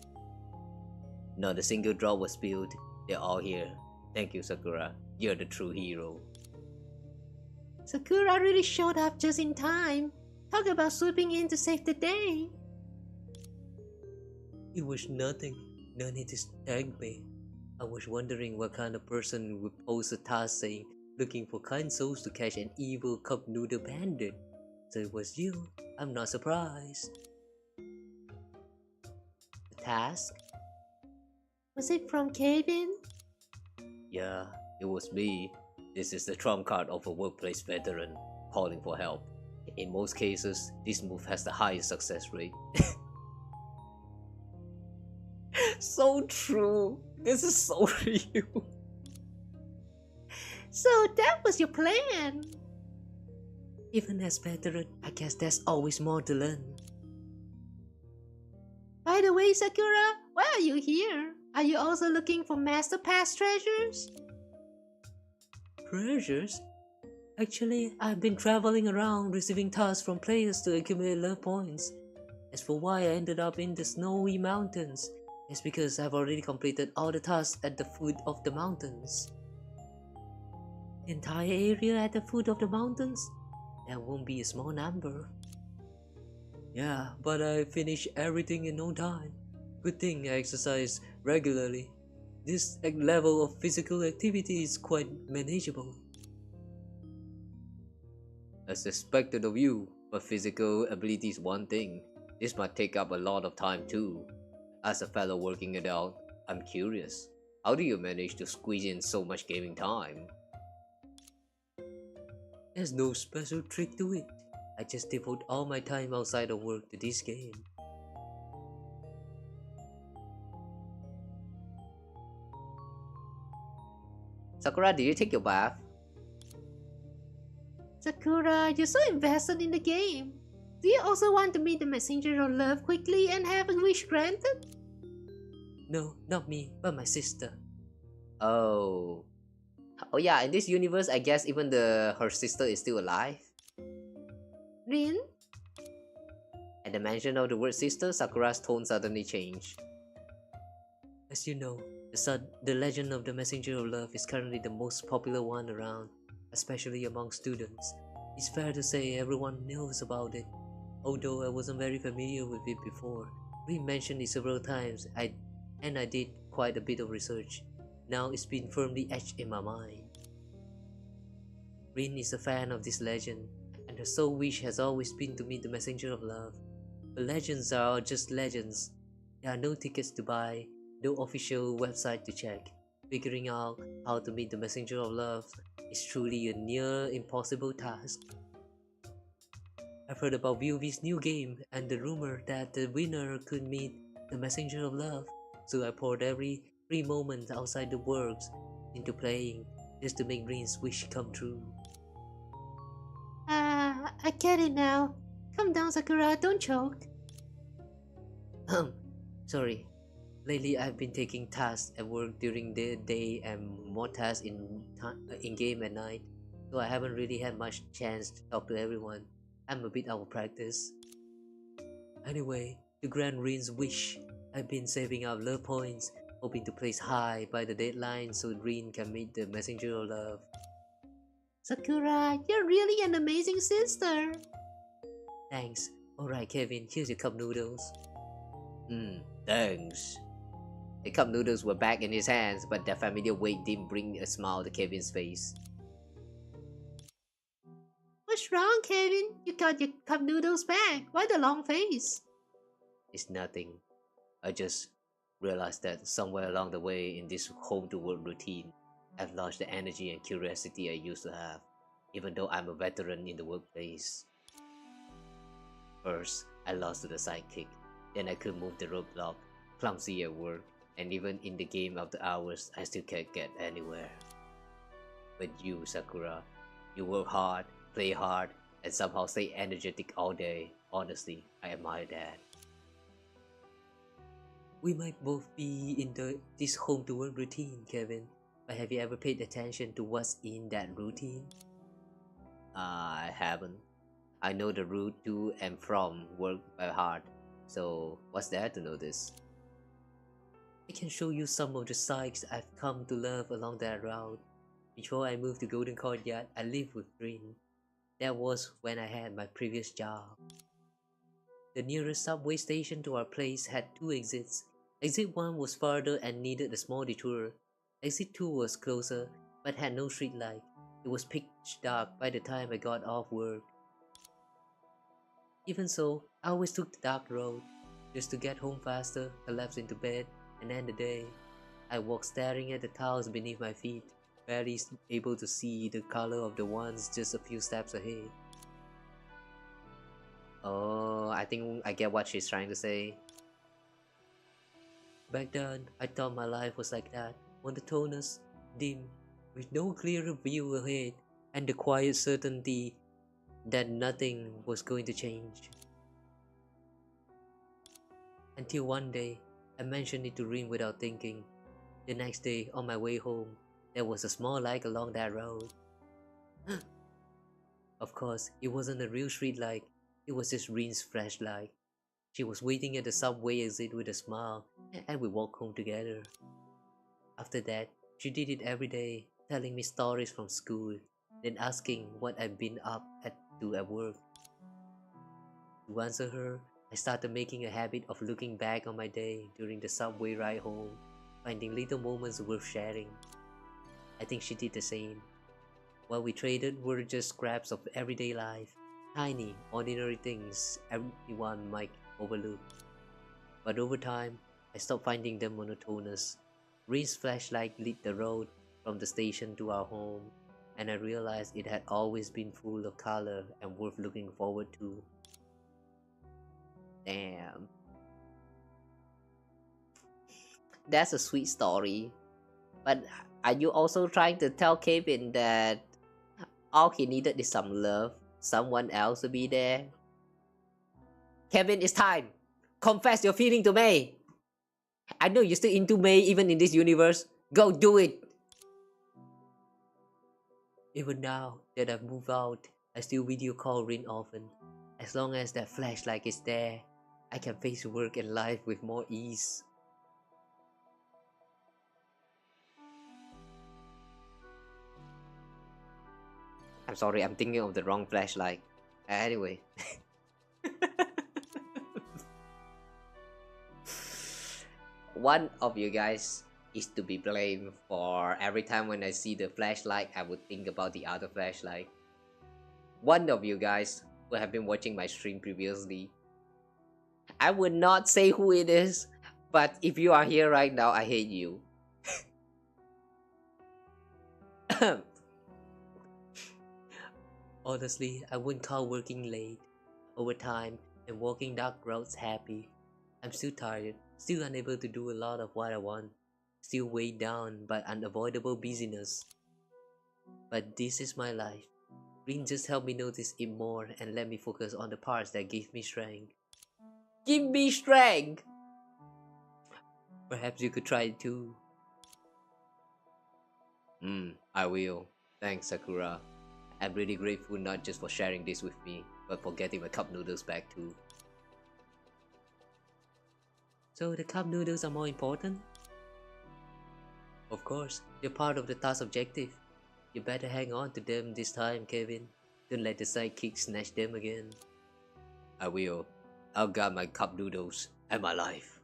Not a single drop was spilled. They're all here. Thank you, Sakura. You're the true hero. Sakura really showed up just in time. Talk about swooping in to save the day. It was nothing. No need to thank me. I was wondering what kind of person would post a task saying, looking for kind souls to catch an evil cup noodle bandit. So it was you. I'm not surprised. The task? Was it from Kevin? Yeah, it was me. This is the trump card of a workplace veteran calling for help. In most cases, this move has the highest success rate. So true. This is so real. So that was your plan. Even as veteran, I guess there's always more to learn. By the way, Sakura, why are you here? Are you also looking for Master Pass treasures? Treasures? Actually, I've been traveling around receiving tasks from players to accumulate love points. As for why I ended up in the snowy mountains, it's because I've already completed all the tasks at the foot of the mountains. Entire area at the foot of the mountains? That won't be a small number. Yeah, but I finish everything in no time. Good thing I exercise regularly. This level of physical activity is quite manageable. As expected of you, but physical ability is one thing. This might take up a lot of time too. As a fellow working adult, I'm curious. How do you manage to squeeze in so much gaming time? There's no special trick to it. I just devote all my time outside of work to this game. Sakura, do you take your bath? Sakura, you're so invested in the game. Do you also want to meet the messenger of love quickly and have a wish granted? No, not me, but my sister. Oh. Oh yeah, in this universe, I guess even her sister is still alive. Rin? At the mention of the word sister, Sakura's tone suddenly changed. As you know, the legend of the messenger of love is currently the most popular one around, especially among students. It's fair to say everyone knows about it. Although I wasn't very familiar with it before, we mentioned it several times, and I did quite a bit of research. Now it's been firmly etched in my mind. Rin is a fan of this legend, and her sole wish has always been to meet the messenger of love. But legends are just legends. There are no tickets to buy, no official website to check. Figuring out how to meet the messenger of love is truly a near impossible task. I've heard about VOV's new game and the rumor that the winner could meet the messenger of love, so I poured every free moment outside the works into playing just to make Rin's wish come true. I get it now. Calm down, Sakura, don't choke. Sorry. Lately, I've been taking tasks at work during the day and more tasks in game at night, so I haven't really had much chance to talk to everyone. I'm a bit out of practice. Anyway, to grant Rin's wish, I've been saving up love points, hoping to place high by the deadline so Rin can meet the messenger of love. Sakura, you're really an amazing sister. Thanks. Alright, Kevin, here's your cup noodles. Thanks. The cup noodles were back in his hands, but their familiar weight didn't bring a smile to Kevin's face. What's wrong, Kevin? You got your cup noodles back. Why the long face? It's nothing. I just realized that somewhere along the way in this home-to-work routine, I've lost the energy and curiosity I used to have, even though I'm a veteran in the workplace. First, I lost to the sidekick, then I couldn't move the roadblock, clumsy at work, and even in the game after hours, I still can't get anywhere. But you, Sakura, you work hard, play hard, and somehow stay energetic all day. Honestly, I admire that. We might both be in this home-to-work routine, Kevin, but have you ever paid attention to what's in that routine? I haven't. I know the route to and from work by heart, so what's there to notice? I can show you some of the sights I've come to love along that route. Before I moved to Golden Courtyard, I lived with Rin. That was when I had my previous job. The nearest subway station to our place had 2 exits. Exit 1 was farther and needed a small detour. Exit 2 was closer, but had no street light. It was pitch dark by the time I got off work. Even so, I always took the dark road, just to get home faster, collapse into bed, and end the day. I walked staring at the tiles beneath my feet, barely able to see the color of the ones just a few steps ahead. Oh, I think I get what she's trying to say. Back then, I thought my life was like that, monotonous, dim, with no clear view ahead, and the quiet certainty that nothing was going to change. Until one day, I mentioned it to Rin without thinking. The next day, on my way home, there was a small light along that road. Of course, it wasn't a real street light, it was just Rin's flashlight. She was waiting at the subway exit with a smile, and we walked home together. After that, she did it every day, telling me stories from school, then asking what I've been up to at work. To answer her, I started making a habit of looking back on my day during the subway ride home, finding little moments worth sharing. I think she did the same. What we traded were just scraps of everyday life, tiny, ordinary things everyone might overlook. But over time, I stopped finding them monotonous. Rin's flashlight lit the road from the station to our home, and I realized it had always been full of color and worth looking forward to. Damn. That's a sweet story. But are you also trying to tell Kevin that all he needed is some love, someone else to be there? Kevin, it's time! Confess your feeling to May! I know you're still into May even in this universe. Go do it! Even now that I've moved out, I still video call Rin often. As long as that flashlight is there, I can face work and life with more ease. I'm sorry, I'm thinking of the wrong flashlight. Anyway. One of you guys is to be blamed for every time when I see the flashlight, I would think about the other flashlight. One of you guys who have been watching my stream previously, I would not say who it is, but if you are here right now, I hate you. Honestly, I wouldn't call working late, overtime, and walking dark roads happy. I'm still tired, still unable to do a lot of what I want, still weighed down by unavoidable busyness. But this is my life. Rin just helped me notice it more and let me focus on the parts that give me strength. Give me strength! Perhaps you could try it too. I will. Thanks, Sakura. I'm really grateful not just for sharing this with me, but for getting my cup noodles back too. So the cup noodles are more important? Of course, they're part of the task objective. You better hang on to them this time, Kevin. Don't let the sidekick snatch them again. I will. I'll guard my cup noodles and my life.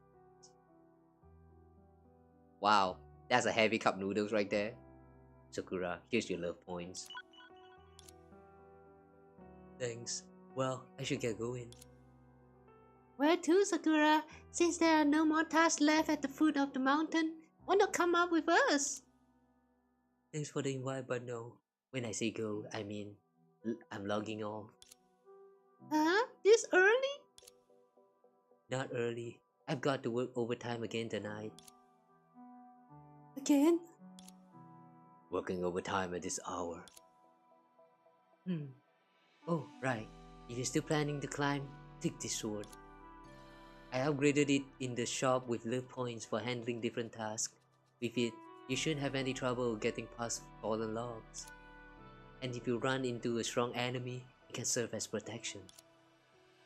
Wow, that's a heavy cup noodles right there. Sakura, here's your love points. Thanks. Well, I should get going. Where to, Sakura? Since there are no more tasks left at the foot of the mountain, why not come up with us? Thanks for the invite, but no. When I say go, I mean I'm logging off. Huh? This early? Not early. I've got to work overtime again tonight. Again? Working overtime at this hour. Oh, right. If you're still planning to climb, take this sword. I upgraded it in the shop with love points for handling different tasks. With it, you shouldn't have any trouble getting past fallen logs. And if you run into a strong enemy, it can serve as protection.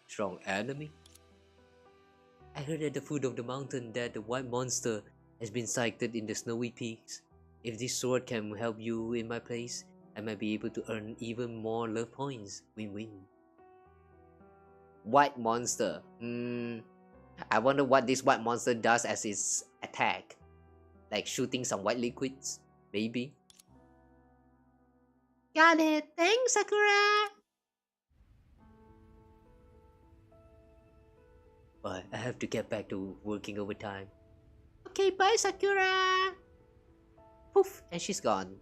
Strong enemy? I heard at the foot of the mountain that the white monster has been sighted in the snowy peaks. If this sword can help you in my place, I might be able to earn even more love points. Win-win. White monster. I wonder what this white monster does as its attack. Like shooting some white liquids, maybe? Got it. Thanks, Sakura. But I have to get back to working overtime. Okay, bye, Sakura. Poof, and she's gone.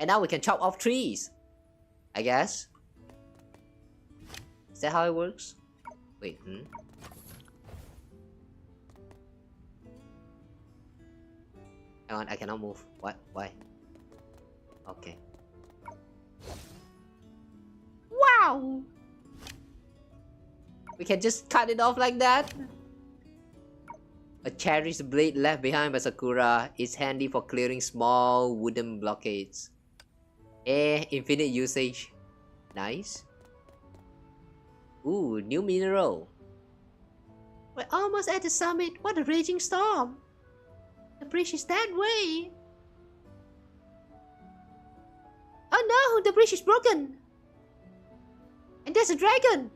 And now we can chop off trees, I guess. Is that how it works? Wait, Hang on, I cannot move. What? Why? Okay. Wow. We can just cut it off like that? A cherished blade left behind by Sakura is handy for clearing small wooden blockades. Infinite usage. Nice. Ooh, new mineral. We're almost at the summit. What a raging storm. The bridge is that way. no! The bridge is broken! And there's a dragon!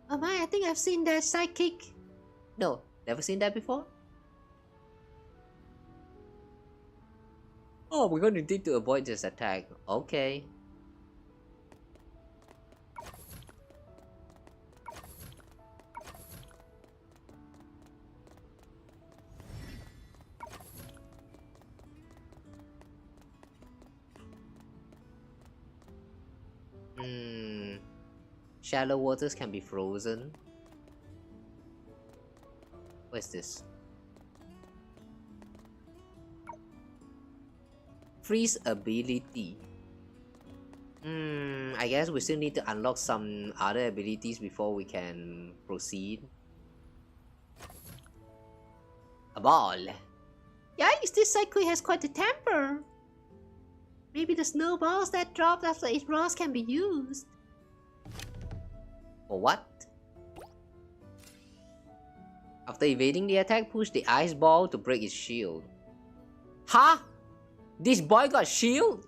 Oh my, I think I've seen that sidekick. No, never seen that before? Oh, we're gonna need to avoid this attack. Okay. Shallow waters can be frozen. What's this? Freeze ability. I guess we still need to unlock some other abilities before we can proceed. A ball. Yikes, this sidekick has quite a temper. Maybe the snowballs that dropped after its rocks can be used. For what? After evading the attack, push the ice ball to break its shield. Huh? This boy got shield?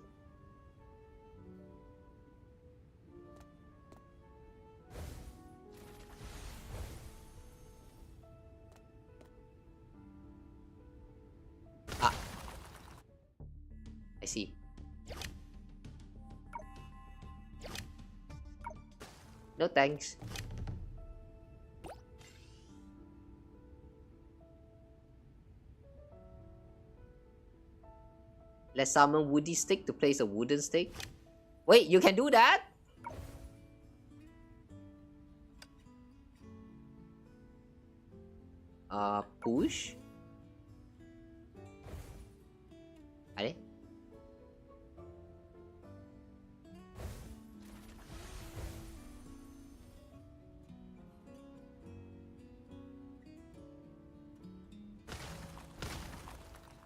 Ah. I see. No thanks. Let's summon woody stick to place a wooden stick. Wait, you can do that? Push? Are?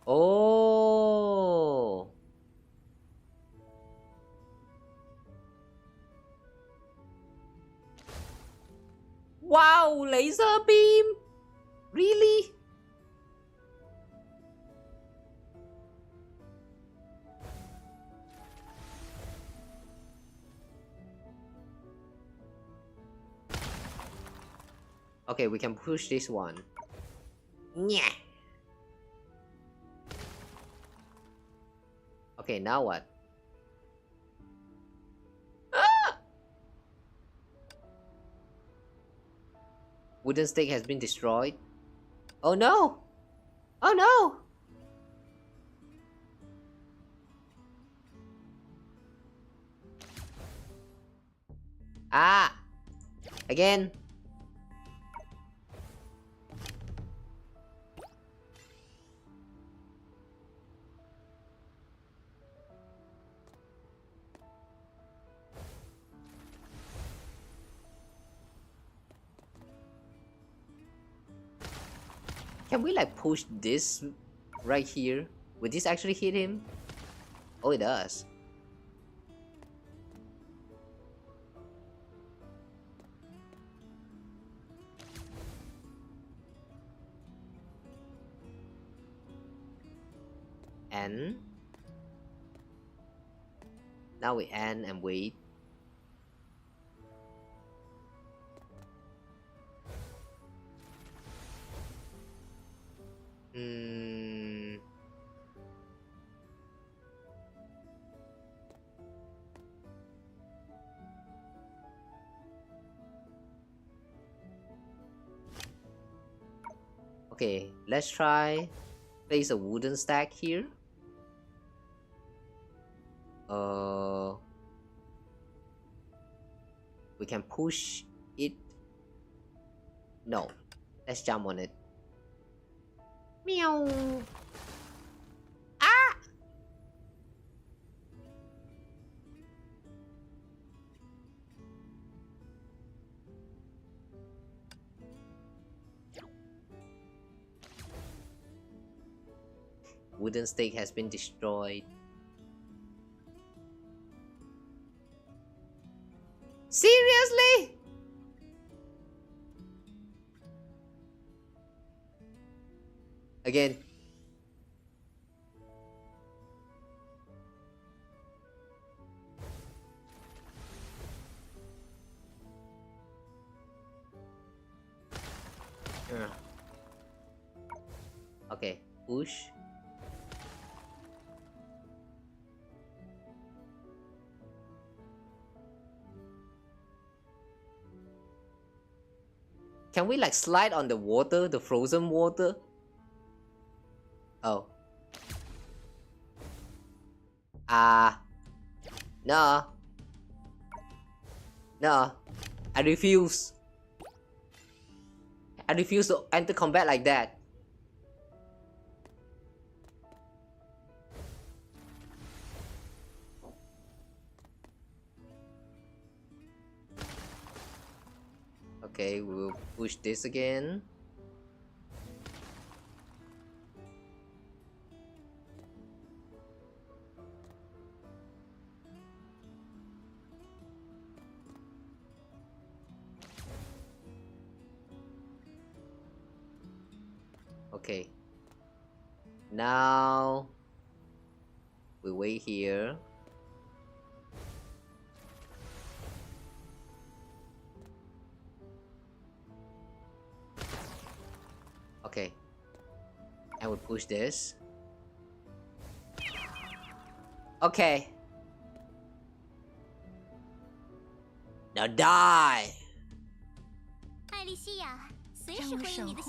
Oh. Wow, laser beam? Really? Okay, we can push this one. Yeah. Okay, now what? Ah! Wooden stick has been destroyed. Oh no! Oh no! Ah! Again! Can we like push this right here? Would this actually hit him? Oh, it does. And now we end and wait. Okay, let's try place a wooden stack here. We can push it. No, let's jump on it. Meow. Ah! Wooden stake has been destroyed. Seriously? Again. Okay, push. Can we like slide on the water, the frozen water? Oh. No. No. I refuse. I refuse to enter combat like that. Okay, we'll push this again. Okay. Now we wait here. Okay. And we push this. Okay. Now die! 艾莉西亚，随时回应你的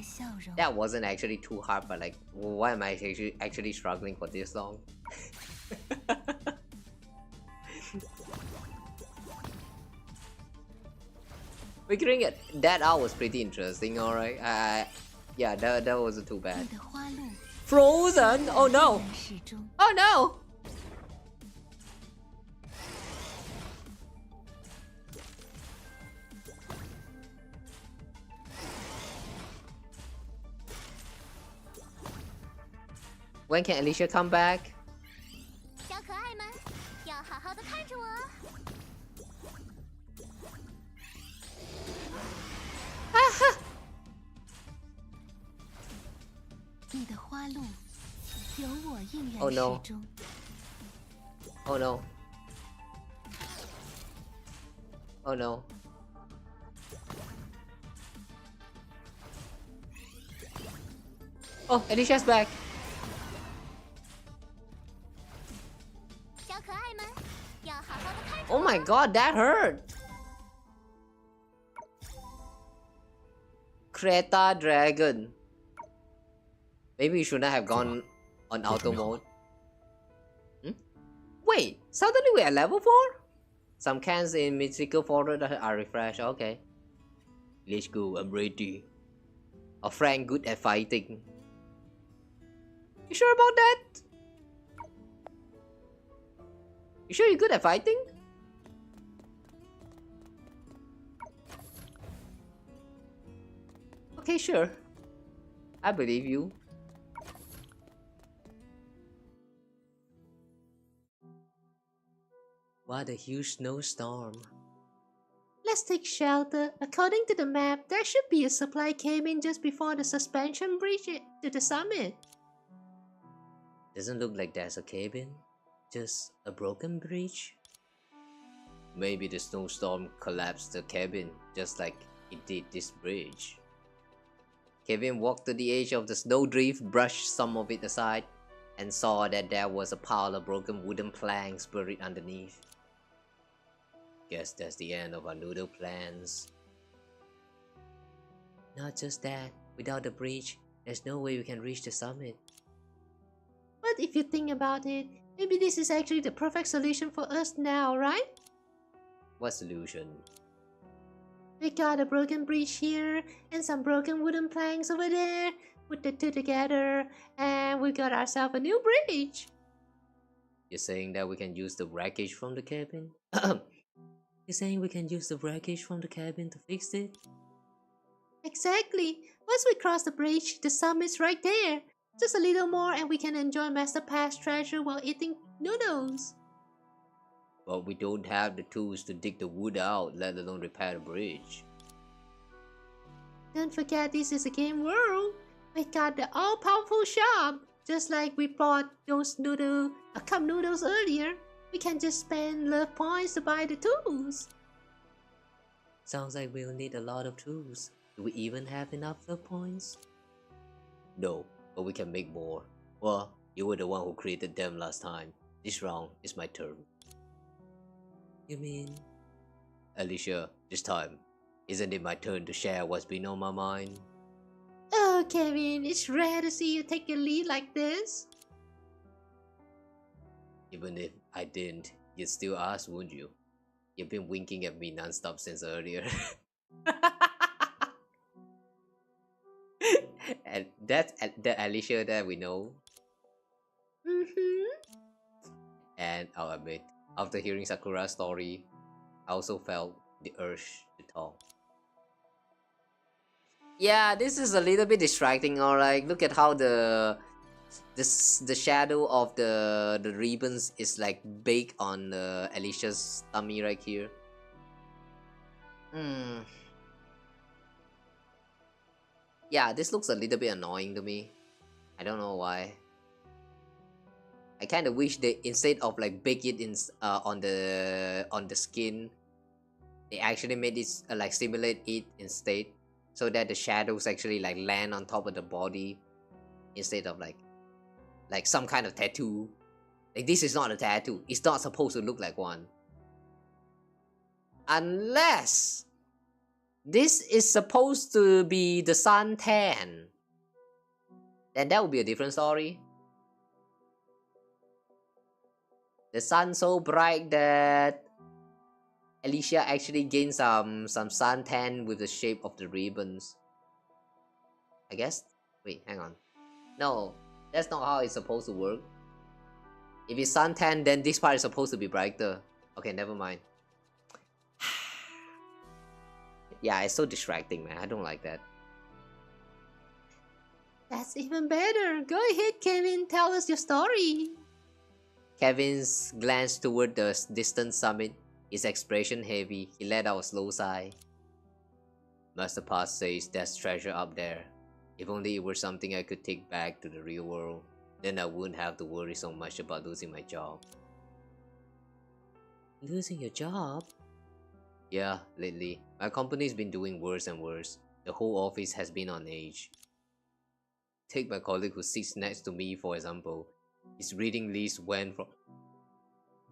笑容。 That wasn't actually too hard, but like, why am I actually struggling for this long? Figuring that out was pretty interesting, alright. Yeah, that wasn't too bad. Frozen! Oh no! Oh no! When can Elysia come back? 小可爱们，要好好的看着我哦。 你的花路有我映然 Oh no. 始终。 Oh no. Oh no. Oh, Elysia's back. 小可爱们，要好好的看着 Oh my god, that hurt! Creta Dragon. Maybe we shouldn't have gone on auto mode. Hmm? Wait, suddenly we're at level 4? Some cans in Mythical Forest are refreshed, okay. Let's go, I'm ready. A friend good at fighting. You sure about that? You sure you're good at fighting? Okay, sure. I believe you. What a huge snowstorm. Let's take shelter. According to the map, there should be a supply cabin just before the suspension bridge to the summit. Doesn't look like there's a cabin, just a broken bridge. Maybe the snowstorm collapsed the cabin just like it did this bridge. Kevin walked to the edge of the snowdrift, brushed some of it aside, and saw that there was a pile of broken wooden planks buried underneath. Guess that's the end of our noodle plans. Not just that, without the bridge, there's no way we can reach the summit. But if you think about it, maybe this is actually the perfect solution for us now, right? What solution? We got a broken bridge here and some broken wooden planks over there. Put the two together and we got ourselves a new bridge. You're saying that we can use the wreckage from the cabin? You're saying we can use the wreckage from the cabin to fix it? Exactly. Once we cross the bridge, the summit's right there. Just a little more and we can enjoy Master Pass treasure while eating noodles. But we don't have the tools to dig the wood out, let alone repair the bridge. Don't forget this is a game world. We got the all-powerful shop. Just like we bought those cup noodles earlier. We can just spend love points to buy the tools. Sounds like we'll need a lot of tools. Do we even have enough love points? No, but we can make more. Well, you were the one who created them last time. This round is my turn. You mean? Elysia, this time, isn't it my turn to share what's been on my mind? Oh, Kevin, it's rare to see you take a lead like this. Even if I didn't, you'd still ask, wouldn't you? You've been winking at me non-stop since earlier. And that's the Elysia that we know. And I'll admit, after hearing Sakura's story, I also felt the urge to talk. Yeah, this is a little bit distracting. Alright, look at how the shadow of the ribbons is like baked on Elysia's tummy right here. Yeah, this looks a little bit annoying to me. I don't know why. I kind of wish they, instead of like bake it in on the skin, they actually made it like simulate it instead, so that the shadows actually like land on top of the body instead of like some kind of tattoo. Like, this is not a tattoo. It's not supposed to look like one. Unless this is supposed to be the suntan, then that would be a different story. The sun so bright that Elysia actually gains some suntan with the shape of the ribbons. I guess. Wait, hang on. No, that's not how it's supposed to work. If it's suntan, then this part is supposed to be brighter. Okay, never mind. Yeah, it's so distracting, man. I don't like that. That's even better. Go ahead, Kevin. Tell us your story. Kevin's glanced toward the distant summit. His expression heavy. He let out a slow sigh. Master Pass says there's treasure up there. If only it were something I could take back to the real world, then I wouldn't have to worry so much about losing my job. Losing your job? Yeah, lately. My company's been doing worse and worse. The whole office has been on edge. Take my colleague who sits next to me for example. His reading list went from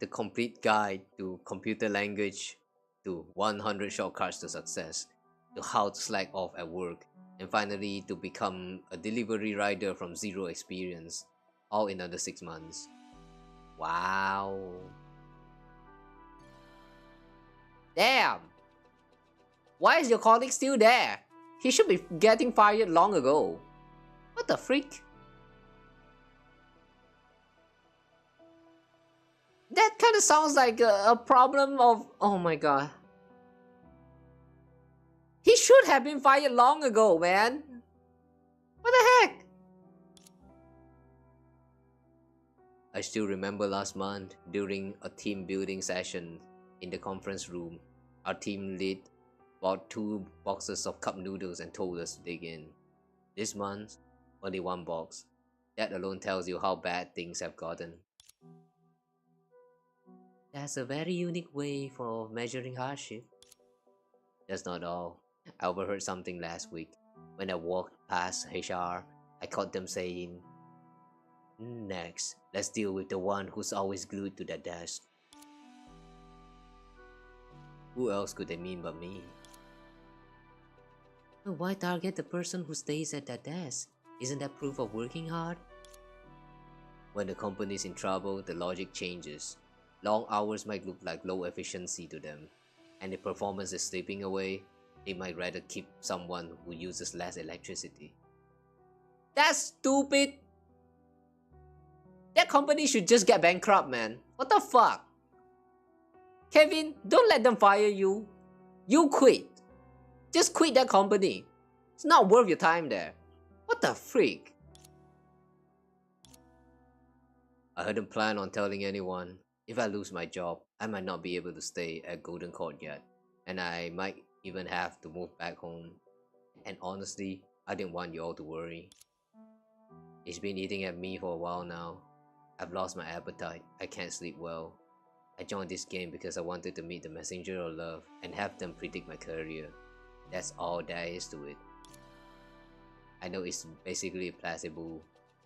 the complete guide to computer language to 100 shortcuts to success, to how to slack off at work, and finally to become a delivery rider from zero experience, all in under 6 months. Wow. Damn! Why is your colleague still there? He should be getting fired long ago. What the freak? That kind of sounds like a problem of... Oh my god. He should have been fired long ago, man. What the heck? I still remember last month, during a team building session in the conference room, our team lead bought 2 boxes of cup noodles and told us to dig in. This month, only 1 box. That alone tells you how bad things have gotten. That's a very unique way for measuring hardship. That's not all. I overheard something last week. When I walked past HR, I caught them saying, "Next, let's deal with the one who's always glued to the desk." Who else could they mean but me? But why target the person who stays at that desk? Isn't that proof of working hard? When the company's in trouble, the logic changes. Long hours might look like low efficiency to them, and if performance is slipping away, they might rather keep someone who uses less electricity. That's stupid! That company should just get bankrupt, man. What the fuck? Kevin, don't let them fire you. You quit. Just quit that company. It's not worth your time there. What the freak? I hadn't planned on telling anyone. If I lose my job, I might not be able to stay at Golden Court yet, and I might even have to move back home. And honestly, I didn't want you all to worry. It's been eating at me for a while now. I've lost my appetite. I can't sleep well. I joined this game because I wanted to meet the messenger of love and have them predict my career. That's all there is to it. I know it's basically a placebo,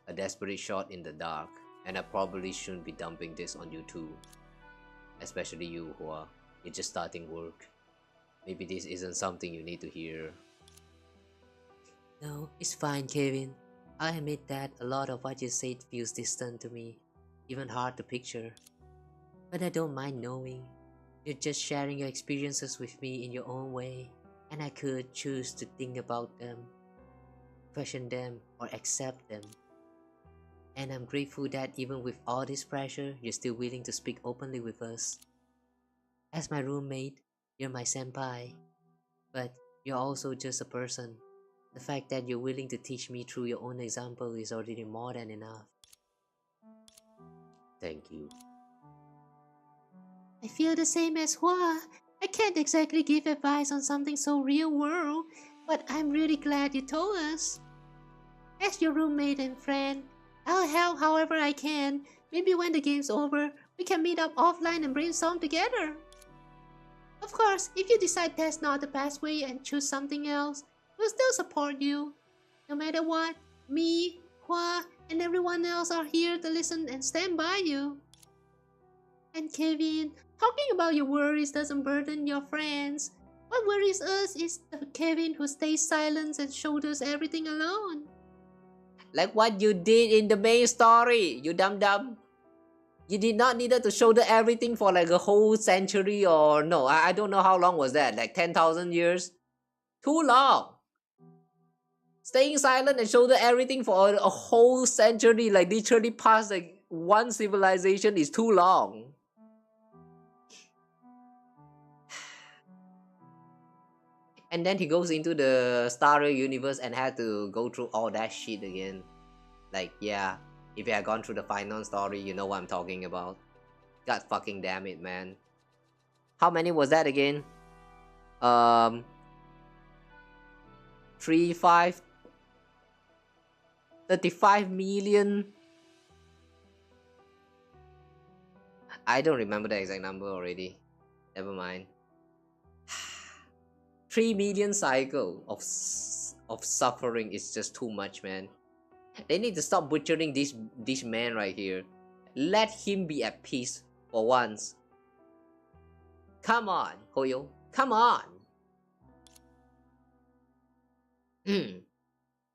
a desperate shot in the dark, and I probably shouldn't be dumping this on you too. Especially you, Hua. You're just starting work. Maybe this isn't something you need to hear. No, it's fine, Kevin. I admit that a lot of what you said feels distant to me, even hard to picture. But I don't mind knowing. You're just sharing your experiences with me in your own way, and I could choose to think about them, question them, or accept them. And I'm grateful that even with all this pressure, you're still willing to speak openly with us. As my roommate, you're my senpai, but you're also just a person. The fact that you're willing to teach me through your own example is already more than enough. Thank you. I feel the same as Hua. I can't exactly give advice on something so real world, but I'm really glad you told us. As your roommate and friend, I'll help however I can. Maybe when the game's over, we can meet up offline and brainstorm together. Of course, if you decide that's not the best way and choose something else, we'll still support you. No matter what, me, Hua, and everyone else are here to listen and stand by you. And Kevin, talking about your worries doesn't burden your friends. What worries us is the Kevin who stays silent and shoulders everything alone. Like what you did in the main story, you dumb. You did not need to shoulder everything for like a whole century, or no, I don't know how long was that, like 10,000 years? Too long. Staying silent and shoulder everything for a whole century, like literally past like one civilization, is too long. And then he goes into the Star Rail universe and had to go through all that shit again. Like, yeah, if you had gone through the final story, you know what I'm talking about. God fucking damn it, man. How many was that again? 35 million. I don't remember the exact number already. Never mind. 3 million cycle of suffering is just too much, man. They need to stop butchering this man right here. Let him be at peace for once. Come on, Hoyo. Come on.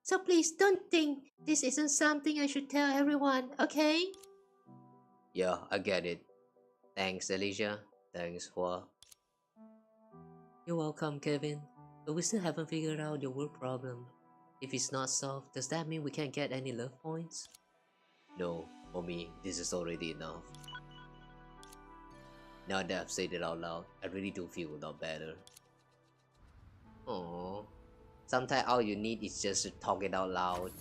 So please don't think this isn't something I should tell everyone, okay? Yeah, I get it. Thanks, Elysia. Thanks, Hua. You're welcome, Kevin. But we still haven't figured out your work problem. If it's not solved, does that mean we can't get any love points? No, for me, this is already enough. Now that I've said it out loud, I really do feel a lot better. Aww. Sometimes all you need is just to talk it out loud.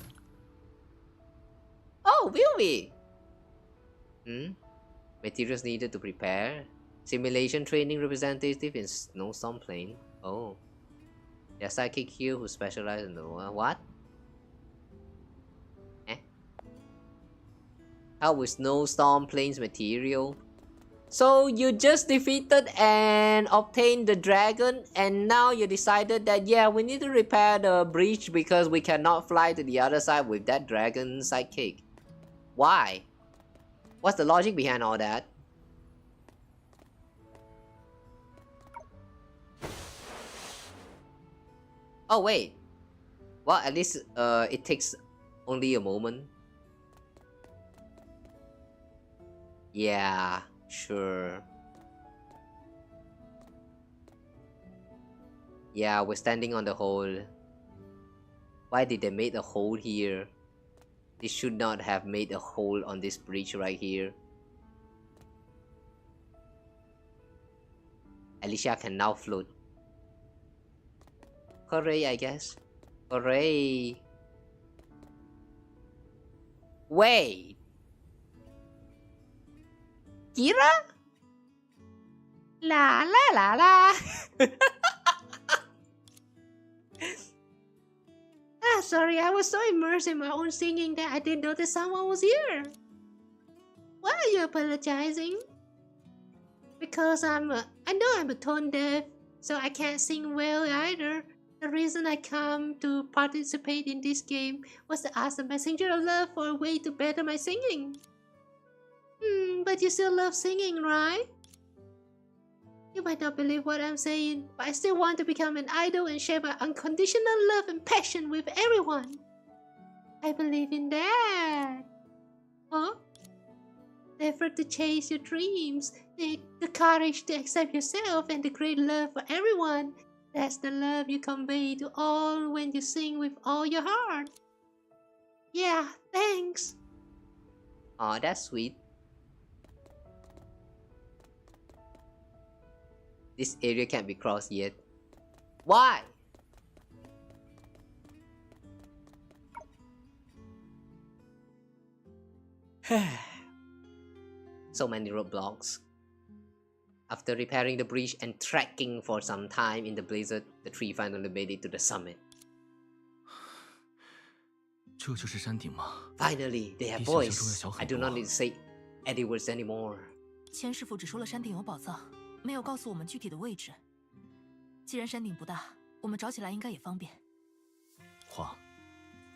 Oh, will we? Materials needed to prepare. Simulation training representative in Snowstorm Plane. Oh. There's a sidekick here who specializes in the what? How with Snowstorm Plane's material? So you just defeated and obtained the dragon, and now you decided that yeah, we need to repair the breach because we cannot fly to the other side with that dragon sidekick. Why? What's the logic behind all that? Oh wait. Well, at least it takes only a moment. Yeah, sure. Yeah, we're standing on the hole. Why did they make a hole here? They should not have made a hole on this bridge right here. Elysia can now float. Hooray, I guess. Hooray. Wait. Kira? La la la la. Sorry, I was so immersed in my own singing that I didn't notice someone was here. Why are you apologizing? Because I know I'm a tone deaf, so I can't sing well either. The reason I come to participate in this game was to ask the messenger of love for a way to better my singing. But you still love singing, right? You might not believe what I'm saying, but I still want to become an idol and share my unconditional love and passion with everyone. I believe in that. Huh? The effort to chase your dreams, the courage to accept yourself, and the great love for everyone. That's the love you convey to all when you sing with all your heart. Yeah, thanks. Aw, that's sweet. This area can't be crossed yet. Why? So many roadblocks. After repairing the bridge and trekking for some time in the blizzard, the three finally made it to the summit. 这就是山顶吗？ Finally, they have 比想象中要 voice. 小 I 很 do 多 not need to say any words anymore. 千师傅只说了山顶有宝藏，没有告诉我们具体的位置。既然山顶不大，我们找起来应该也方便。花，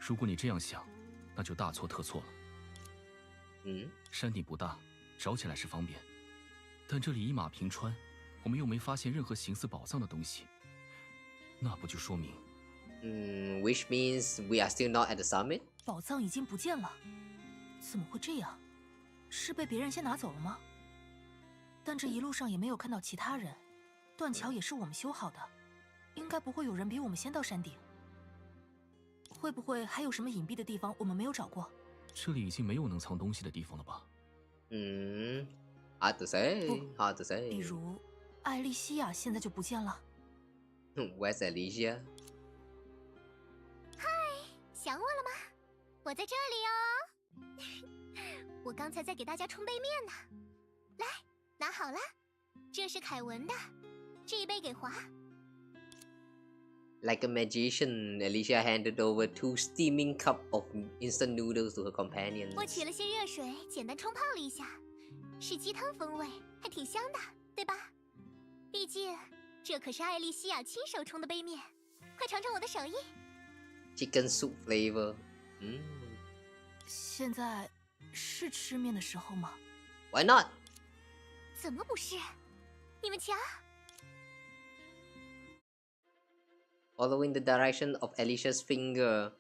如果你这样想，那就大错特错了。山顶不大，找起来是方便，但这里一马平川，我们又没发现任何形似宝藏的东西，那不就说明？Which means we are still not at the summit? 宝藏已经不见了，怎么会这样？是被别人先拿走了吗？但这一路上也没有看到其他人，断桥也是我们修好的，应该不会有人比我们先到山顶。会不会还有什么隐蔽的地方我们没有找过？这里已经没有能藏东西的地方了吧？Hard to say. Hard to say. 比如艾莉西亚现在就不见了。Where's Elysia? 嗨，想我了吗？我在这里哦。我刚才在给大家冲杯面呢。来，拿好了，这是凯文的，这一杯给华。Like a magician, Elysia handed over 2 steaming cups of instant noodles to her companions. 我取了些热水，简单冲泡了一下，是鸡汤风味，还挺香的，对吧？毕竟这可是艾莉西亚亲手冲的杯面，快尝尝我的手艺。Chicken soup flavor. 现在是吃面的时候吗？ Why not? 怎么不是？你们瞧。Following the direction of Elysia's finger,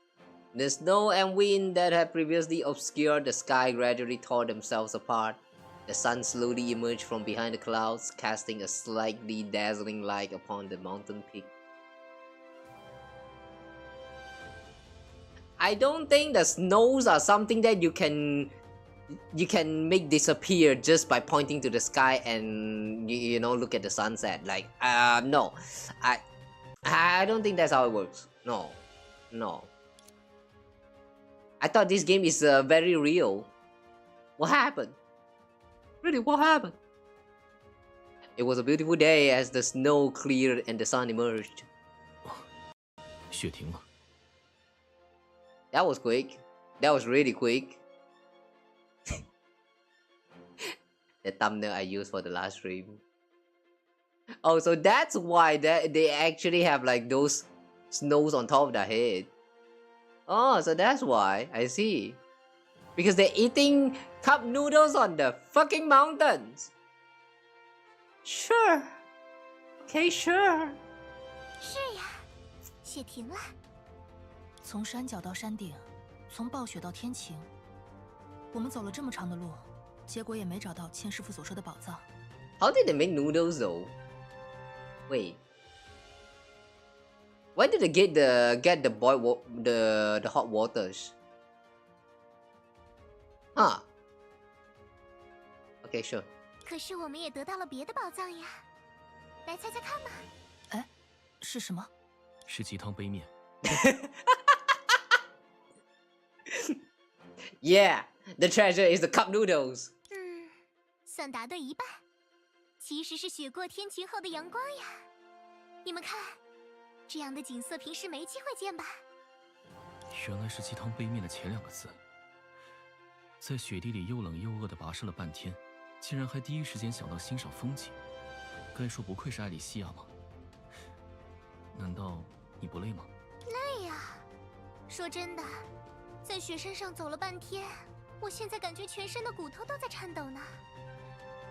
the snow and wind that had previously obscured the sky gradually tore themselves apart. The sun slowly emerged from behind the clouds, casting a slightly dazzling light upon the mountain peak. I don't think the snows are something that you can make disappear just by pointing to the sky and you know look at the sunset. Like no, I don't think that's how it works. No. I thought this game is very real. What happened? Really, what happened? It was a beautiful day as the snow cleared and the sun emerged. 雪停了。 That was quick. That was really quick. The thumbnail I used for the last stream. Oh, so that's why they actually have like those snows on top of their head. Oh, so that's why. I see. Because they're eating cup noodles on the fucking mountains. Sure. Okay, sure. 是呀，雪停了。从山脚到山顶，从暴雪到天晴，我们走了这么长的路，结果也没找到千师傅所说的宝藏。How did they make noodles though? Wait. Why did they get the the hot waters? Huh. Okay, sure. 可是我们也得到了别的宝藏呀，来猜猜看吧。哎，是什么？是鸡汤杯面。Yeah, the treasure is the cup noodles. 算答对一半，其实是雪过天晴后的阳光呀。你们看，这样的景色平时没机会见吧？原来是鸡汤杯面的前2个字。在雪地里又冷又饿地跋涉了半天，竟然还第一时间想到欣赏风景，该说不愧是艾莉西亚吗？难道你不累吗？累呀！说真的，在雪山上走了半天，我现在感觉全身的骨头都在颤抖呢。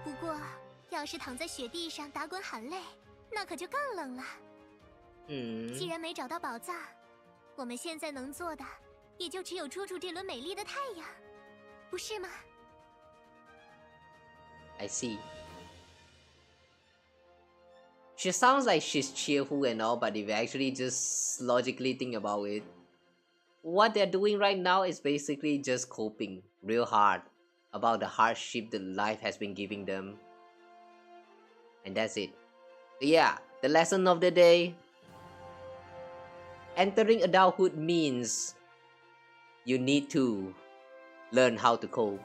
不过，要是躺在雪地上打滚喊累，那可就更冷了。既然没找到宝藏，我们现在能做的也就只有捉住这轮美丽的太阳，不是吗？ I see. She sounds like she's cheerful and all, but if you actually just logically think about it, what they're doing right now is basically just coping real hard about the hardship that life has been giving them. And that's it. So yeah, the lesson of the day. Entering adulthood means you need to learn how to cope.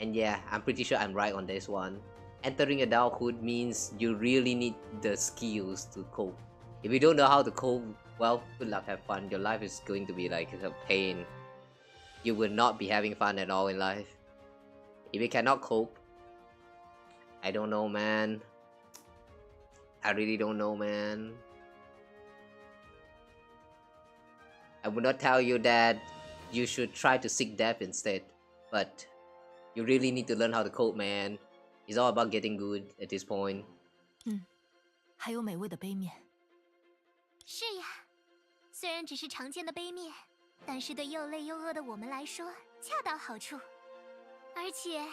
And yeah, I'm pretty sure I'm right on this one. Entering adulthood means you really need the skills to cope. If you don't know how to cope, well, good luck, have fun. Your life is going to be like a pain. You will not be having fun at all in life. If you cannot cope, I don't know, man. I really don't know, man. I would not tell you that you should try to seek death instead, but you really need to learn how to cope, man. It's all about getting good at this point. 还有美味的杯面。是呀，虽然只是常见的杯面，但是对又累又饿的我们来说恰到好处，而且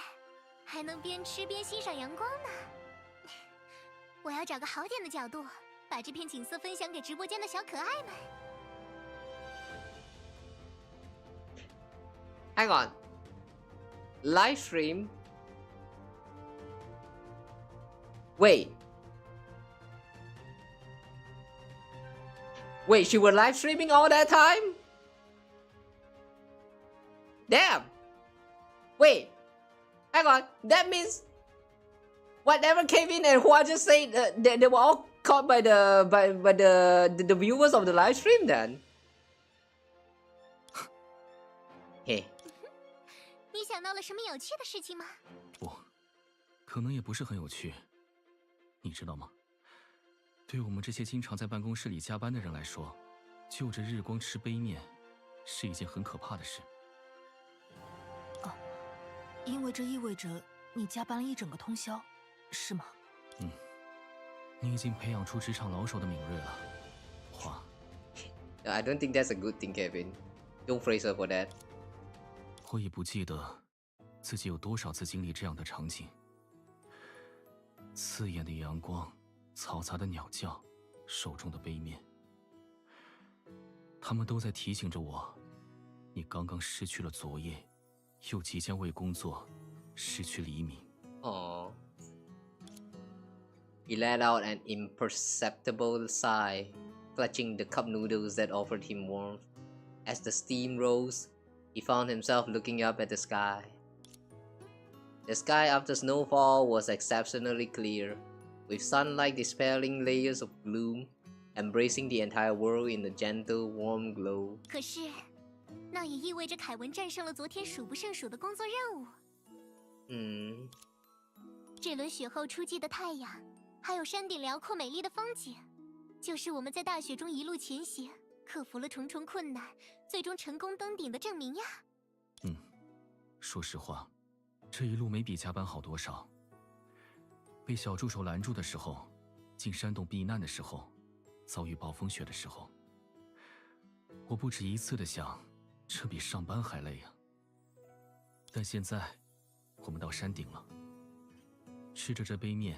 还能边吃边欣赏阳光呢。我要找个好点的角度，把这片景色分享给直播间的小可爱们。Hang on. Live stream? Wait. Wait, she was live streaming all that time? Damn. Wait. Hang on. That means whatever came in and Hua just said they were all caught by the viewers of the live stream then. Hey. 你想到了什么有趣的事情吗？不，可能也不是很有趣。你知道吗？对我们这些经常在办公室里加班的人来说，就着日光吃杯面，是一件很可怕的事。因为这意味着你加班了一整个通宵，是吗？你已经培养出职场老手的敏锐了，花。No, I don't think that's a good thing, Kevin. Don't praise her for that. 我已不记得自己有多少次经历这样的场景：刺眼的阳光，嘈杂的鸟叫，手中的杯面，他们都在提醒着我，你刚刚失去了昨夜，又即将为工作失去黎明。Aww. He let out an imperceptible sigh, clutching the cup noodles that offered him warmth. As the steam rose, he found himself looking up at the sky. The sky after snowfall was exceptionally clear, with sunlight dispelling layers of gloom, embracing the entire world in a gentle, warm glow. 可是，那也意味着凯文战胜了昨天数不胜数的工作任务。这轮雪后出击的太阳，还有山顶辽阔美丽的风景，就是我们在大雪中一路前行，克服了重重困难，最终成功登顶的证明呀。说实话，这一路没比加班好多少。被小助手拦住的时候，进山洞避难的时候，遭遇暴风雪的时候，我不止一次的想，这比上班还累呀。但现在，我们到山顶了，吃着这杯面，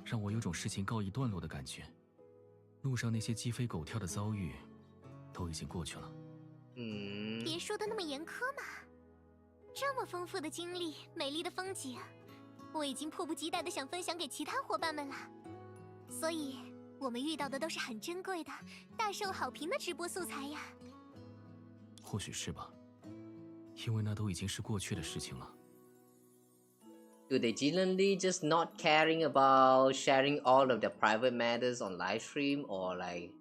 让我有种事情告一段落的感觉。路上那些鸡飞狗跳的遭遇，都已经过去了。别说的那么严苛嘛，这么丰富的经历，美丽的风景，我已经迫不及待的想分享给其他伙伴们了。所以，我们遇到的都是很珍贵的、大受好评的直播素材呀。或许是吧，因为那都已经是过去的事情了。Do they genuinely just not caring about sharing all of their private matters on live stream, or like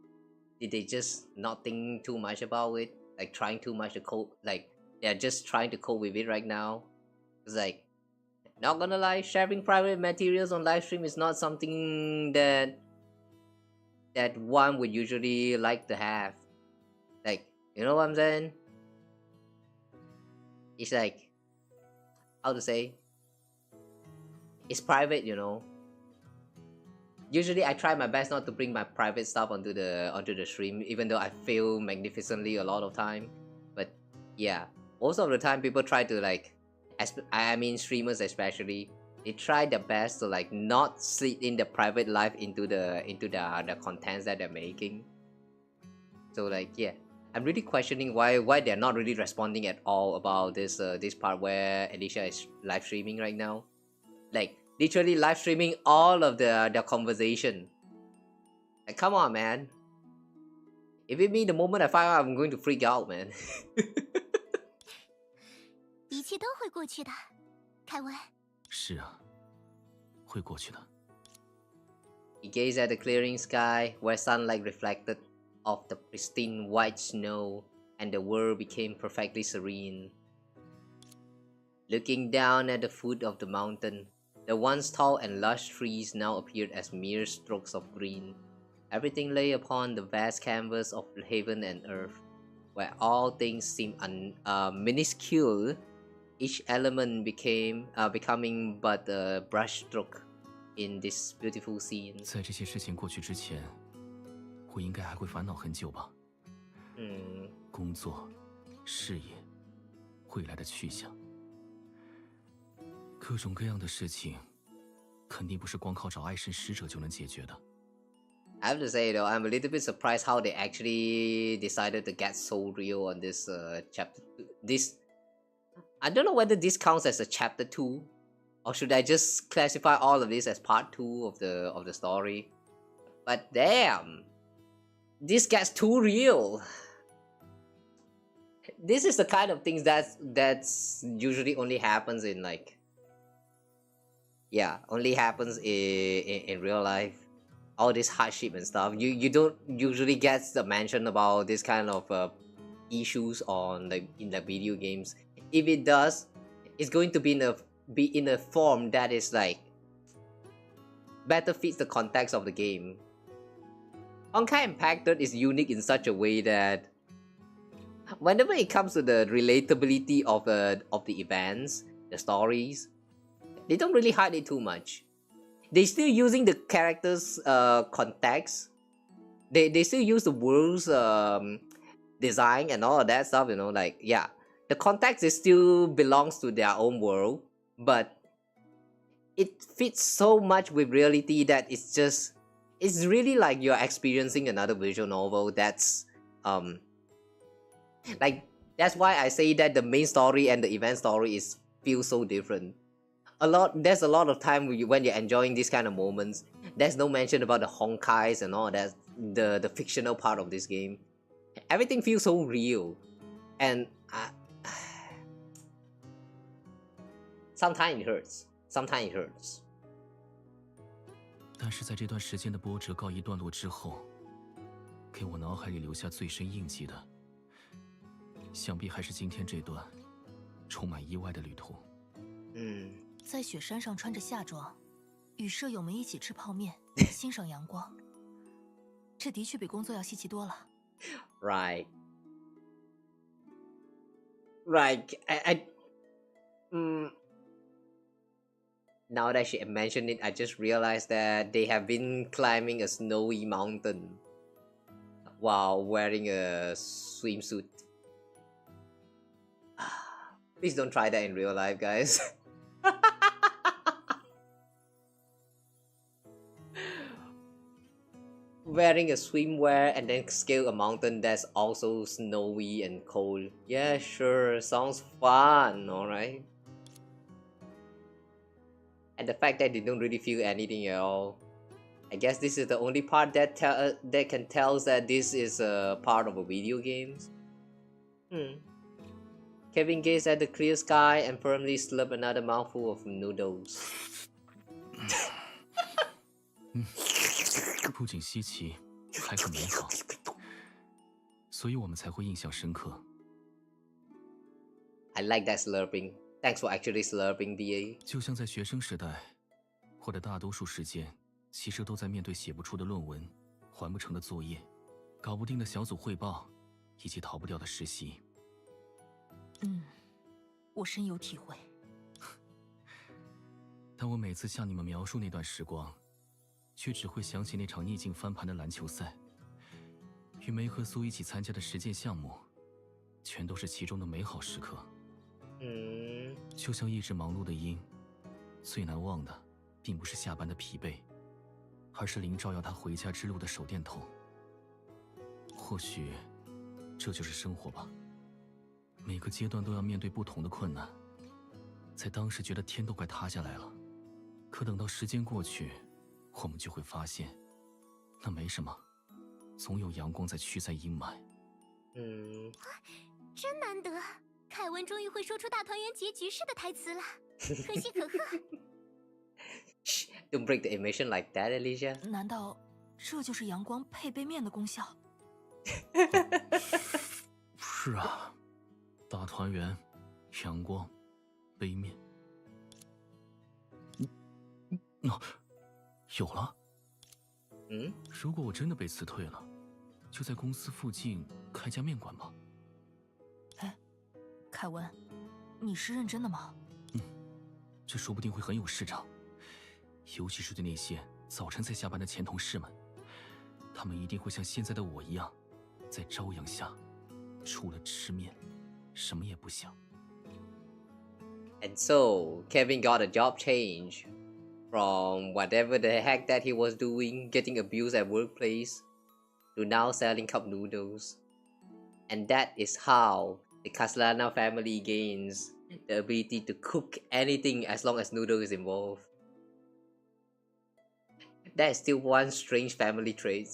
did they just not think too much about it, like trying too much to cope, like they're just trying to cope with it right now? It's like, not gonna lie, sharing private materials on live stream is not something that that one would usually like to have. Like, you know what I'm saying? It's like, how to say? It's private, you know. Usually I try my best not to bring my private stuff onto the stream, even though I fail magnificently a lot of time. But yeah, most of the time people try to like, I mean streamers especially, they try their best to like not slip in the private life into the contents that they're making. So like yeah, I'm really questioning why they're not really responding at all about this part where Elysia is live streaming right now. Like literally live streaming all of their conversation. Like come on, man. If it me, the moment I find out, I'm going to freak out, man. 一切都会过去的，凯文。是啊，会过去的。He gazed at the clearing sky, where sunlight reflected off the pristine white snow, and the world became perfectly serene. Looking down at the foot of the mountain, the once tall and lush trees now appeared as mere strokes of green. Everything lay upon the vast canvas of heaven and earth, where all things seemed minuscule, each element becoming but a brushstroke in this beautiful scene. 在这些事情过去之前，我应该还会烦恼很久吧。工作、事业、未来的去向，各种各样的事情，肯定不是光靠找爱神使者就能解决的。I have to say though, I'm a little bit surprised how they actually decided to get so real on this chapter. I don't know whether this counts as a chapter 2, or should I just classify all of this as part 2 of the story? But damn, this gets too real. This is the kind of things that's usually only happens in like, yeah, only happens in real life. All this hardship and stuff, you don't usually get the mention about this kind of issues on in the video games. If it does, it's going to be in a form that is like better fits the context of the game. Honkai Impacted is unique in such a way that whenever it comes to the relatability of the events, the stories, they don't really hide it too much. They still using the characters' context. They still use the world's design and all of that stuff. You know, like yeah, the context is still belongs to their own world, but it fits so much with reality that it's really like you're experiencing another visual novel. That's like that's why I say that the main story and the event story feel so different. There's a lot of time when you're enjoying these kind of moments, there's no mention about the Honkais and all that, the fictional part of this game. Everything feels so real, and sometimes it hurts. Sometimes it hurts. 但是在这段时间的波折告一段落之后，给我脑海里留下最深印记的，想必还是今天这段充满意外的旅途。在雪山上穿着夏装，与舍友们一起吃泡面，欣赏阳光，这的确比工作要稀奇多了。Right. Now that she mentioned it, I just realized that they have been climbing a snowy mountain while wearing a swimsuit. Please don't try that in real life, guys. Wearing a swimwear and then scale a mountain that's also snowy and cold. Yeah, sure, sounds fun, alright? And the fact that they don't really feel anything at all. I guess this is the only part that can tell us that this is a part of a video game. Kevin gazed at the clear sky and firmly slurped another mouthful of noodles. 不仅稀奇，还很美好，所以我们才会印象深刻。I like that slurping. Thanks for actually slurping, VA. 就像在学生时代，我的大多数时间其实都在面对写不出的论文完不成的作业，搞不定的小组汇报，以及逃不掉的实习。我深有体会。但我每次向你们描述那段时光，却只会想起那场逆境翻盘的篮球赛，与梅和苏一起参加的实践项目，全都是其中的美好时刻。就像一直忙碌的鹰，最难忘的，并不是下班的疲惫，而是林照耀他回家之路的手电筒。或许，这就是生活吧。每个阶段都要面对不同的困难，在当时觉得天都快塌下来了，可等到时间过去，我们就会发现，那没什么，总有阳光在驱散阴霾。真难得，凯文终于会说出大团圆结局式的台词了，可喜可贺。Don't break the immersion like that, Elysia. 难道这就是阳光配杯面的功效？是啊，大团圆，阳光，杯面。有了。如果我真的被辞退了，就在公司附近开家面馆吧。哎，凯文，你是认真的吗？这说不定会很有市场，尤其是对那些早晨才下班的前同事们，他们一定会像现在的我一样，在朝阳下，除了吃面，什么也不想。And so, Kevin got a job change from whatever the heck that he was doing, getting abused at workplace, to now selling cup noodles. And that is how the Castellana family gains the ability to cook anything as long as noodle is involved. That is still one strange family trait.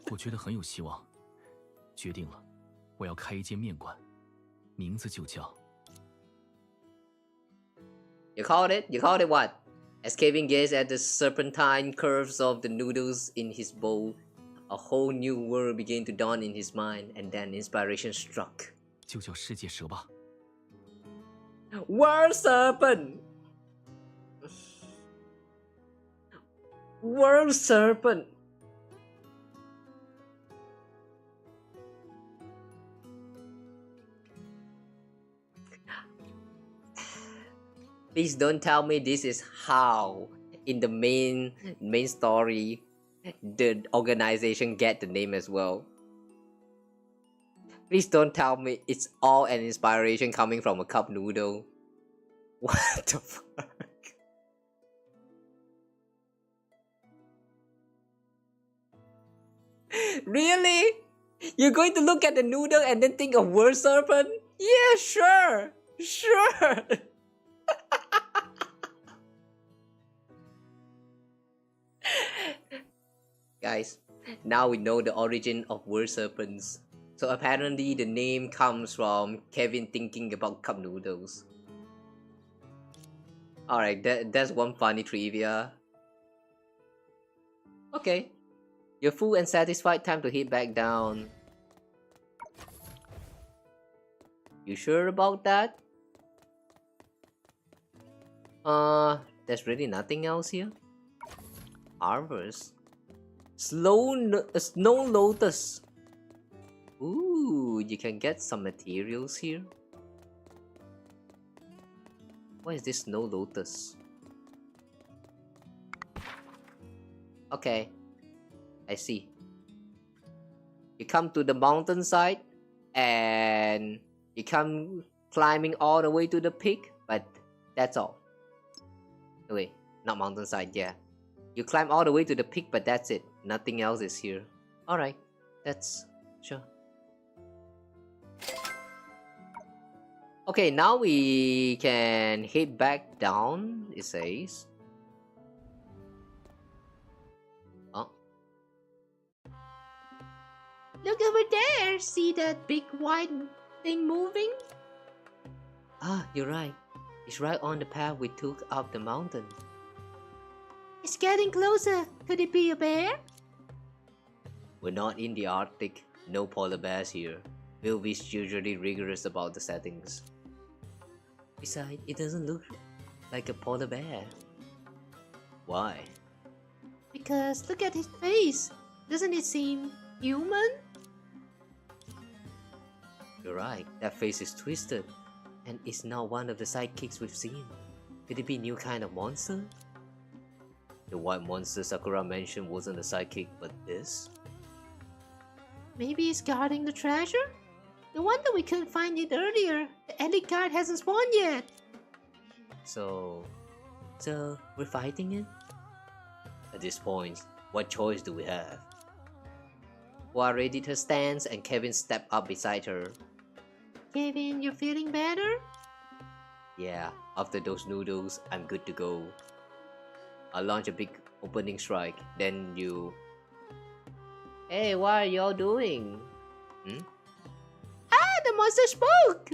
我觉得很有希望。决定了，我要开一间面馆，名字就叫 You called it? You called it what? As Kevin gazed at the serpentine curves of the noodles in his bowl, a whole new world began to dawn in his mind, and then inspiration struck. 就叫世界蛇吧。World Serpent! World Serpent! Please don't tell me this is how, in the main story, the organization get the name as well. Please don't tell me it's all an inspiration coming from a cup noodle. What the fuck? Really? You're going to look at the noodle and then think of World Serpent? Yeah, sure. Sure. Guys, now we know the origin of World Serpents. So apparently the name comes from Kevin thinking about cup noodles. Alright, that's one funny trivia. Okay. You're full and satisfied, time to head back down. You sure about that? There's really nothing else here. Harvest. Snow Lotus. Ooh, you can get some materials here. What is this Snow Lotus? Okay, I see. You come to the mountainside and you come climbing all the way to the peak, but that's all. Wait, not mountainside, yeah. You climb all the way to the peak, but that's it. Nothing else is here. Alright, that's sure. Okay, now we can head back down, it says. Oh. Look over there! See that big white thing moving? Ah, you're right. It's right on the path we took up the mountain. It's getting closer. Could it be a bear? We're not in the Arctic. No polar bears here. Wilby's usually rigorous about the settings. Besides, it doesn't look like a polar bear. Why? Because look at his face. Doesn't it seem human? You're right, that face is twisted, and it's not one of the sidekicks we've seen. Could it be a new kind of monster? The white monster Sakura mentioned wasn't a sidekick, but this? Maybe it's guarding the treasure? No wonder we couldn't find it earlier. The elite guard hasn't spawned yet. So we're fighting it? At this point, what choice do we have? Hua readied her stance and Kevin stepped up beside her. Kevin, you feeling better? Yeah, after those noodles, I'm good to go. I'll launch a big opening strike, then you... Hey, what are y'all doing? Ah, the monster spoke!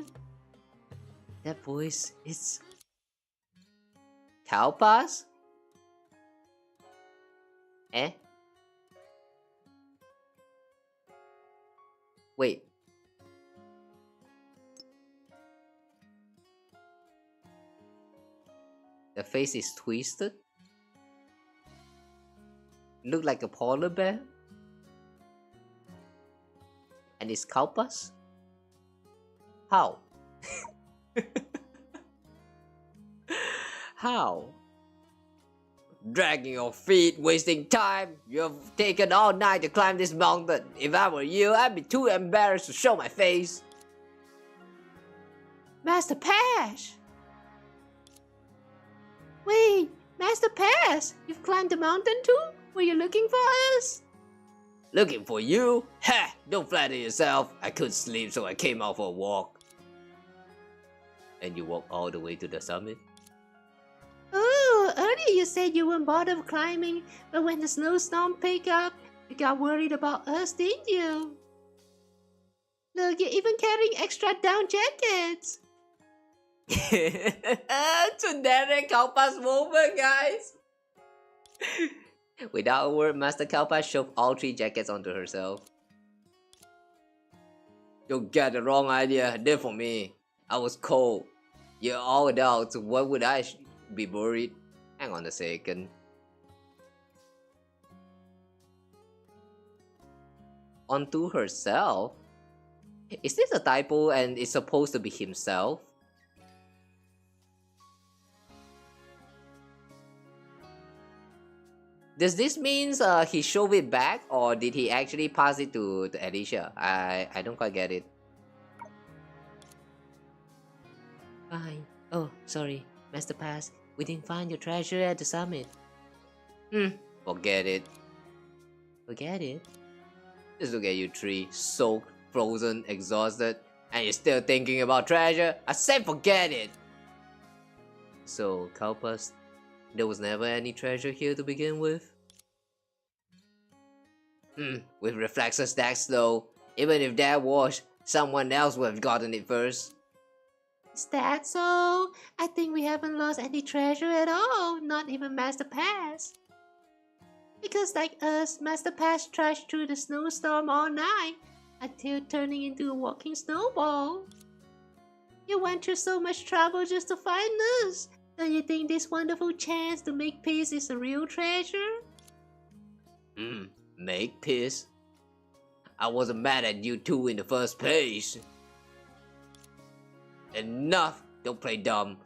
That voice, it's... Kalpas? Eh? Wait. The face is twisted? Look like a polar bear? And it's Kalpas? How? How? Dragging your feet, wasting time. You've taken all night to climb this mountain. If I were you, I'd be too embarrassed to show my face. Master Pash! Wait, Master Pash! You've climbed the mountain too? Were you looking for us? Looking for you? Ha! Don't flatter yourself. I couldn't sleep, so I came out for a walk. And you walk all the way to the summit? Oh, earlier you said you weren't bothered climbing, but when the snowstorm picked up, you got worried about us, didn't you? Look, you're even carrying extra down jackets. Tsundere Kalpas moment, guys. Without a word, Master Kalpas shoved all 3 jackets onto herself. You get the wrong idea. Did for me. I was cold. You're all adults. What would I be worried? Hang on a second. Onto herself? Is this a typo and it's supposed to be himself? Does this mean he showed it back, or did he actually pass it to Elysia? I don't quite get it. Fine. Oh, sorry, Master Pass. We didn't find your treasure at the summit. Forget it. Forget it? Just look at you 3, soaked, frozen, exhausted, and you're still thinking about treasure. I said forget it. So, Kalpas, there was never any treasure here to begin with? With reflexes that slow, even if there was, someone else would have gotten it first. Is that so? I think we haven't lost any treasure at all, not even Master Pass. Because like us, Master Pass trashed through the snowstorm all night, until turning into a walking snowball. You went through so much trouble just to find us. Don't you think this wonderful chance to make peace is a real treasure? Make peace? I wasn't mad at you 2 in the first place. Enough! Don't play dumb.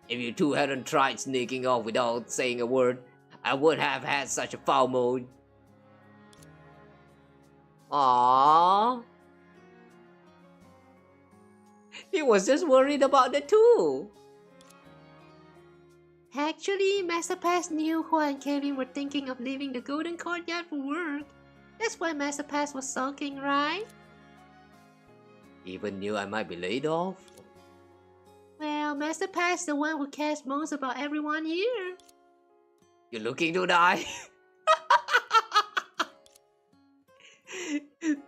If you 2 hadn't tried sneaking off without saying a word, I would have had such a foul mood. Aww. He was just worried about the 2. Actually, Master Pass knew Hua and Kevin were thinking of leaving the Golden Courtyard for work. That's why Master Pass was sulking, right? Even knew I might be laid off. Well, Master Pass is the one who cares most about everyone here. You're looking to die?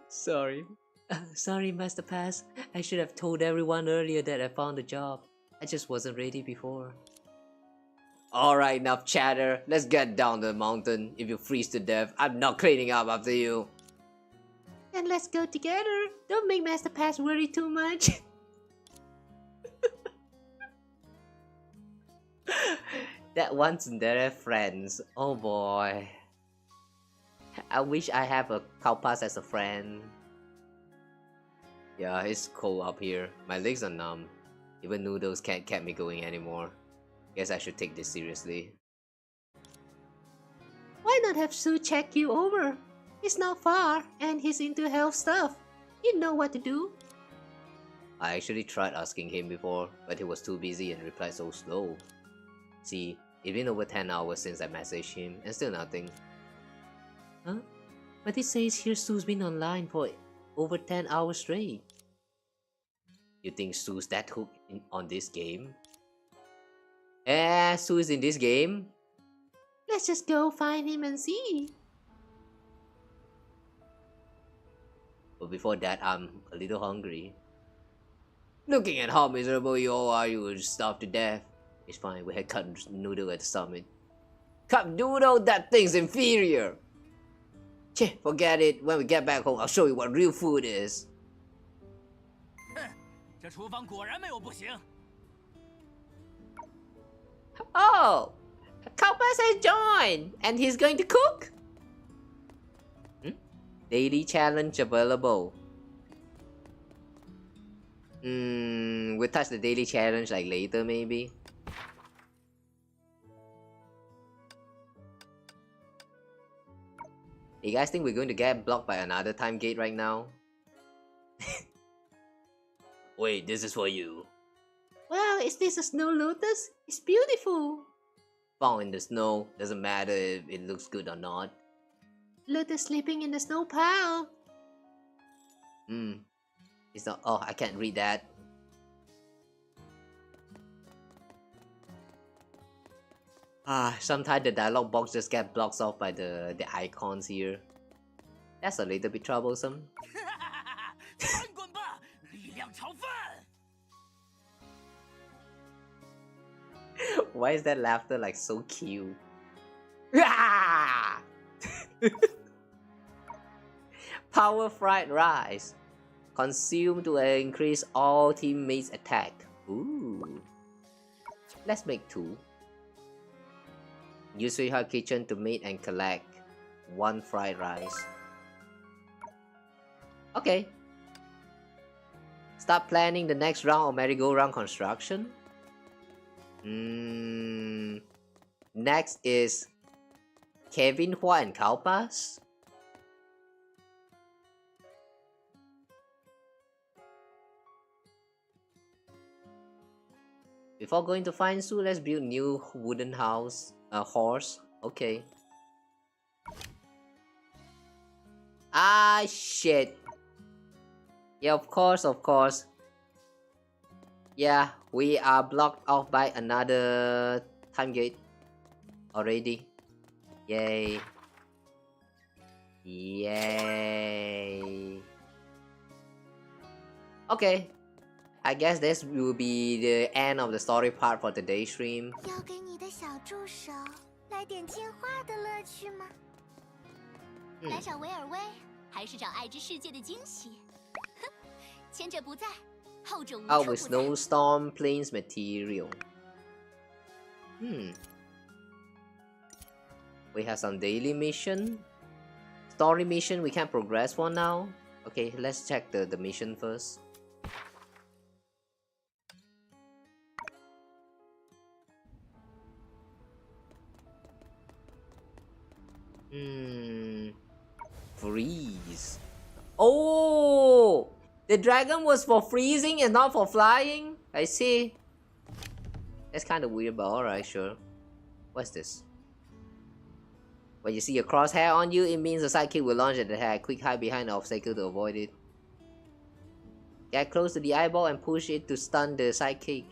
Sorry. Sorry, Master Pass. I should have told everyone earlier that I found a job. I just wasn't ready before. Alright, enough chatter. Let's get down the mountain. If you freeze to death, I'm not cleaning up after you. Then let's go together. Don't make Master Pass worry too much. That one tsundere friends. Oh boy. I wish I have a Kalpas as a friend. Yeah, it's cold up here. My legs are numb. Even noodles can't keep me going anymore. Guess I should take this seriously. Why not have Sue check you over? He's not far, and he's into health stuff. He'd know what to do. I actually tried asking him before, but he was too busy and replied so slow. See, it's been over 10 hours since I messaged him, and still nothing. Huh? But it says here Sue's been online for over 10 hours straight. You think Sue's that hooked on this game? Sue is in this game? Let's just go find him and see. But before that, I'm a little hungry. Looking at how miserable you all are, you will starve to death. It's fine, we had cup noodle at the summit. Cup noodle? That thing's inferior! Cheh, forget it. When we get back home, I'll show you what real food is. 这厨房果然没有不行。 Oh! Kalpas has joined! And he's going to cook? Daily challenge available. We'll touch the daily challenge like later maybe. You guys think we're going to get blocked by another time gate right now? Wait, this is for you. Wow, is this a snow lotus? It's beautiful. Found in the snow, doesn't matter if it looks good or not. Lotus sleeping in the snow pile. It's not. Oh, I can't read that. Sometimes the dialogue box just get blocked off by the icons here. That's a little bit troublesome. 翻滚吧，力量炒饭！ Why is that laughter like so cute? Power fried rice. Consume to increase all teammates' attack. Ooh. Let's make 2. Use your kitchen to make and collect 1 fried rice. Okay. Start planning the next round of merry-go-round construction. Next is Kevin Hua and Kalpas. Before going to find Sue, let's build new wooden house. Horse. Okay. Ah, shit. Yeah, of course. Yeah, we are blocked off by another time gate already. Yay. Yay. Okay. I guess this will be the end of the story part for today's stream. 要给你的小助手来点进化的乐趣吗？来找维尔威，还是找爱之世界的惊喜？哼，前者不在，后者无处不 Out 在。 with snowstorm plains material. We have some daily mission. Story mission we can't progress for now. Okay, let's check the mission first. Freeze. Oh! The dragon was for freezing and not for flying? I see. That's kind of weird, but alright, sure. What's this? When you see a crosshair on you, it means the sidekick will launch an attack. Quick hide behind the obstacle to avoid it. Get close to the eyeball and push it to stun the sidekick.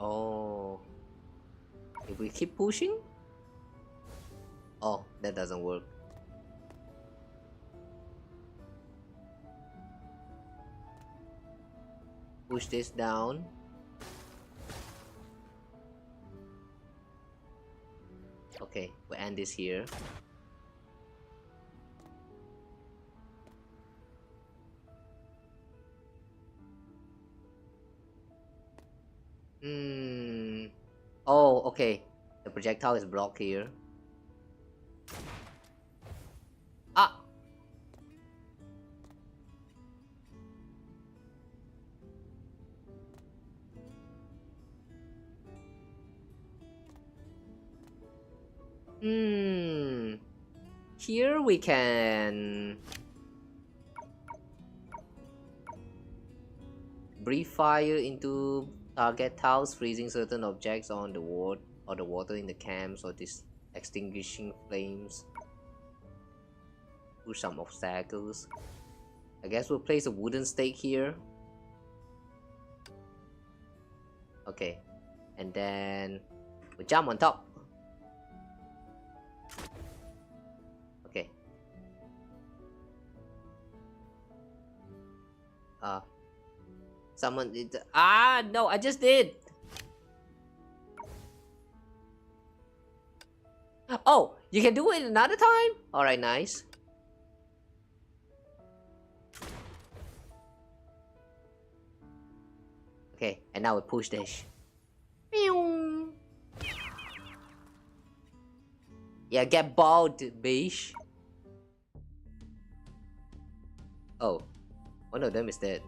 Oh. If we keep pushing? Oh, that doesn't work. Push this down. Okay, we'll end this here. Oh, okay. The projectile is blocked here. Ah! Here we can breathe fire into target tiles, freezing certain objects on the wall or the water in the camps, or extinguishing flames through some obstacles. I guess we'll place a wooden stake here. Okay, and then we'll jump on top. Okay. Someone did. No, I just did. Oh, you can do it another time? Alright, nice. Okay, and now we push this. Yeah, get bald, bitch. Oh, one of them is dead.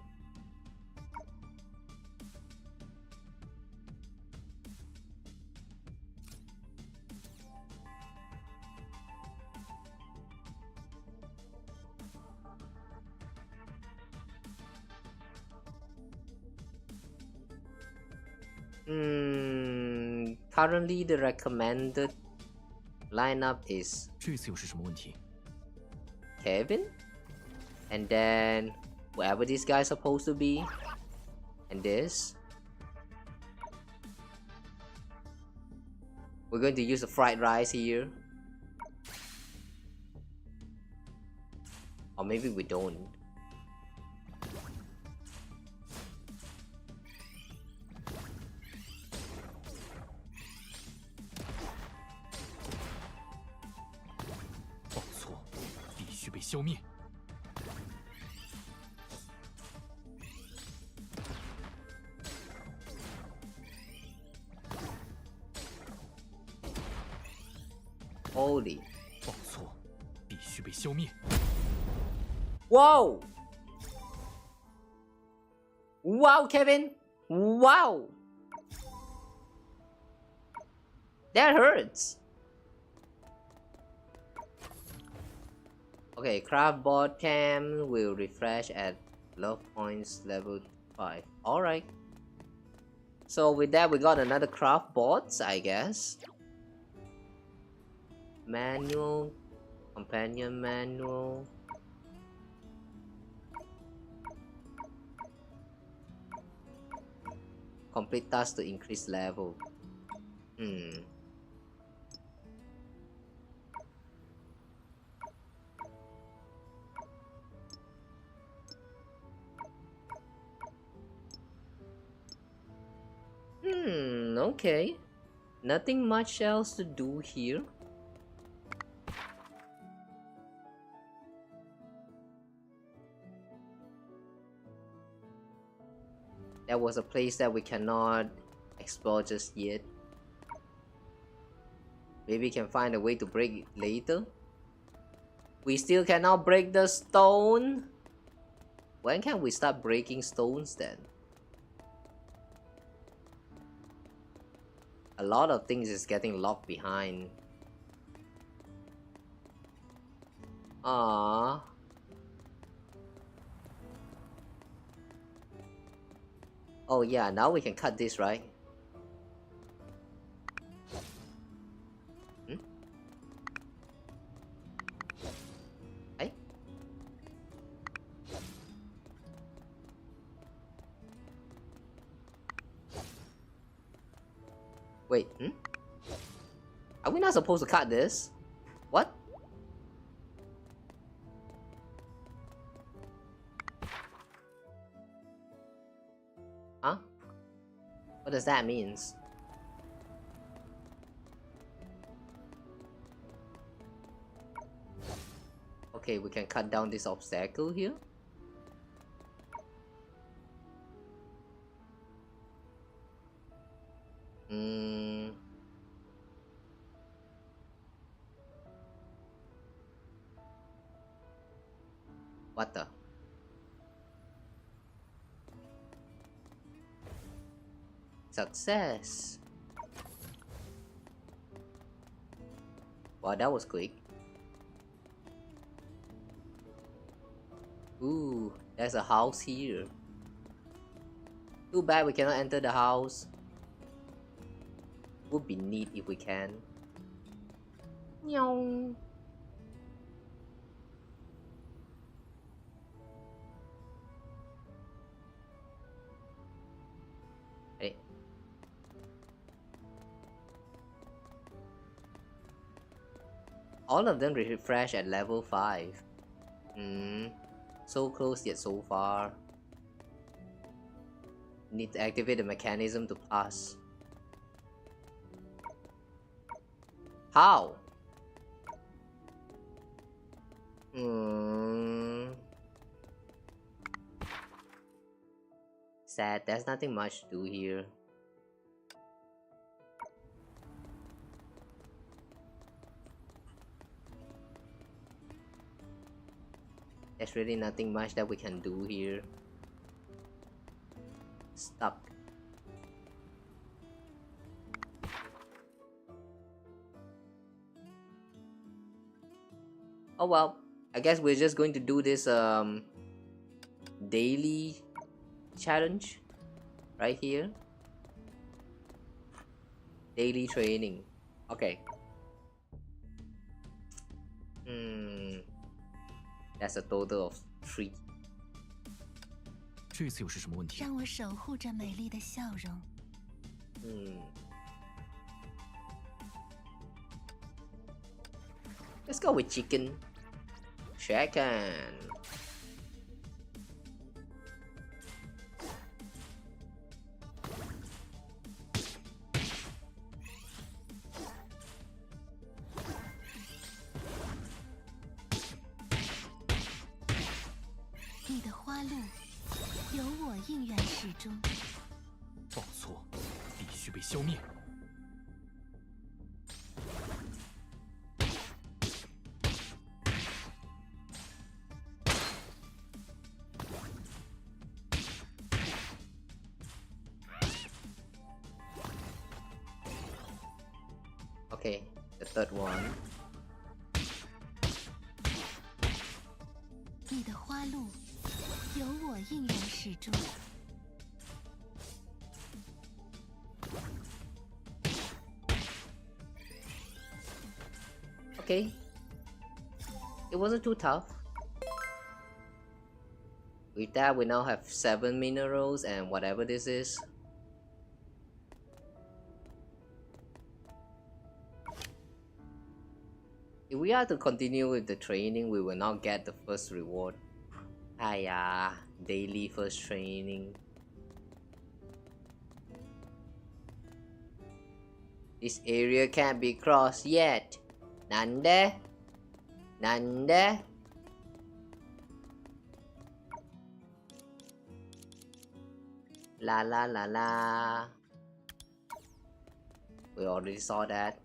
Currently the recommended lineup is 这次又是什么问题？ Kevin, and then whoever this guy is supposed to be, and this. We're going to use the fried rice here. Or maybe we don't. Holy. 报错，必须被消灭。 Whoa! Wow, Kevin! Wow! That hurts! Okay, craft board cam will refresh at love points level 5. Alright. So with that we got another craft boards, I guess. Manual, companion manual. Complete task to increase level. Okay. Nothing much else to do here. That was a place that we cannot explore just yet. Maybe we can find a way to break it later. We still cannot break the stone. When can we start breaking stones then? A lot of things is getting locked behind. Ah. Oh yeah, now we can cut this, right? Hey? Wait, Are we not supposed to cut this? What? Huh? What does that mean? Okay, we can cut down this obstacle here. What the? Success. Wow, that was quick. Ooh, there's a house here. Too bad we cannot enter the house. Would be neat if we can. Meow. Hey. All of them refresh at level 5. So close yet so far. Need to activate the mechanism to pass. How? Sad, there's nothing much to do here. There's really nothing much that we can do here. Stuck. Oh well, I guess we're just going to do this daily challenge right here. Daily training. Okay. That's a total of 3. 这次又是什么问题？让我守护着美丽的笑容。Let's go with chicken. Chicken. ”报错，必须被消灭。 Okay, the third one. 你的花路有我应然始终。Okay, it wasn't too tough. With that, we now have 7 minerals and whatever this is. If we are to continue with the training, we will not get the first reward. Hiya, daily first training. This area can't be crossed yet. Nande? Nande? La la la la. We already saw that.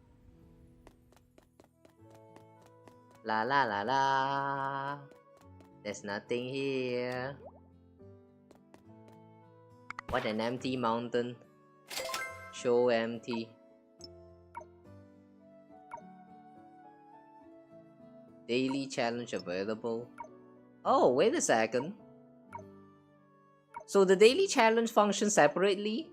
La la la la. There's nothing here. What an empty mountain. Show empty. Daily challenge available. Oh, wait a second. So the daily challenge functions separately?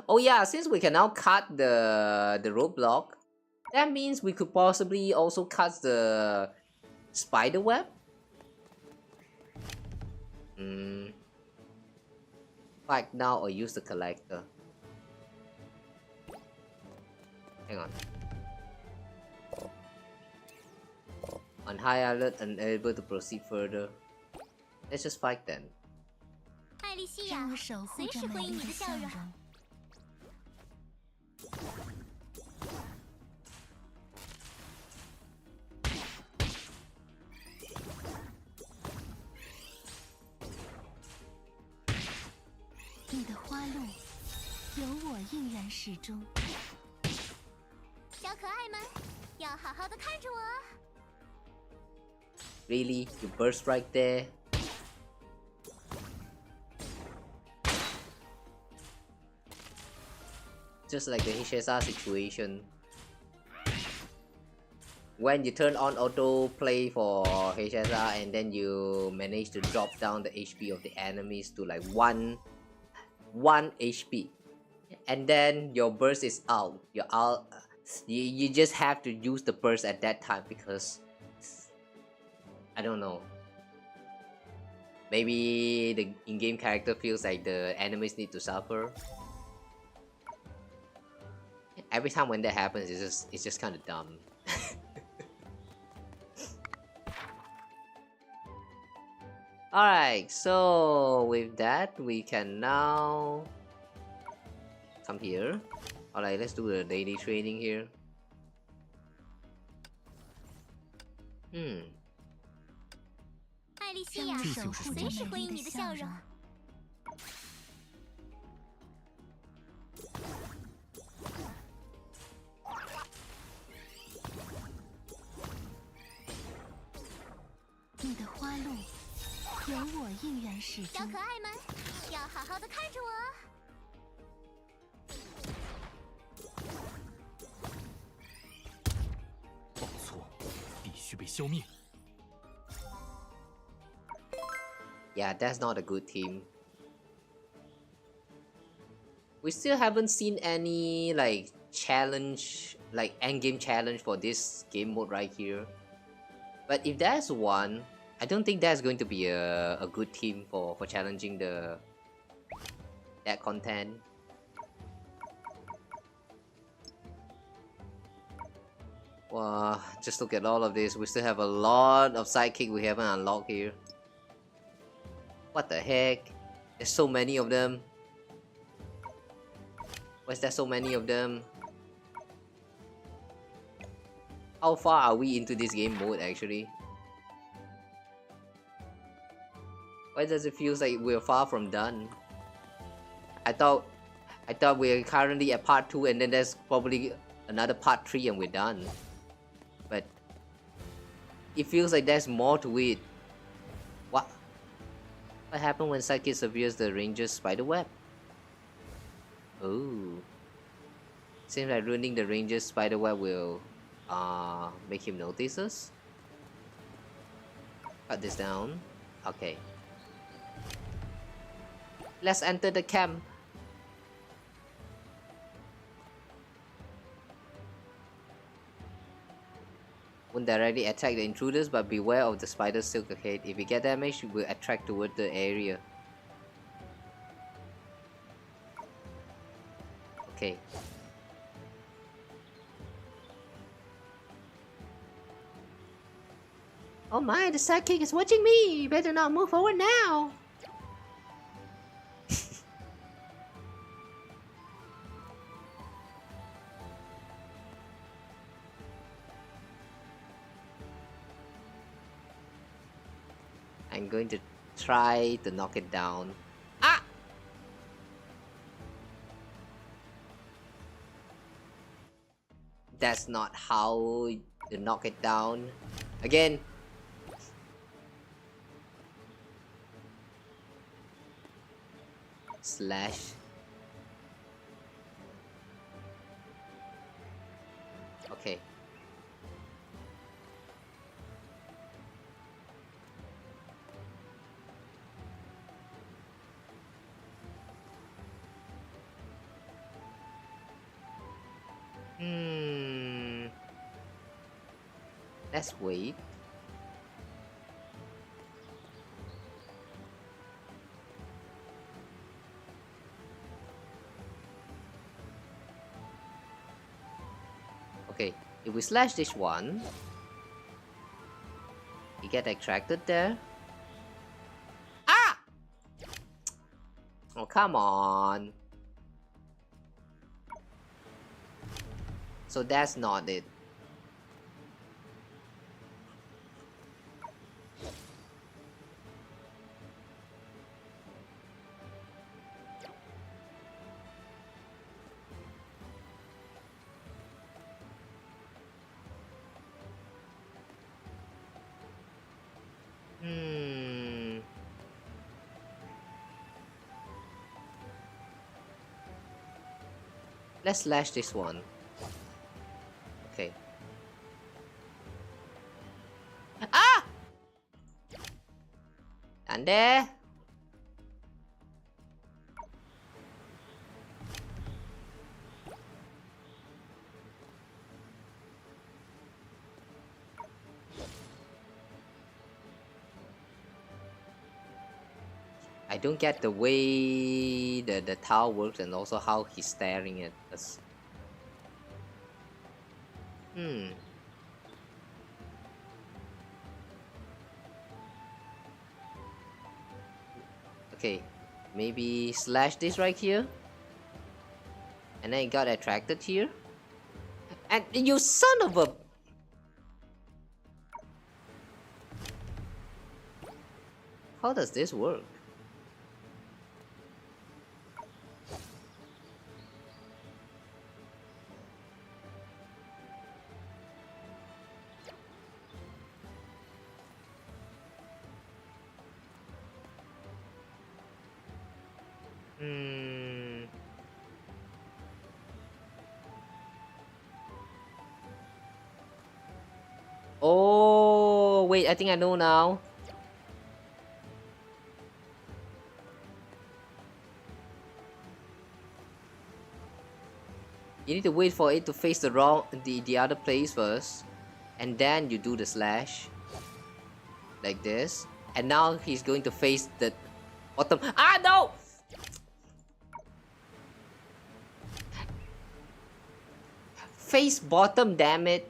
Oh yeah, since we can now cut the roadblock, that means we could possibly also cut the spider web? Fight now or use the collector. Hang on. On high alert, unable to proceed further. Let's just fight then. 艾莉西亚，随时回应你的笑容。应然始终。小可爱们，要好好的看着我。Really? You burst right there? Just like the Hishesa situation. When you turn on auto play for Hishesa and then you manage to drop down the HP of the enemies to like 1 HP, and then your burst is out. You just have to use the burst at that time because I don't know. Maybe the in-game character feels like the enemies need to suffer. Every time when that happens, it's just kind of dumb. Alright, so with that, we can now come here. Alright, let's do the daily training here. 艾莉西亚，随时回应你的笑容。你的花路有我应然始终。小可爱们，要好好的看着我。报错，必须被消灭。 Yeah, that's not a good team. We still haven't seen any like challenge, like endgame challenge for this game mode right here. But if there's one, I don't think that's going to be a good team for challenging that content. Wow, just look at all of this. We still have a lot of sidekick we haven't unlocked here. What the heck? There's so many of them. Why is there so many of them? How far are we into this game mode actually? Why does it feel like we're far from done? I thought we're currently at part 2 and then there's probably another part 3 and we're done. But it feels like there's more to it. What happened when Sidekick severs the ranger's spiderweb? Oh. Seems like ruining the ranger's spiderweb will make him notice us. Cut this down. Okay. Let's enter the camp. Won't directly attack the intruders, but beware of the spider silk ahead. If you get damaged, it will attract toward the area. Okay. Oh my, the sidekick is watching me! You better not move forward now! I'm going to try to knock it down. Ah! That's not how you knock it down. Again. Slash. Okay. Let's wait. Okay, if we slash this one, you get attracted there. Ah! Oh, come on. So that's not it. Let's slash this one. Okay. Ah! And there. I don't get the way the tower works and also how he's staring at us. Okay, maybe slash this right here. And then it got attracted here. And you son of a... How does this work? Oh, wait, I think I know now. You need to wait for it to face the other place first, and then you do the slash like this, and now he's going to face the bottom. Ah, no! Face bottom, damn it.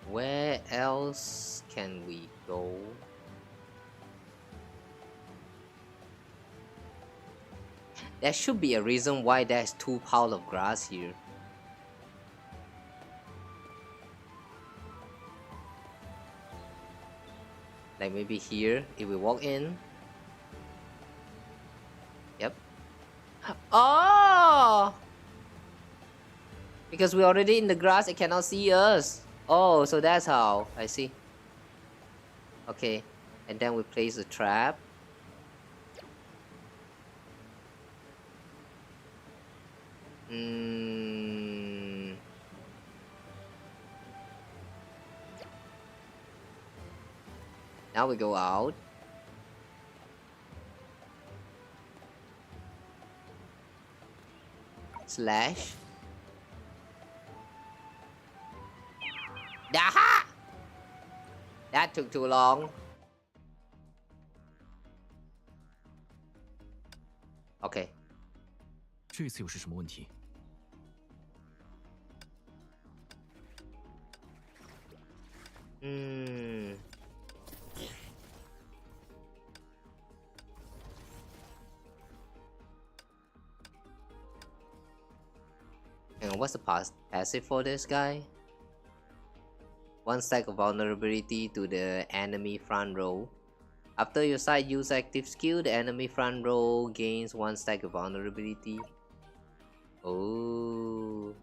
Where else can we go? There should be a reason why there's 2 piles of grass here. Like maybe here, if we walk in. Yep. Oh! Because we're already in the grass, it cannot see us. Oh, so that's how. I see. Okay. And then we place a trap. Now we go out. Slash. Aha! That took too long. Okay. 这次又是什么问题？ And what's the passive for this guy? 1 stack of vulnerability to the enemy front row. After your side use active skill, the enemy front row gains 1 stack of vulnerability. Oh.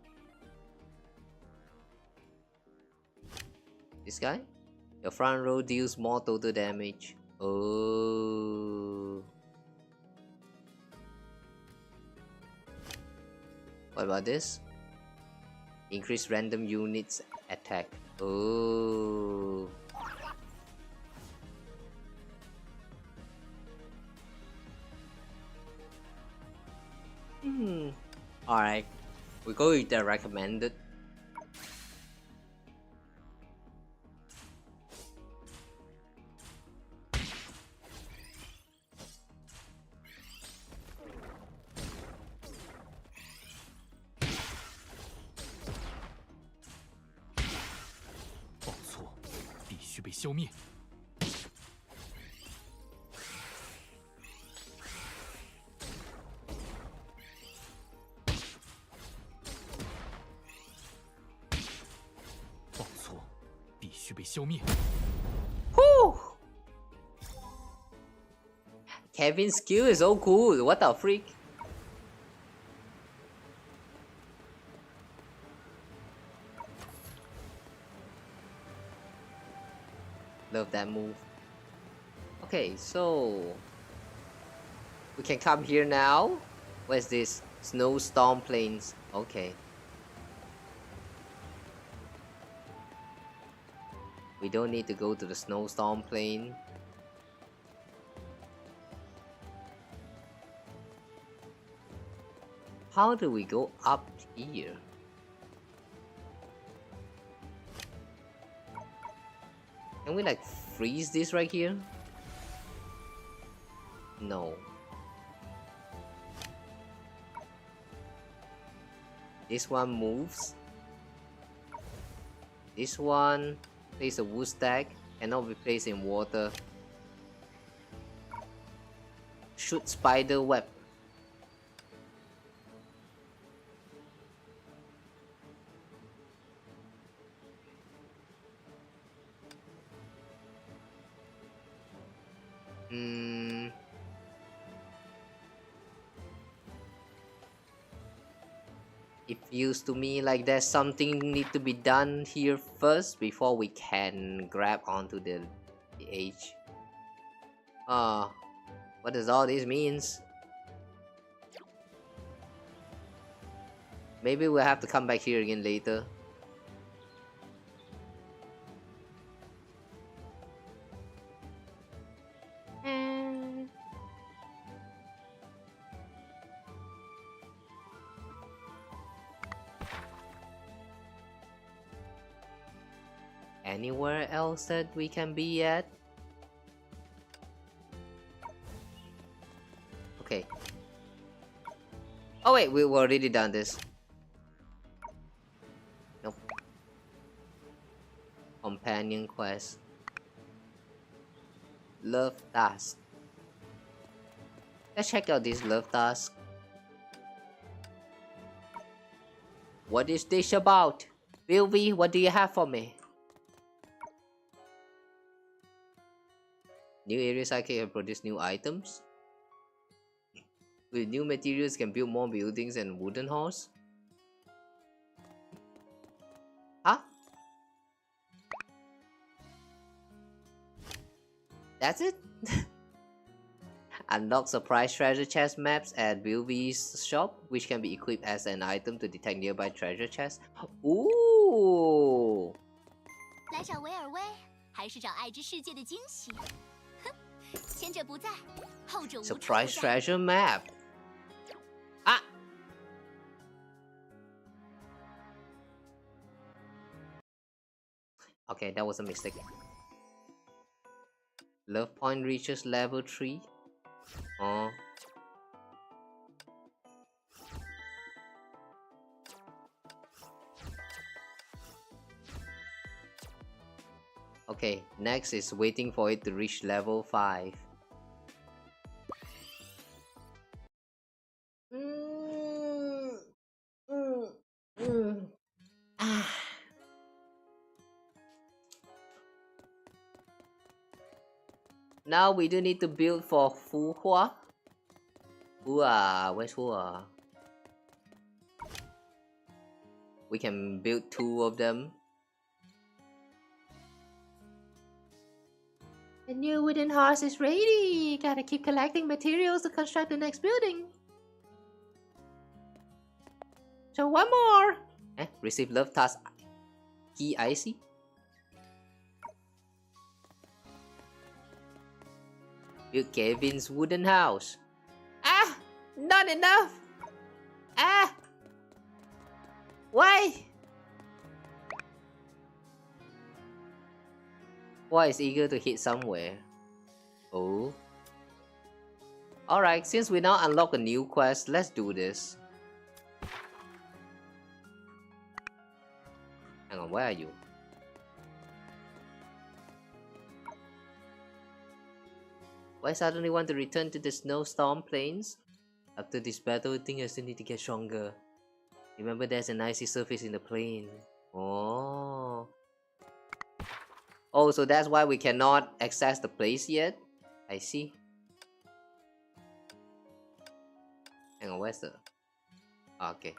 This guy? Your front row deals more total damage. Oh. What about this? Increase random units attack. Oh. Alright. We go with the recommended. 消灭。 Whew! Kevin's skill is so cool. What the freak? Love that move. Okay, so we can come here now. Where's this? Snowstorm Plains. Okay. We don't need to go to the Snowstorm Plain. How do we go up here? Can we like freeze this right here? No. This one moves. This one places a wood stack, cannot be placed in water. Shoot spider web. It feels to me like there's something need to be done here first before we can grab onto the edge. What does all this means? Maybe we'll have to come back here again later. Anywhere else that we can be at? Okay. Oh wait, we've already done this. Nope. Companion quest. Love task. Let's check out this love task. What is this about? Vilvi, what do you have for me? New areas I can produce new items. With new materials can build more buildings and wooden horse. Huh? That's it? Unlock surprise treasure chest maps at Vilvi's shop, which can be equipped as an item to detect nearby treasure chests. Ooh! 来找维尔威，还是找爱之世界的惊喜？哼，前者不在，后者无处不 Surprise 在。 treasure map. Ah! Okay, that was a mistake. Love point reaches level 3. Oh. Okay, next is waiting for it to reach level 5. Now we do need to build for Fuhua. Where's Hua? We can build 2 of them. The new wooden horse is ready. Gotta keep collecting materials to construct the next building. So one more. Receive love task key IC. Build Kevin's wooden house. Ah! Not enough! Ah! Why? Why is eager to hit somewhere? Oh. Alright, since we now unlock a new quest, let's do this. Hang on, where are you? Why suddenly want to return to the snowstorm plains? After this battle, I think I still need to get stronger. Remember there's an icy surface in the plain. Oh. Oh, so that's why we cannot access the place yet? I see. Hang on, where's the... Okay.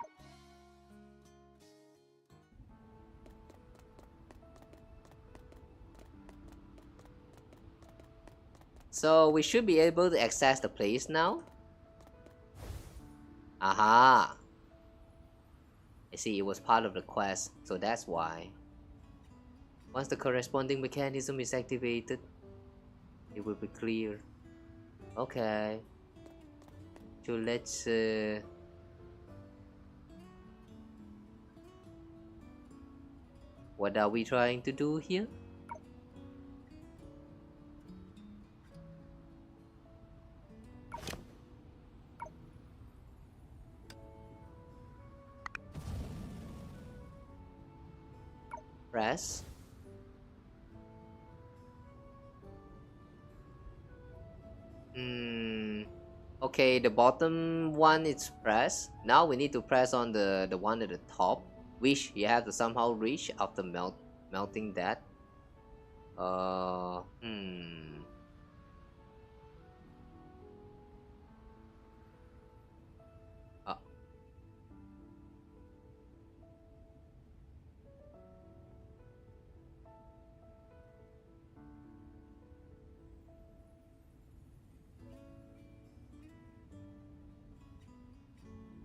So we should be able to access the place now. Aha! I see, it was part of the quest, so that's why. Once the corresponding mechanism is activated, it will be clear. Okay. So let's what are we trying to do here? Press. Okay, the bottom one is press. Now we need to press on the one at the top, which you have to somehow reach after melting that. Uh,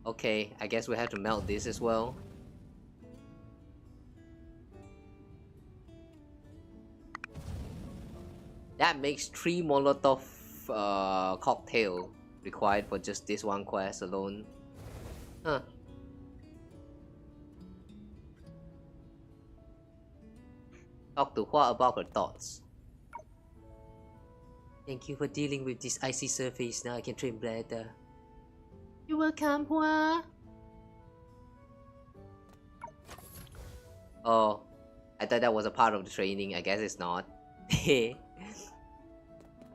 Okay, I guess we have to melt this as well. That makes 3 Molotov cocktail required for just this one quest alone. Huh. Talk to Hua about her thoughts. Thank you for dealing with this icy surface. Now I can train better. You're welcome, Hua. Oh, I thought that was a part of the training. I guess it's not.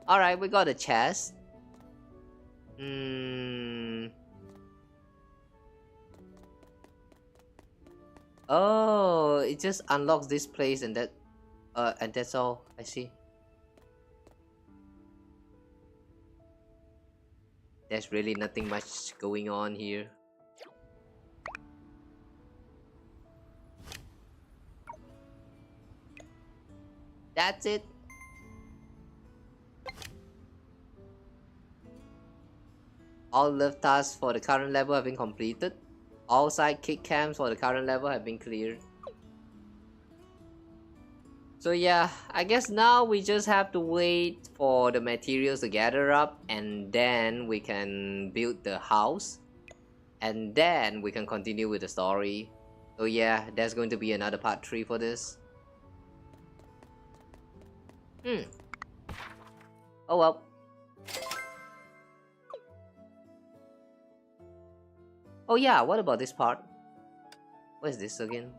Alright, we got a chest. Oh, it just unlocks this place and that's all. I see. There's really nothing much going on here. That's it. All love tasks for the current level have been completed. All sidekick camps for the current level have been cleared. So yeah, I guess now we just have to wait for the materials to gather up, and then we can build the house, and then we can continue with the story. So yeah, there's going to be another part 3 for this. Oh well. Oh yeah, what about this part? What is this again?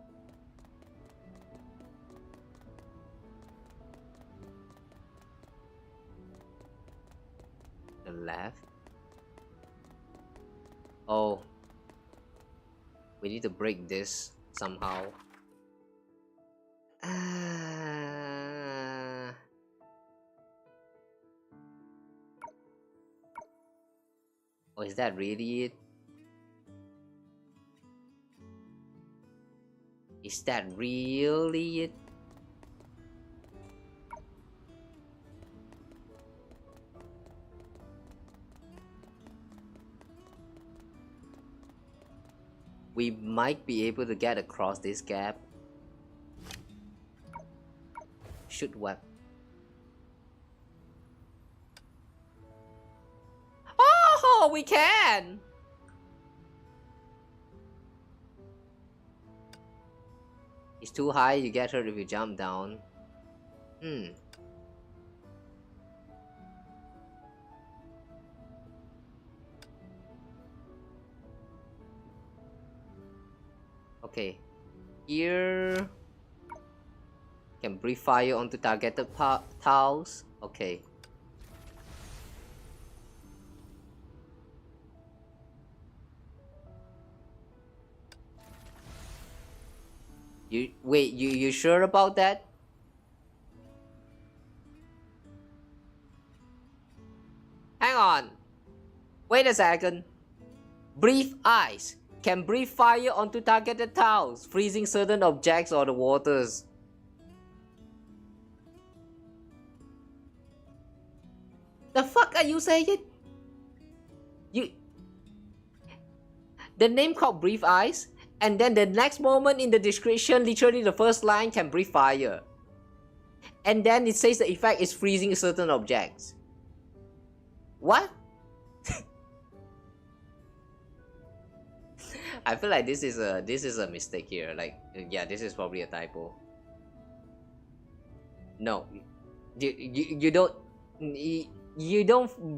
The left? Oh. We need to break this somehow. Oh, is that really it? Is that really it? We might be able to get across this gap. Shoot what? Oh, we can! It's too high, you get hurt if you jump down. Okay. Here... Can breathe fire onto targeted tiles. Okay. You sure about that? a second. Breathe ice. Can breathe fire onto targeted tiles, freezing certain objects or the waters. The fuck are you saying? You... The name called Breathe Ice, and then the next moment in the description, literally the first line can breathe fire. And then it says the effect is freezing certain objects. What? I feel like this is a mistake here. Like, yeah, this is probably a typo. No, you don't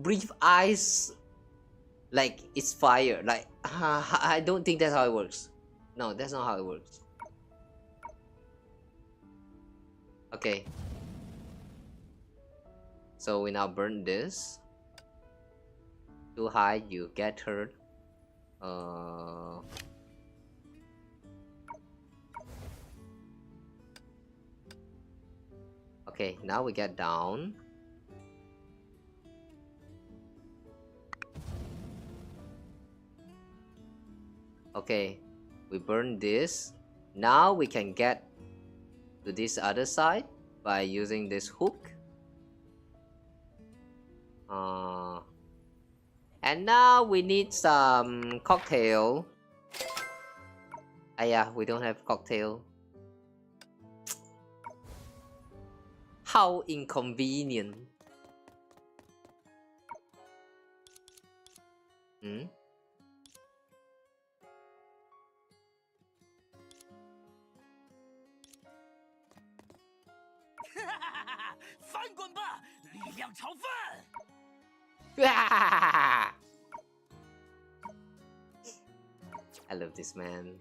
breathe ice like it's fire. Like, I don't think that's how it works. No, that's not how it works. Okay. So we now burn this. Too high, you get hurt. Okay, now we get down. Okay, we burn this. Now we can get to this other side by using this hook. And now we need some cocktail. Ah yeah, we don't have cocktail. How inconvenient. Hmm? 翻滚吧，力量炒饭！ I love this man.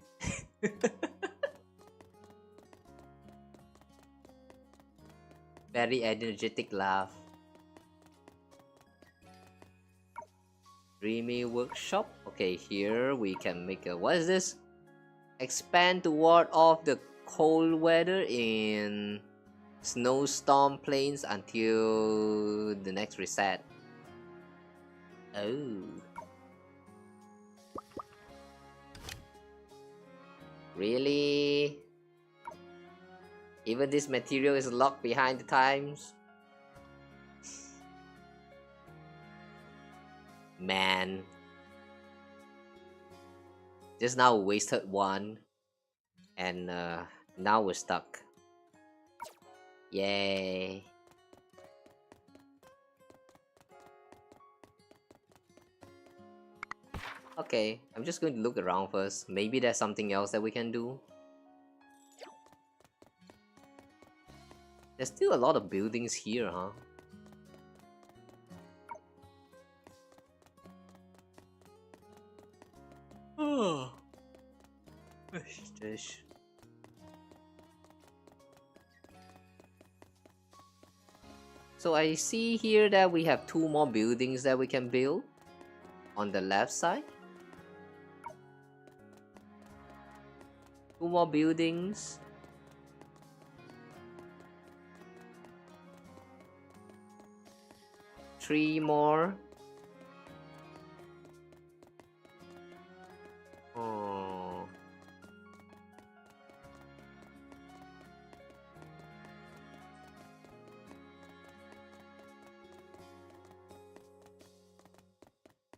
Very energetic laugh. Dreamy workshop. Okay, here we can make a... What is this? Expand to ward off the cold weather in snowstorm plains until the next reset. Oh. Really? Even this material is locked behind the times? Man. Just now we wasted one. And now we're stuck. Yay. Okay, I'm just going to look around first. Maybe there's something else that we can do. There's still a lot of buildings here, huh? Oh. What's this? So I see here that we have 2 more buildings that we can build on the left side. 2 more buildings. Three more. Oh.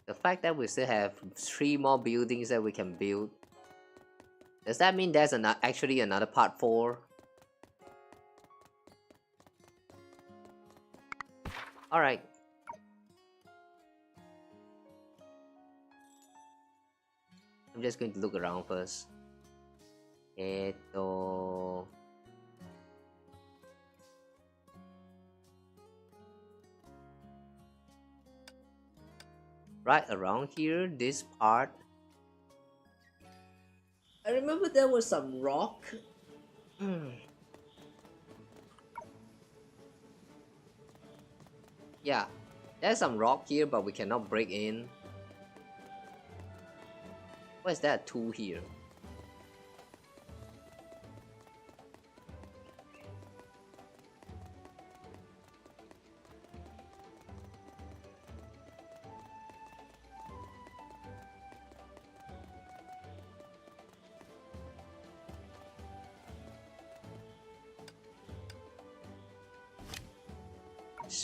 The fact that we still have 3 more buildings that we can build, does that mean there's actually another part 4? Alright. I'm just going to look around first. Right around here, this part. I remember there was some rock. Yeah, there's some rock here, but we cannot break in. What is that tool here?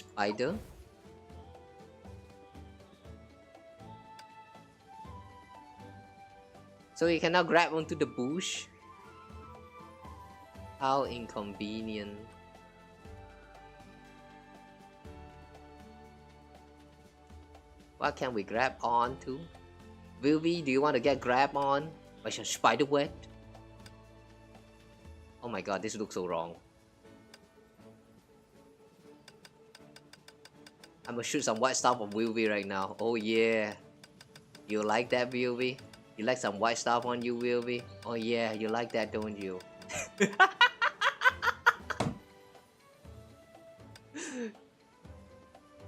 spider. So you cannot grab onto the bush. How inconvenient. What can we grab onto? Vilvi, do you want to get grabbed on by some spider web? Oh my god, this looks so wrong. I'm gonna shoot some white stuff on Vilvi right now. Oh yeah. You like that, Vilvi? You like some white stuff on you, Vilvi? Oh yeah, you like that, don't you?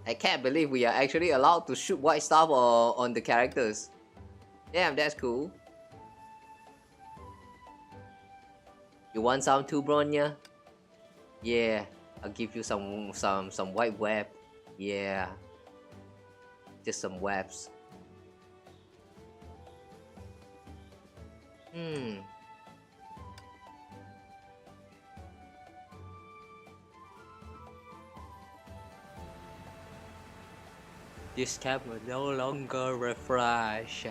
I can't believe we are actually allowed to shoot white stuff on the characters. Damn, that's cool. You want some too, Bronya? Yeah, I'll give you some white web. Yeah, just some webs. This camera no longer refresh.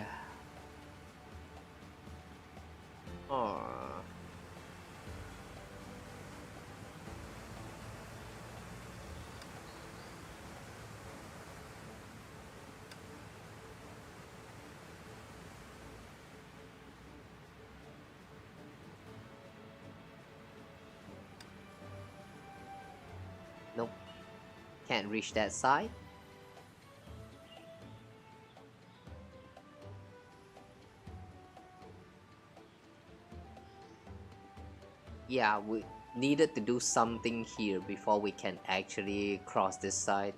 Oh. Nope. Can't reach that side. Yeah, we needed to do something here before we can actually cross this side.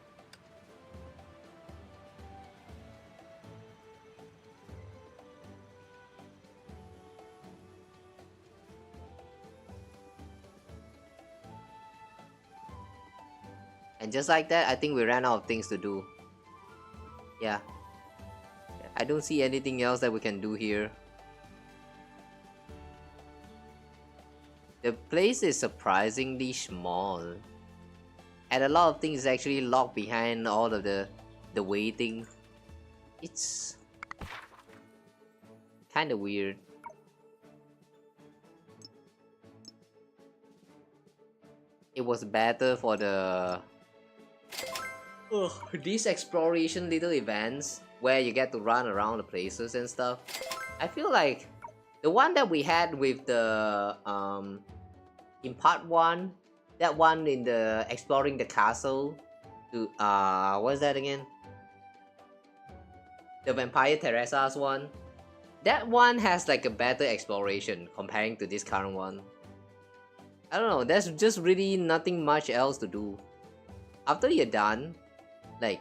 And just like that, I think we ran out of things to do. Yeah. I don't see anything else that we can do here. The place is surprisingly small. And a lot of things actually locked behind all of the waiting. It's kind of weird. It was better for the these exploration little events where you get to run around the places and stuff. I feel like the one that we had with the in part 1, that one in the exploring the castle to what's that again? The Vampire Teresa's one. That one has like a better exploration comparing to this current one. I don't know, there's just really nothing much else to do. After you're done, like,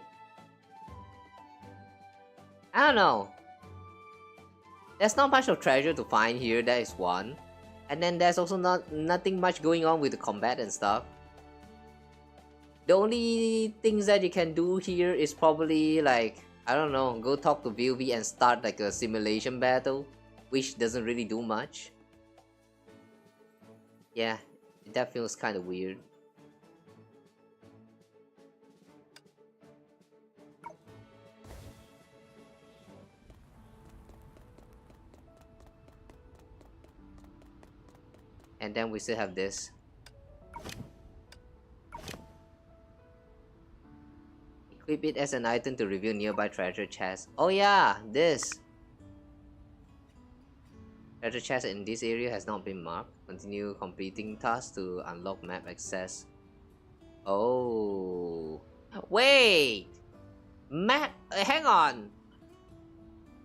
I don't know. There's not much of treasure to find here, that is one. And then there's also nothing much going on with the combat and stuff. The only things that you can do here is probably like, I don't know, go talk to Vilvi and start like a simulation battle, which doesn't really do much. Yeah, that feels kind of weird. And then we still have this. Equip it as an item to reveal nearby treasure chests. Oh yeah, this! Treasure chest in this area has not been marked. Continue completing tasks to unlock map access. Oh. Wait! Map... hang on!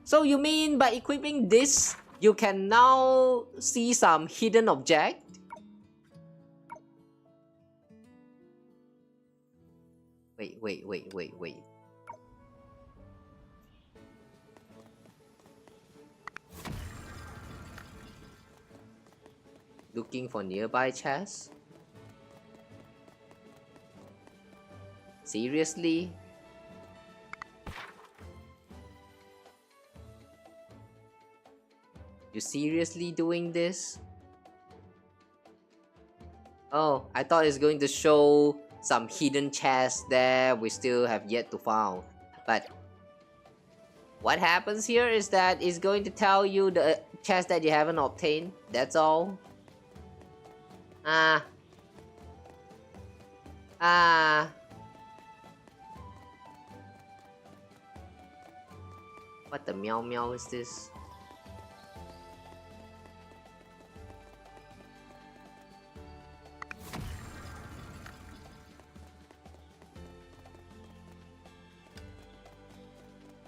So you mean by equipping this, you can now see some hidden object? Wait. Looking for nearby chests? Seriously? You seriously doing this? Oh, I thought it's going to show some hidden chests there we still have yet to found. But what happens here is that it's going to tell you the chest that you haven't obtained. That's all. What the meow meow is this?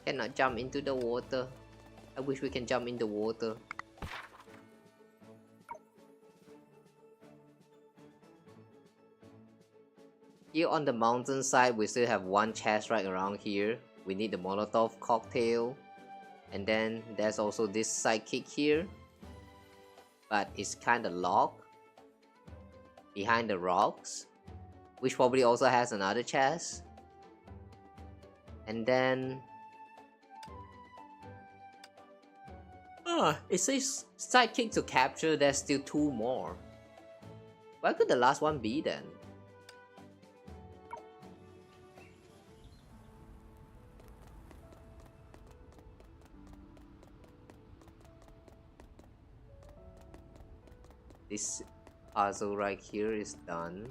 Cannot jump into the water. I wish we can jump in the water. Here on the mountainside, we still have one chest right around here. We need the Molotov cocktail. And then there's also this sidekick here. But it's kinda locked behind the rocks, which probably also has another chest. And then it says sidekick to capture. There's still 2 more. Where could the last one be then? This puzzle right here is done.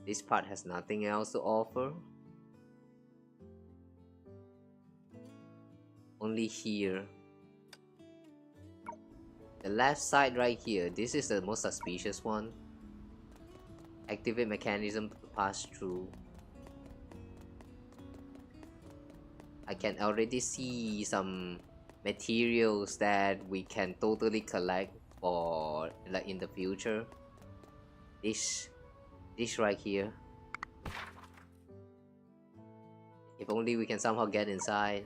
This part has nothing else to offer. Only here. The left side right here, this is the most suspicious one. Activate mechanism to pass through. I can already see some materials that we can totally collect for like in the future. This right here. If only we can somehow get inside.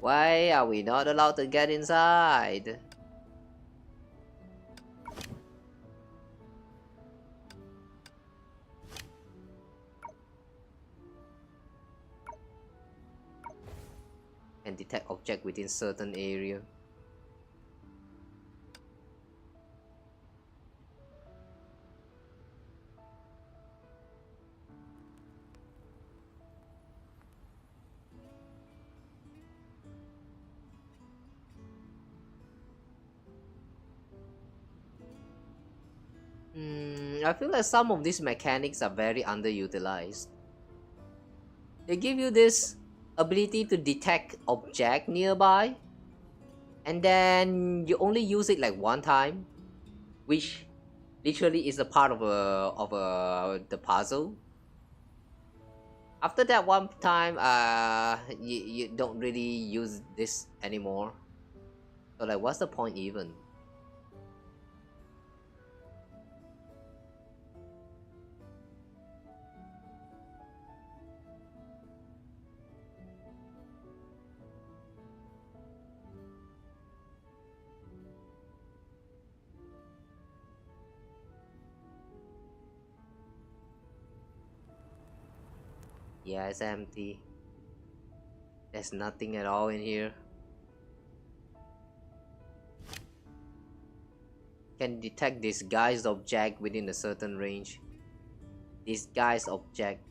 Why are we not allowed to get inside? And detect object within certain area. I feel like some of these mechanics are very underutilized. They give you this ability to detect object nearby, and then you only use it like one time, which literally is a part of the puzzle. After that one time, you don't really use this anymore. So like, what's the point even? Yeah, it's empty. There's nothing at all in here. Can detect disguised object within a certain range. Disguised object.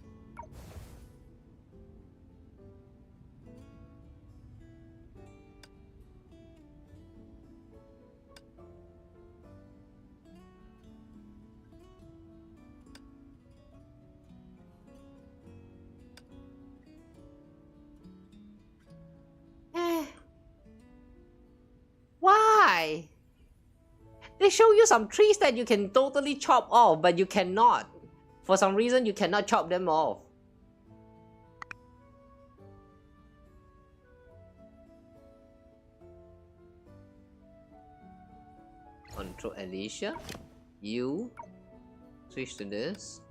Why? They show you some trees that you can totally chop off, but you cannot. For some reason, you cannot chop them off. Control Elysia. You switch to this.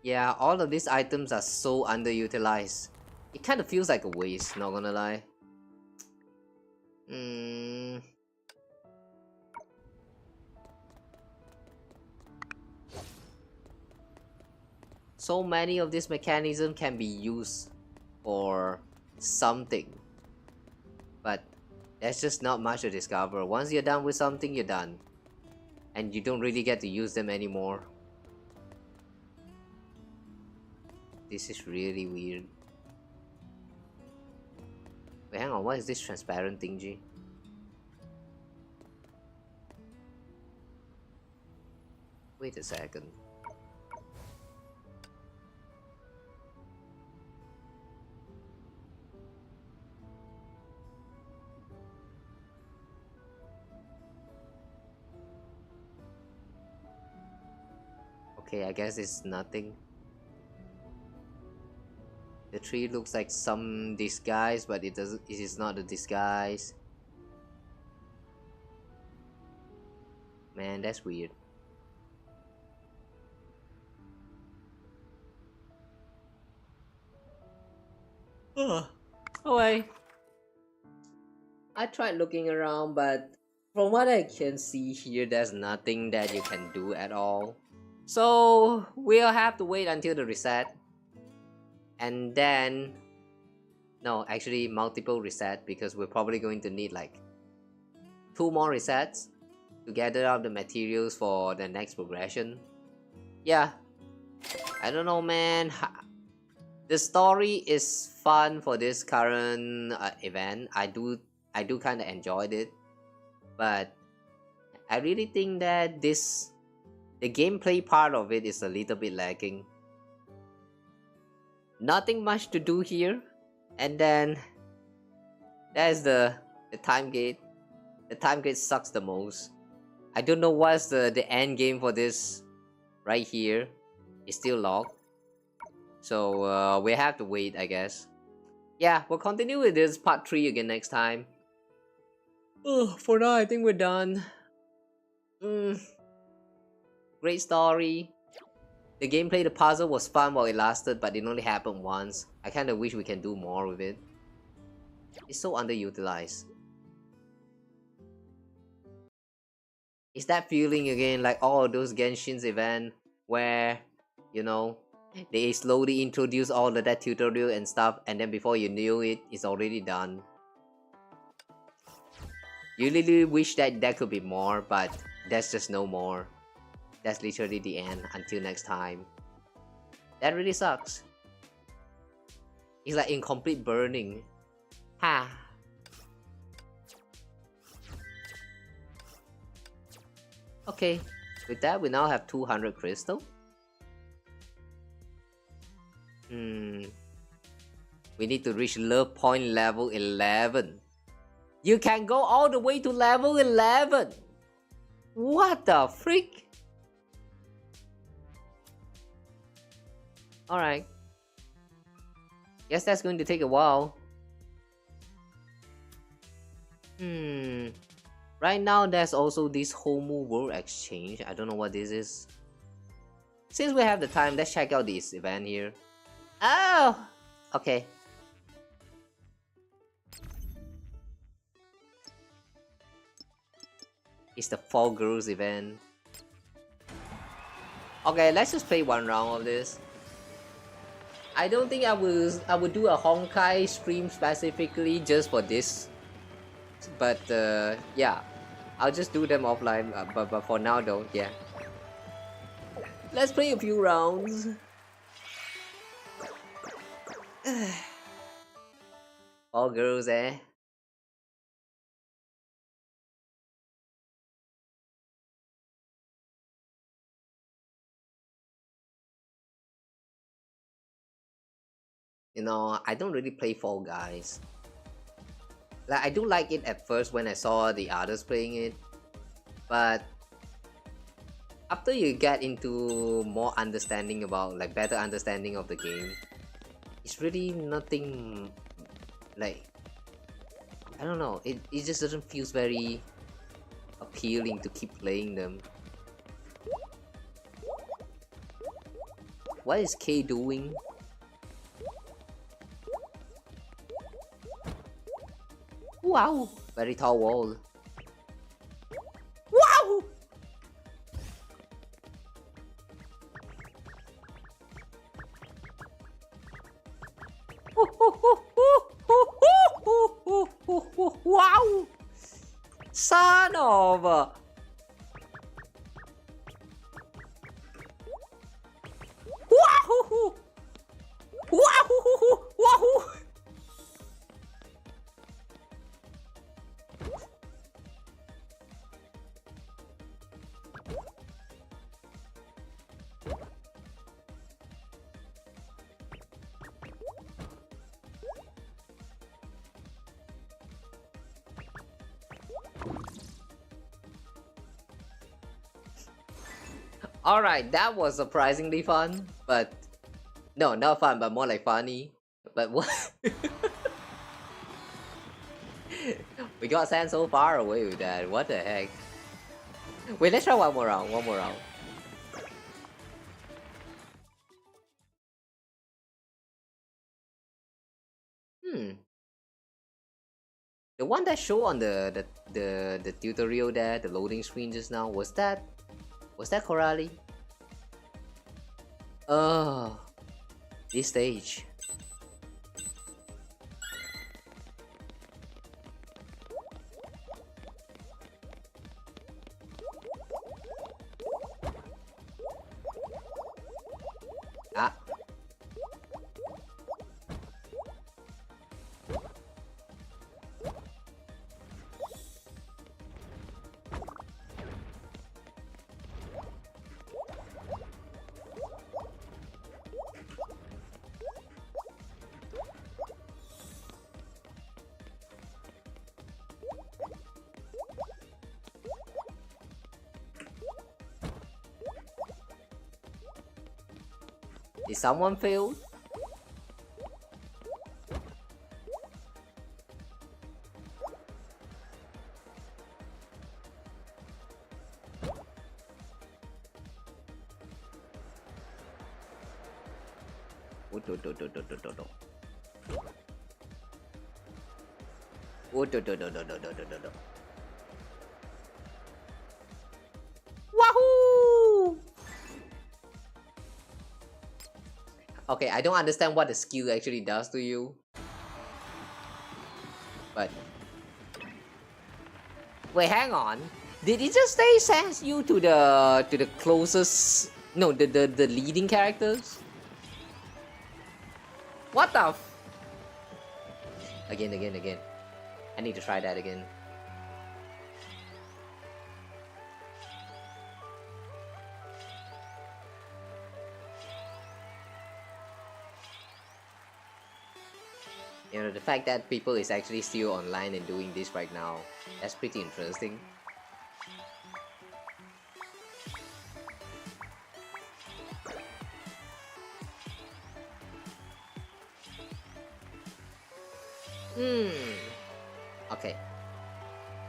Yeah, all of these items are so underutilized. It kind of feels like a waste, not gonna lie. So many of these mechanisms can be used for something, but there's just not much to discover. Once you're done with something, you're done, and you don't really get to use them anymore. This is really weird. Wait, hang on, what is this transparent thingy? Wait a second. Okay, I guess it's nothing. The tree looks like some disguise, but it is not a disguise. Man, that's weird. Oh wait. I tried looking around, but from what I can see here, there's nothing that you can do at all. So we'll have to wait until the reset. And then... no, actually multiple reset, because we're probably going to need like 2 more resets to gather up the materials for the next progression. Yeah. I don't know, man. The story is fun for this current event. I do kind of enjoyed it, but I really think that the gameplay part of it is a little bit lacking. Nothing much to do here, and then there's the time gate. The time gate sucks the most. I don't know what's the end game for this right here. It's still locked. So we have to wait, I guess. Yeah, we'll continue with this part 3 again next time. For now, I think we're done. Great story. The gameplay, the puzzle was fun while it lasted, but it only happened once. I kinda wish we can do more with it. It's so underutilized. It's that feeling again, like all those Genshin's event where, you know, they slowly introduce all of that tutorial and stuff, and then before you knew it, it's already done. You really wish that there could be more, but there's just no more. That's literally the end. Until next time. That really sucks. It's like incomplete burning. Ha. Okay, with that we now have 200 crystal. We need to reach love point level 11. You can go all the way to level 11. What the freak? Alright. Guess that's going to take a while. Right now there's also this Homo World Exchange. I don't know what this is. Since we have the time, let's check out this event here. Oh! Okay. It's the Fall Girls event. Okay, let's just play one round of this. I don't think I would do a Honkai stream specifically just for this. But yeah, I'll just do them offline. But for now though, yeah. Let's play a few rounds. All girls, eh? You know, I don't really play Fall Guys. Like, I do like it at first when I saw the others playing it, but after you get into more understanding about, like, better understanding of the game, it's really nothing, like, I don't know, it just doesn't feel very appealing to keep playing them. What is K doing? Wow! Very tall wall. Wow! off! Wahoo! Wahoo! Wahoo! Alright, that was surprisingly fun, but no, not fun, but more like funny. But what? We got sent so far away with that. What the heck? Wait, let's try one more round. One more round. The one that showed on the tutorial there, the loading screen just now, was that Coralie? Oh, this stage. Ah. Did someone fail? Wahoo! Okay, I don't understand what the skill actually does to you, but wait, hang on. Did it just say sends you to the closest? No, the leading characters. What the? Again. I need to try that again. You know, the fact that people is actually still online and doing this right now, that's pretty interesting. Okay.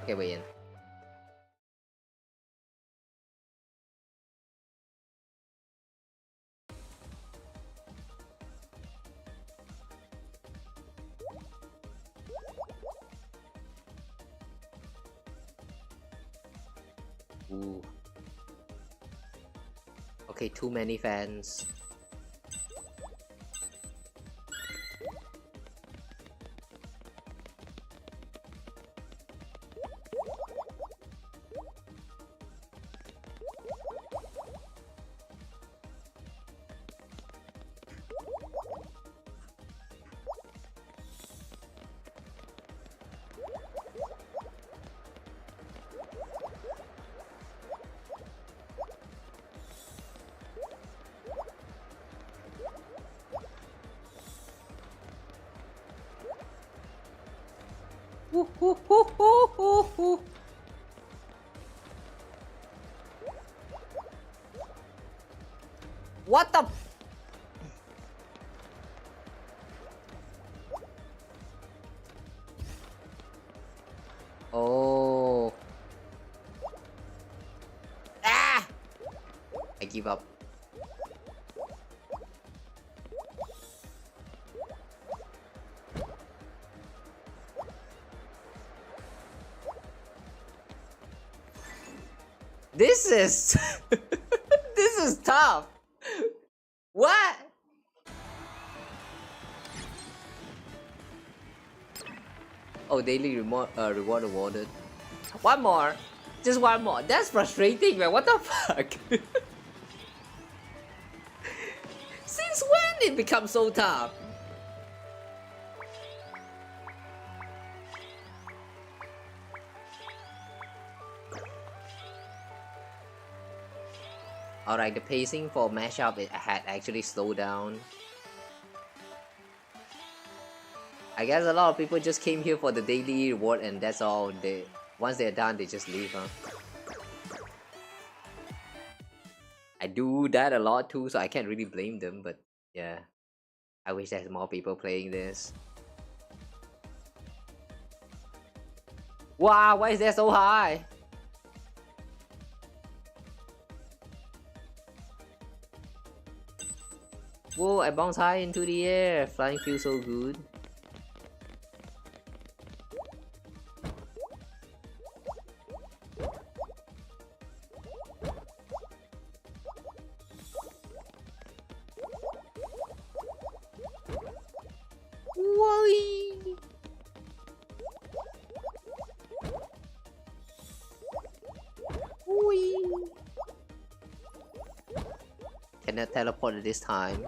Okay, wait in. Ooh. Okay, too many fans. What the? Oh. Ah! I give up. This is this is tough. What? Oh, daily reward awarded. One more. Just one more. That's frustrating, man. What the fuck? Since when it becomes so tough? Alright, the pacing for mashup it had actually slowed down. I guess a lot of people just came here for the daily reward and that's all. Once they're done, they just leave, huh? I do that a lot too, so I can't really blame them, but yeah. I wish there's more people playing this. Wow, why is that so high? Whoa, I bounced high into the air. Flying feels so good. Whee! Whee! Cannot teleport at this time.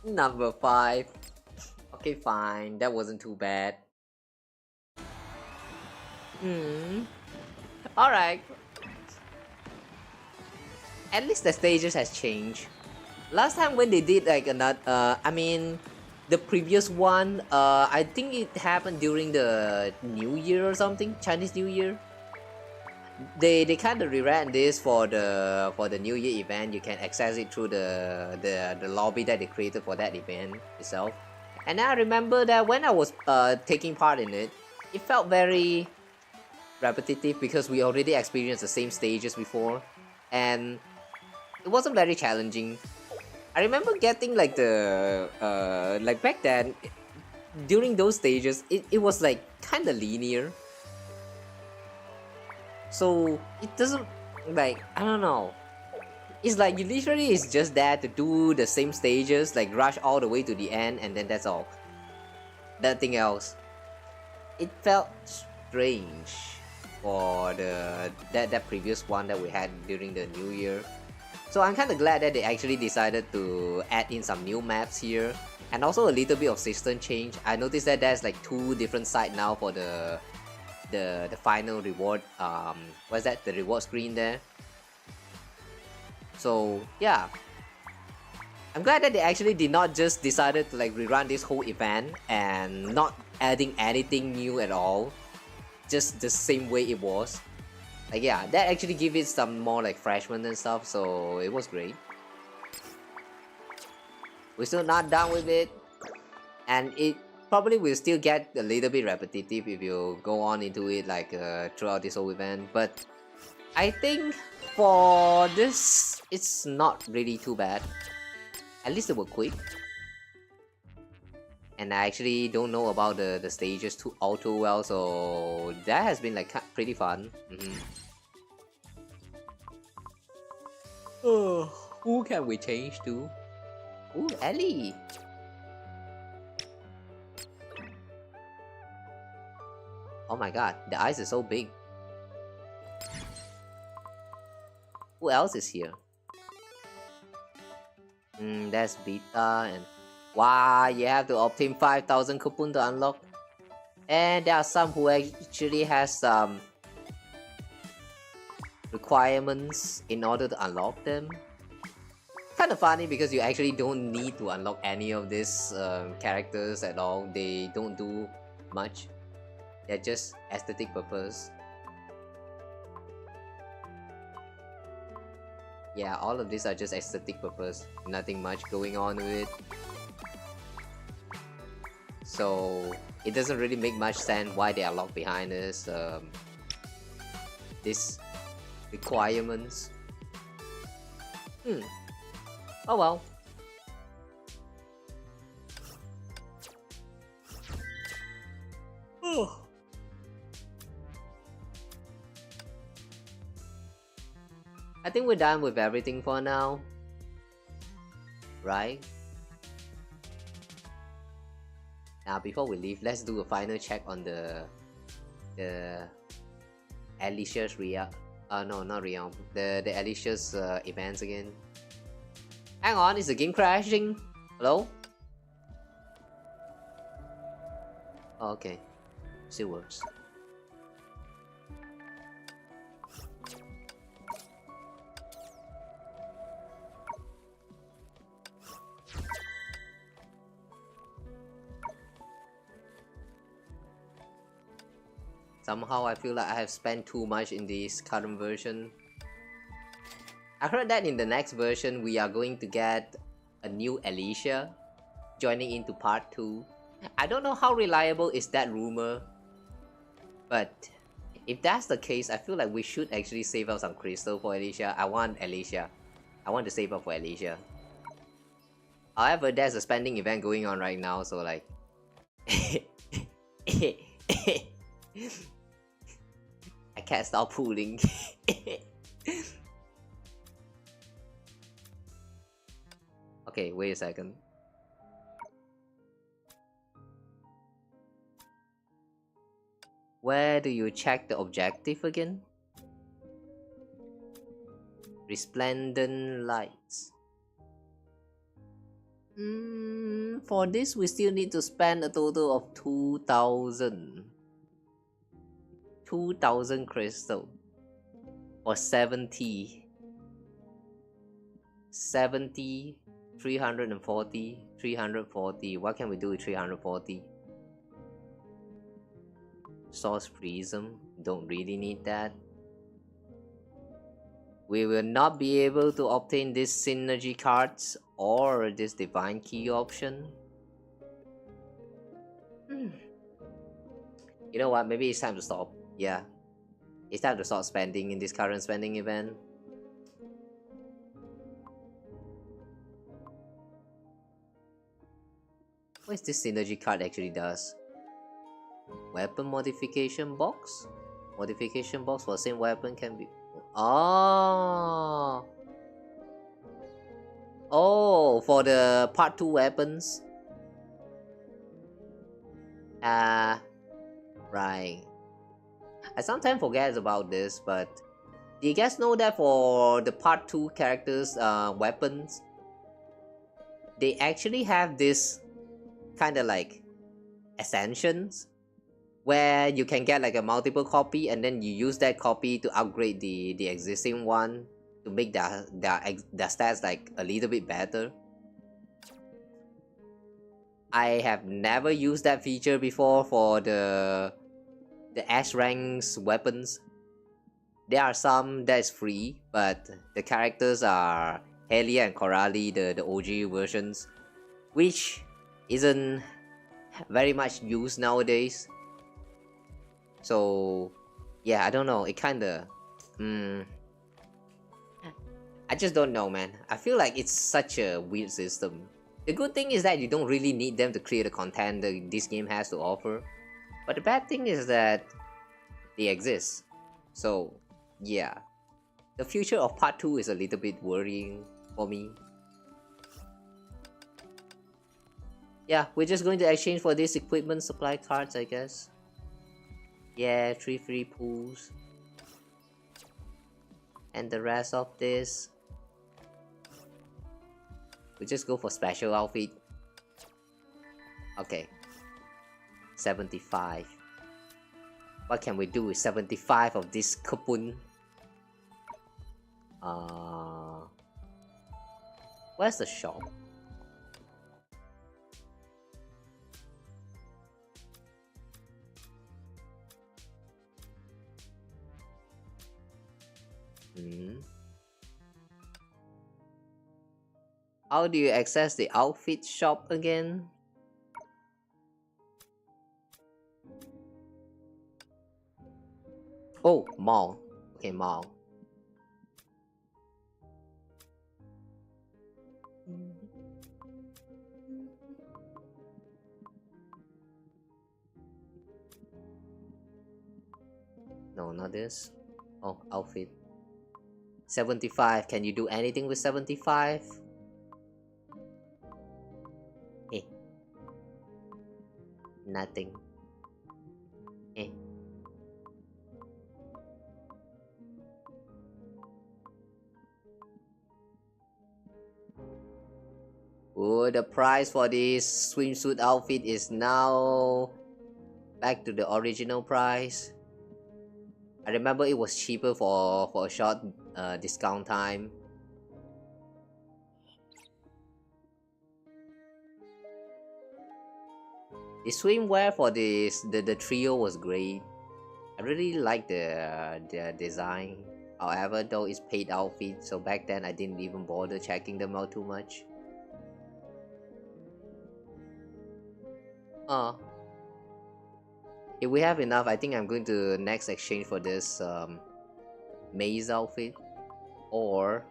Number 5. Okay, fine. That wasn't too bad. Alright. At least the stages has changed. Last time when they did like another, the previous one, I think it happened during the New Year or something, Chinese New Year. They kind of reran this for the New Year event. You can access it through the lobby that they created for that event itself. And I remember that when I was taking part in it, it felt very repetitive because we already experienced the same stages before, and it wasn't very challenging. I remember getting like like back then, during those stages, it was like kind of linear. So it doesn't, like, I don't know. It's like you literally is just there to do the same stages, like rush all the way to the end and then that's all. Nothing else. It felt strange for that previous one that we had during the New Year. So I'm kind of glad that they actually decided to add in some new maps here, and also a little bit of system change. I noticed that there's like 2 different sides now for the final reward. What's that? The reward screen there. So yeah, I'm glad that they actually did not just decided to like rerun this whole event and not adding anything new at all, just the same way it was. Like yeah, that actually give it some more like freshmen and stuff, so it was great. We're still not done with it, and it probably will still get a little bit repetitive if you go on into it like throughout this whole event, but I think for this it's not really too bad. At least they were quick, and I actually don't know about the stages all too well, so that has been like pretty fun. Oh, who can we change to? Ooh, Ellie! Oh my god, the eyes are so big. Who else is here? That's Beta and... Wow, you have to obtain 5,000 coupon to unlock. And there are some who actually has some requirements in order to unlock them. Kind of funny because you actually don't need to unlock any of these characters at all. They don't do much. They're just aesthetic purpose. Yeah, all of these are just aesthetic purpose. Nothing much going on with it. So it doesn't really make much sense why they are locked behind this requirements. Oh well. I think we're done with everything for now, right? Now before we leave, let's do a final check on the Elysia's no, not realm. The Elysia's events again. Hang on, is the game crashing? Hello? Oh, okay. Still works. Somehow I feel like I have spent too much in this current version. I heard that in the next version we are going to get a new Elysia joining into part 2. I don't know how reliable is that rumor, but if that's the case, I feel like we should actually save up some crystal for Elysia. I want Elysia. I want to save up for Elysia. However, there's a spending event going on right now, so like I can't stop pulling. Okay, wait a second. Where do you check the objective again? Resplendent lights. For this we still need to spend a total of 2,000 crystal or 70, 340, 340. What can we do with 340? Source prism, don't really need that. We will not be able to obtain these synergy cards or this divine key option. You know what, maybe it's time to stop. Yeah, it's time to stop spending in this current spending event. What is this synergy card actually does? Weapon modification box? Modification box for same weapon can be... Oh, for the part 2 weapons. Right. I sometimes forget about this, but do you guys know that for the part 2 characters weapons, they actually have this kind of like ascensions where you can get like a multiple copy and then you use that copy to upgrade the existing one to make their stats like a little bit better. I have never used that feature before for the S ranks weapons. There are some that's free, but the characters are Helia and Coralie, the OG versions, which isn't very much used nowadays. So yeah, I don't know, it kinda I just don't know, man. I feel like it's such a weird system. The good thing is that you don't really need them to create the content that this game has to offer, but the bad thing is that they exist. So yeah, the future of part 2 is a little bit worrying for me. Yeah, we're just going to exchange for these equipment supply cards, I guess. Yeah, 3 free pools. And the rest of this, we just go for special outfit. Okay. 75. What can we do with 75 of this coupon? Where's the shop? How do you access the outfit shop again? Oh, mall. Okay, mall. No, not this. Oh, outfit. 75. Can you do anything with 75? Eh. Nothing. Eh. Oh, the price for this swimsuit outfit is now back to the original price. I remember it was cheaper for a short discount time. The swimwear for the trio was great. I really like the design. However, though it's paid outfit, so back then I didn't even bother checking them out too much. If we have enough, I think I'm going to next exchange for this maze outfit, or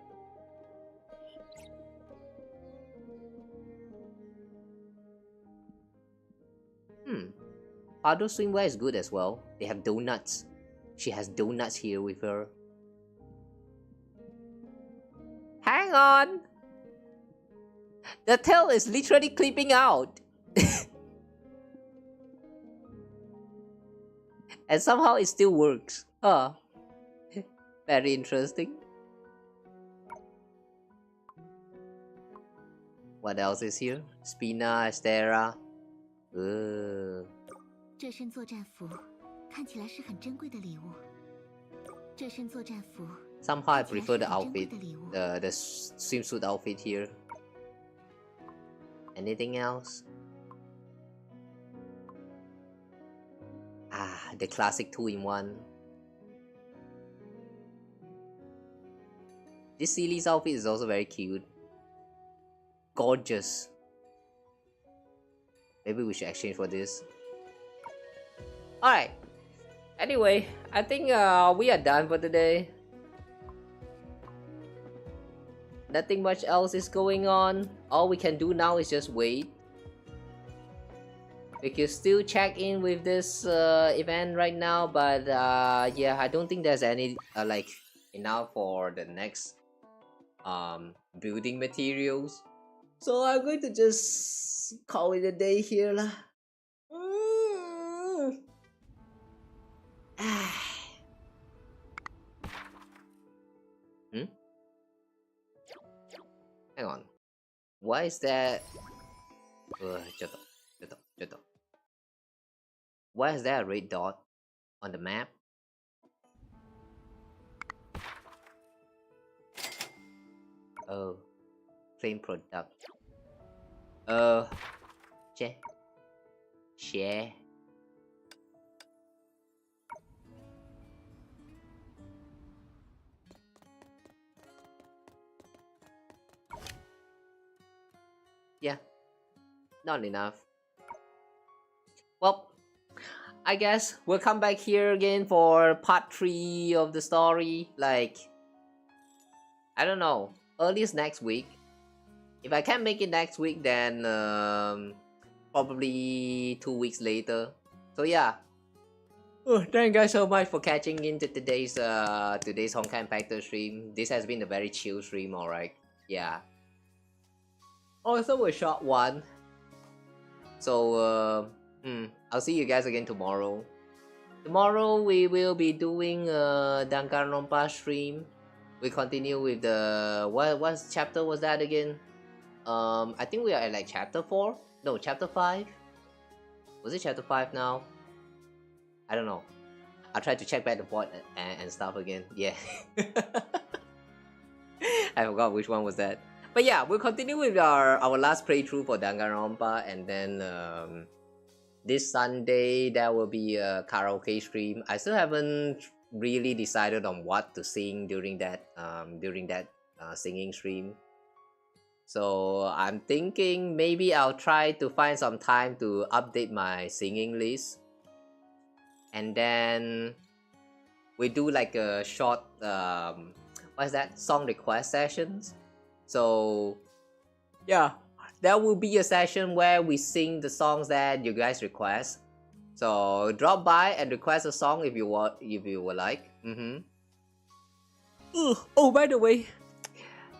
Pado swimwear is good as well. They have donuts. She has donuts here with her. Hang on! The tail is literally clipping out. And somehow it still works. Very interesting. What else is here? Spina, Astera. 这身作战服看起来是很珍贵的礼物。这身作战服 Somehow I prefer the outfit, the swimsuit outfit here. Anything else? The classic 2-in-1. This Seely's outfit is also very cute. Gorgeous. Maybe we should exchange for this. Alright. Anyway, I think we are done for today. Nothing much else is going on. All we can do now is just wait. We can still check in with this event right now, but yeah, I don't think there's any like enough for the next building materials. So I'm going to just call it a day here lah. Hang on. Why is that? Why is there a red dot on the map? Oh, flame product. Share. Yeah, not enough. Well, I guess we'll come back here again for part 3 of the story. Like, I don't know, earliest next week. If I can't make it next week, then probably 2 weeks later. So yeah. Thank you guys so much for catching into today's Honkai Impactor stream. This has been a very chill stream, alright. Yeah. Also a short one. So I'll see you guys again tomorrow. Tomorrow we will be doing a Danganronpa stream. We continue with the what chapter was that again? I think we are at like chapter 4? No, chapter 5? Was it chapter 5 now? I don't know. I'll try to check back the board and stuff again. Yeah. I forgot which one was that. But yeah, we'll continue with our last playthrough for Danganronpa, and then this Sunday there will be a karaoke stream. I still haven't really decided on what to sing during that singing stream. So I'm thinking maybe I'll try to find some time to update my singing list, and then we do like a short what's that, song request sessions. So yeah, there will be a session where we sing the songs that you guys request. So drop by and request a song if you want, if you would like. Oh, by the way,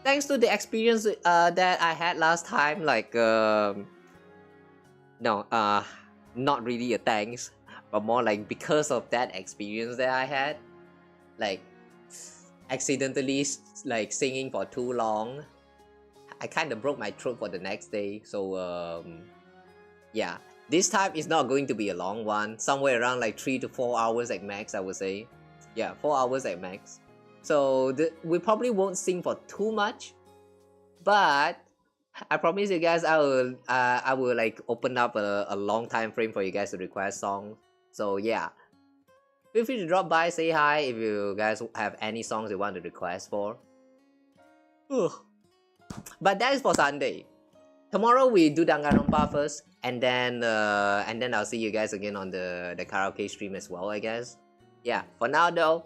thanks to the experience that I had last time, like no, not really a thanks, but more like because of that experience that I had, like accidentally like singing for too long, I kind of broke my throat for the next day. So yeah, this time is not going to be a long one, somewhere around like 3 to 4 hours at max, I would say. Yeah, 4 hours at max. So we probably won't sing for too much, but I promise you guys I will like open up a long time frame for you guys to request songs. So yeah, feel free to drop by, say hi if you guys have any songs you want to request for. Ugh. But that is for Sunday. Tomorrow we do Danganronpa first, and then I'll see you guys again on the karaoke stream as well, I guess. Yeah, for now though,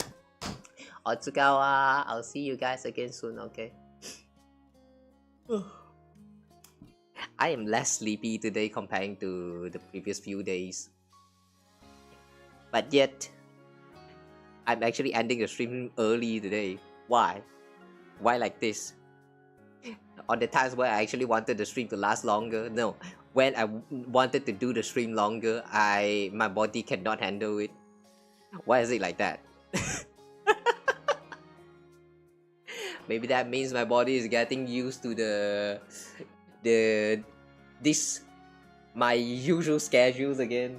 Otsukawa, I'll see you guys again soon, okay? I am less sleepy today comparing to the previous few days. But yet, I'm actually ending the stream early today. Why? Why like this? On the times where I actually wanted the stream to last longer, no. When I wanted to do the stream longer, my body cannot handle it. Why is it like that? Maybe that means my body is getting used to my usual schedules again.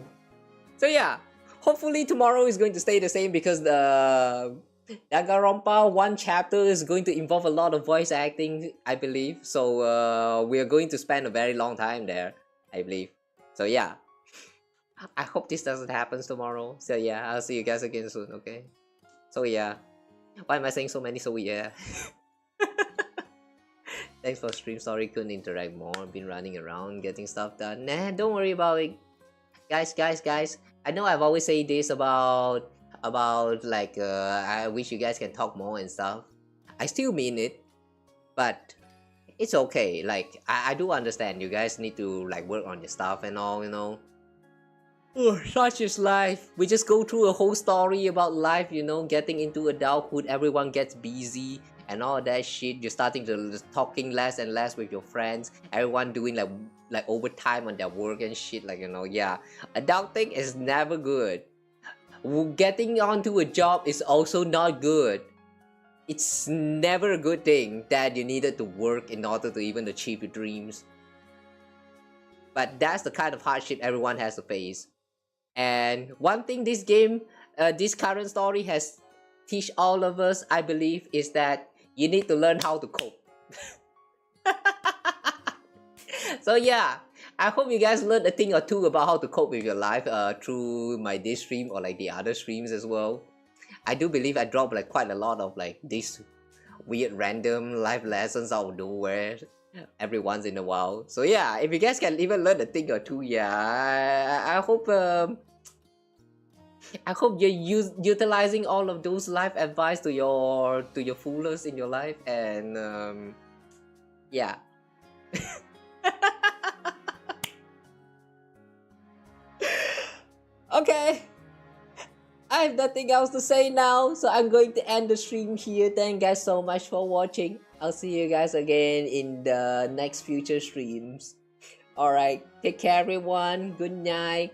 So yeah, hopefully tomorrow is going to stay the same, because the Danganronpa 1 chapter is going to involve a lot of voice acting, I believe. So we are going to spend a very long time there, I believe. So yeah, I hope this doesn't happen tomorrow. So yeah, I'll see you guys again soon, okay? So yeah, why am I saying so many so yeah? Thanks for stream. Sorry couldn't interact more. Been running around getting stuff done. Nah, don't worry about it. Guys. I know I've always said this about like I wish you guys can talk more and stuff. I still mean it, but it's okay. Like I do understand you guys need to like work on your stuff and all, you know. Such is life. We just go through a whole story about life, you know, getting into adulthood, everyone gets busy and all that shit. You're starting to talking less and less with your friends, everyone doing like overtime on their work and shit, like, you know. Yeah, adulting is never good. Getting onto a job is also not good. It's never a good thing that you needed to work in order to even achieve your dreams. But that's the kind of hardship everyone has to face. And one thing this game, this current story has teach all of us, I believe, is that you need to learn how to cope. So yeah, I hope you guys learned a thing or two about how to cope with your life through my this stream or like the other streams as well. I do believe I dropped like quite a lot of like these weird random life lessons out of nowhere every once in a while. So yeah, if you guys can even learn a thing or two, yeah, I hope you're utilizing all of those life advice to your fullest in your life, and yeah. Okay, I have nothing else to say now, so I'm going to end the stream here. Thank you guys so much for watching. I'll see you guys again in the next future streams. Alright, take care everyone. Good night.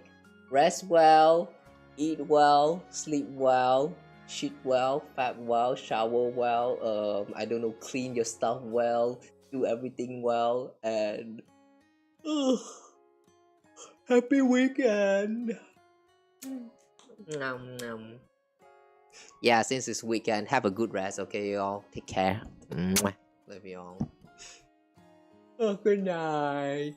Rest well. Eat well. Sleep well. Shit well. Fat well. Shower well. I don't know, clean your stuff well. Do everything well. And happy weekend. Yeah, since it's weekend, have a good rest, okay, y'all? Take care. Love y'all. Oh, good night.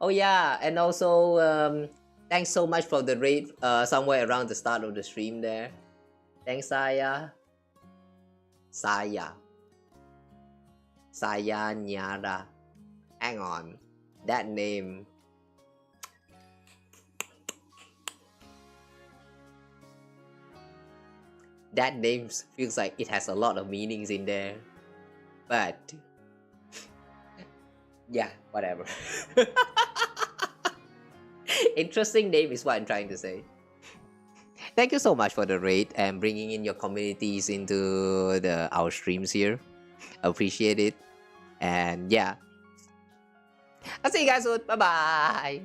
Oh yeah, and also thanks so much for the raid somewhere around the start of the stream there. Thanks, Saya Nyara. Hang on. That name. That name feels like it has a lot of meanings in there. But yeah, whatever. Interesting name is what I'm trying to say. Thank you so much for the raid and bringing in your communities into our streams here. Appreciate it. And yeah, I'll see you guys soon. Bye bye.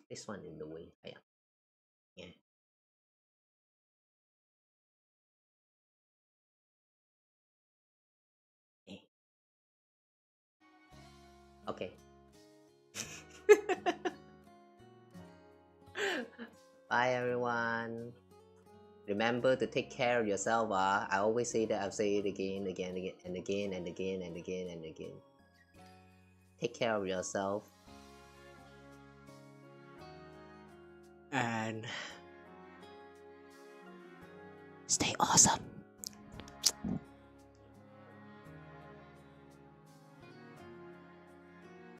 This one in the way. Yeah. Okay. Bye everyone. Remember to take care of yourself. I always say that. I'll say it again, and again, and again, and again, and again. Take care of yourself. And stay awesome.